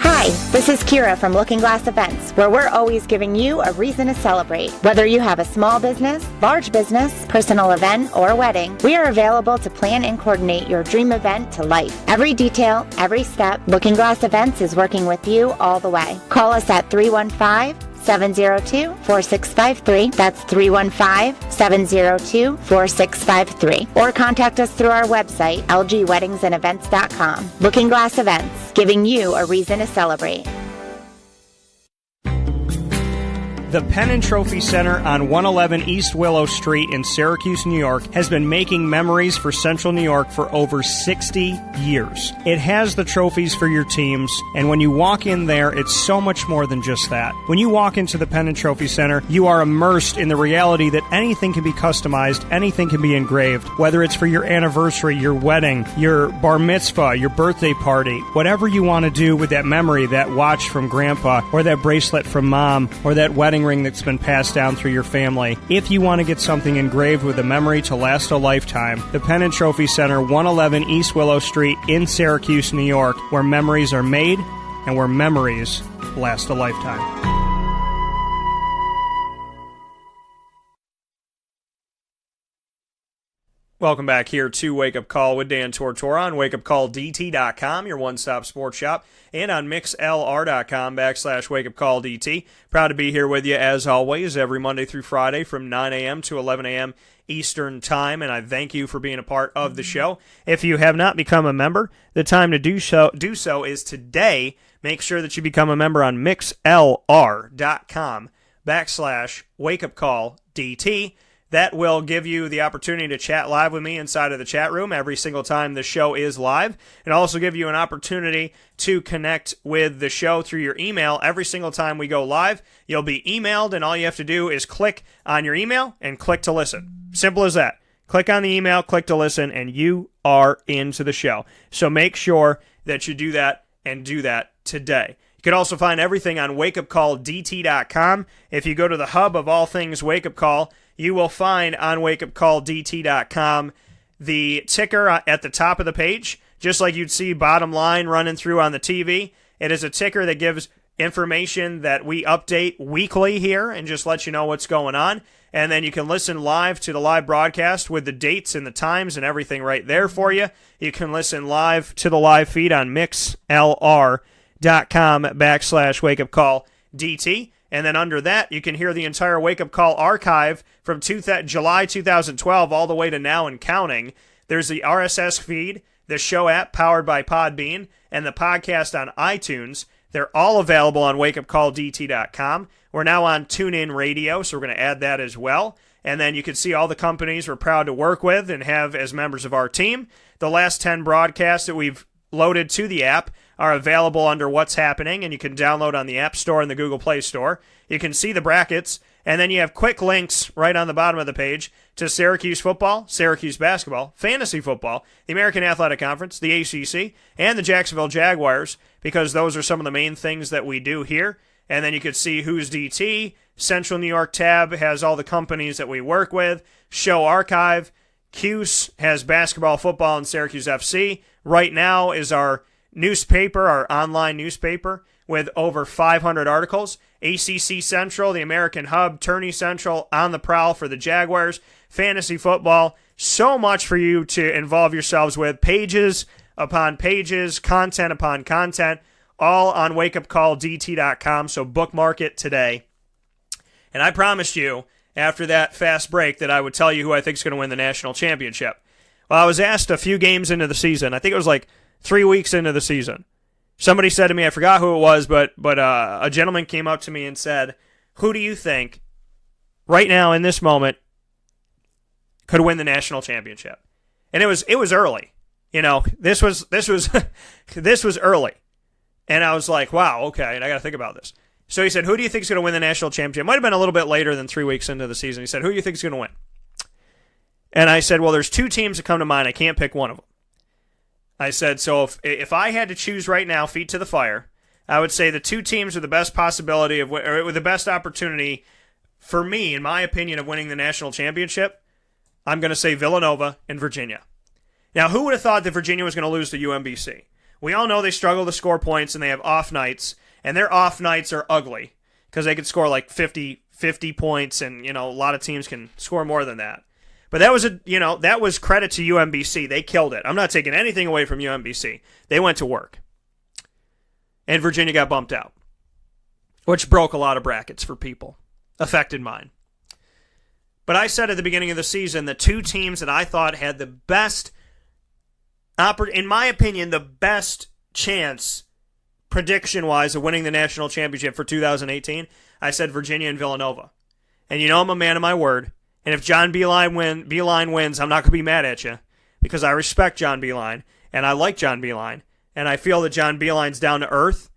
P: Hi, this is Kira from Looking Glass Events, where we're always giving you a reason to celebrate. Whether you have a small business, large business, personal event, or wedding, we are available to plan and coordinate your dream event to life. Every detail, every step, Looking Glass Events is working with you all the way. Call us at 315 315-702-4653. That's 315-702-4653. Or contact us through our website, lgweddingsandevents.com. Looking Glass Events, giving you a reason to celebrate.
O: The Penn & Trophy Center on 111 East Willow Street in Syracuse, New York has been making memories for Central New York for over 60 years. It has the trophies for your teams, and when you walk in there, it's so much more than just that. When you walk into the Penn & Trophy Center, you are immersed in the reality that anything can be customized, anything can be engraved, whether it's for your anniversary, your wedding, your bar mitzvah, your birthday party, whatever you want to do with that memory, that watch from grandpa, or that bracelet from mom, or that wedding ring that's been passed down through your family. If you want to get something engraved with a memory to last a lifetime, the Penn & Trophy Center, 111 East Willow Street in Syracuse, New York, where memories are made and where memories last a lifetime. Welcome back here to Wake Up Call with Dan Tortora on wakeupcalldt.com, your one-stop sports shop, and on mixlr.com/wakeupcalldt. Proud to be here with you, as always, every Monday through Friday from 9 a.m. to 11 a.m. Eastern Time, and I thank you for being a part of the show. If you have not become a member, the time to do so is today. Make sure that you become a member on mixlr.com/wakeupcalldt. That will give you the opportunity to chat live with me inside of the chat room every single time the show is live, and also give you an opportunity to connect with the show through your email every single time we go live. You'll be emailed, and all you have to do is click on your email and click to listen. Simple as that. Click on the email, click to listen, and you are into the show. So make sure that you do that and do that today. You can also find everything on wakeupcalldt.com. If you go to the hub of all things Wake Up Call, you will find on wakeupcalldt.com the ticker at the top of the page, just like you'd see bottom line running through on the TV. It is a ticker that gives information that we update weekly here and just let you know what's going on. And then you can listen live to the live broadcast with the dates and the times and everything right there for you. You can listen live to the live feed on mixlr.com/wakeupcalldt. And then under that, you can hear the entire Wake Up Call archive from July 2012 all the way to now and counting. There's the RSS feed, the show app powered by Podbean, and the podcast on iTunes. They're all available on wakeupcalldt.com. We're now on TuneIn Radio, so we're going to add that as well. And then you can see all the companies we're proud to work with and have as members of our team. The last 10 broadcasts that we've loaded to the app are available under What's Happening, and you can download on the App Store and the Google Play Store. You can see the brackets, and then you have quick links right on the bottom of the page to Syracuse football, Syracuse basketball, fantasy football, the American Athletic Conference, the ACC, and the Jacksonville Jaguars, because those are some of the main things that we do here. And then you could see Who's DT. Central New York tab has all the companies that we work with. Show archive. Cuse has basketball, football, and Syracuse FC. Right now is our newspaper, our online newspaper, with over 500 articles. ACC Central, the American Hub, Tourney Central, On the Prowl for the Jaguars, fantasy football. So much for you to involve yourselves with. Pages upon pages, content upon content, all on wakeupcalldt.com, so bookmark it today. And I promised you, after that fast break, that I would tell you who I think is going to win the national championship. Well, I was asked a few games into the season. I think it was like 3 weeks into the season. Somebody said to me, I forgot who it was, but a gentleman came up to me and said, who do you think, right now in this moment, could win the national championship? And it was early. You know, this was this was early. And I was like, wow, okay, and I got to think about this. So he said, who do you think is going to win the national championship? It might have been a little bit later than 3 weeks into the season. He said, who do you think is going to win? And I said, well, there's two teams that come to mind. I can't pick one of them. I said, so if I had to choose right now, feet to the fire, I would say the two teams with the best possibility of, or with the best opportunity for me, in my opinion, of winning the national championship, I'm going to say Villanova and Virginia. Now, who would have thought that Virginia was going to lose to UMBC? We all know they struggle to score points and they have off nights, and their off nights are ugly because they could score like 50 points, and a lot of teams can score more than that. But that was credit to UMBC. They killed it. I'm not taking anything away from UMBC. They went to work. And Virginia got bumped out.
B: which broke a lot of brackets for people, affected mine. But I said at the beginning of the season, the two teams that I thought had the best, in my opinion, the best chance prediction-wise of winning the national championship for 2018, I said Virginia and Villanova. And you know I'm a man of my word. And if John Beilein wins, I'm not going to be mad at you because I respect John Beilein, and I like John Beilein. And I feel that John Beilein's down to earth.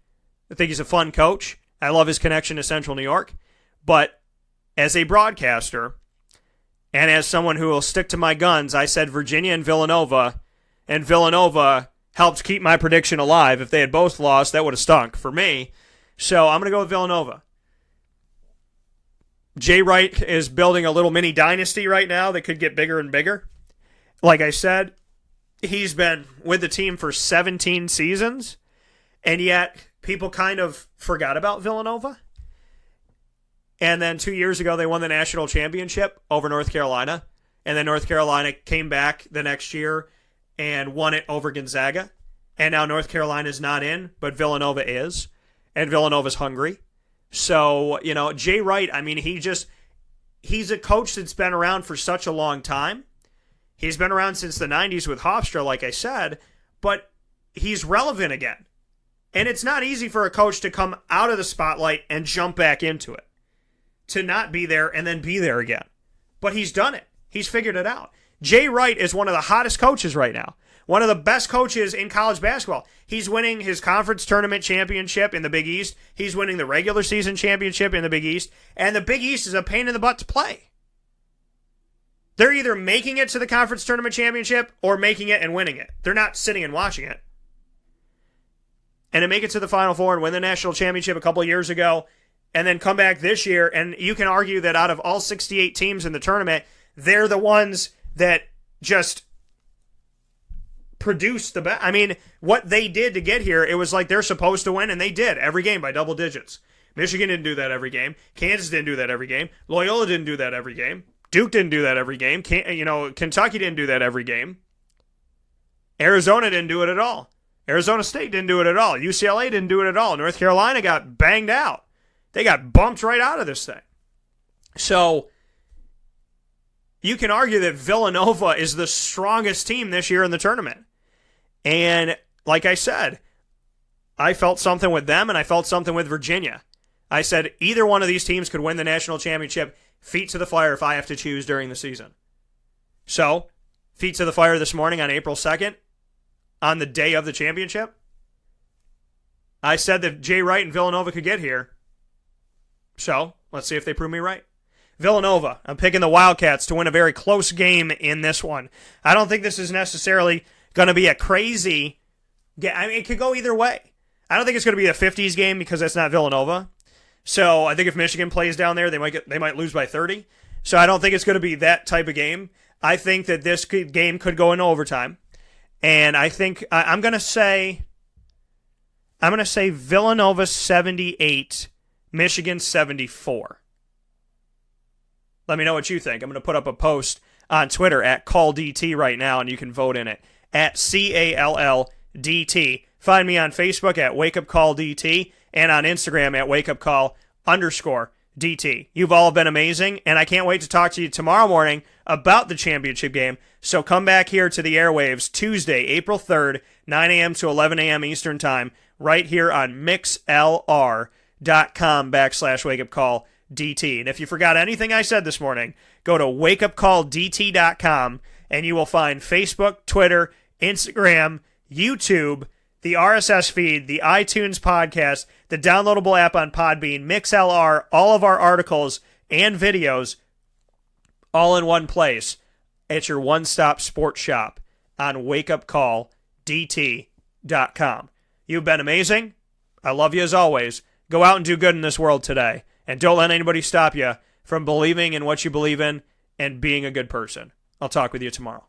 B: I think he's a fun coach. I love his connection to Central New York. But as a broadcaster and as someone who will stick to my guns, I said Virginia and Villanova helped keep my prediction alive. If they had both lost, that would have stunk for me. So I'm going to go with Villanova. Jay Wright is building a little mini dynasty right now that could get bigger and bigger. Like I said, he's been with the team for 17 seasons, and yet people kind of forgot about Villanova. And then 2 years ago, they won the national championship over North Carolina, and then North Carolina came back the next year and won it over Gonzaga. And now North Carolina's not in, but Villanova is, and Villanova's hungry. So, Jay Wright, I mean, he's a coach that's been around for such a long time. He's been around since the 90s with Hofstra, like I said, but he's relevant again. And it's not easy for a coach to come out of the spotlight and jump back into it, to not be there and then be there again. But he's done it. He's figured it out. Jay Wright is one of the hottest coaches right now. One of the best coaches in college basketball. He's winning his conference tournament championship in the Big East. He's winning the regular season championship in the Big East. And the Big East is a pain in the butt to play. They're either making it to the conference tournament championship or making it and winning it. They're not sitting and watching it. And to make it to the Final Four and win the national championship a couple of years ago and then come back this year, and you can argue that out of all 68 teams in the tournament, they're the ones that just produced the best. I mean, what they did to get here, it was like they're supposed to win, and they did every game by double digits. Michigan didn't do that every game. Kansas didn't do that every game. Loyola didn't do that every game. Duke didn't do that every game. Kentucky didn't do that every game. Arizona didn't do it at all. Arizona State didn't do it at all. UCLA didn't do it at all. North Carolina got banged out. They got bumped right out of this thing. So you can argue that Villanova is the strongest team this year in the tournament. And like I said, I felt something with them and I felt something with Virginia. I said either one of these teams could win the national championship, feet to the fire if I have to choose during the season. So, feet to the fire this morning on April 2nd, on the day of the championship. I said that Jay Wright and Villanova could get here. So, let's see if they prove me right. Villanova, I'm picking the Wildcats to win a very close game in this one. I don't think this is necessarily going to be a crazy game. I mean, it could go either way. I don't think it's going to be a 50s game because that's not Villanova. So I think if Michigan plays down there, they might lose by 30. So I don't think it's going to be that type of game. I think that this game could go into overtime. And I think I'm going to say Villanova 78, Michigan 74. Let me know what you think. I'm going to put up a post on Twitter at CallDT right now, and you can vote in it at CALLDT. Find me on Facebook at WakeUpCallDT and on Instagram at WakeUpCall_DT. You've all been amazing, and I can't wait to talk to you tomorrow morning about the championship game. So come back here to the airwaves Tuesday, April 3rd, 9 a.m. to 11 a.m. Eastern Time, right here on mixlr.com/WakeUpCallDT. And if you forgot anything I said this morning, go to WakeUpCallDT.com, and you will find Facebook, Twitter, Instagram, YouTube, the RSS feed, the iTunes podcast, the downloadable app on Podbean, MixLR, all of our articles and videos, all in one place. It's your one-stop sports shop on WakeUpCallDT.com. You've been amazing. I love you as always. Go out and do good in this world today. And don't let anybody stop you from believing in what you believe in and being a good person. I'll talk with you tomorrow.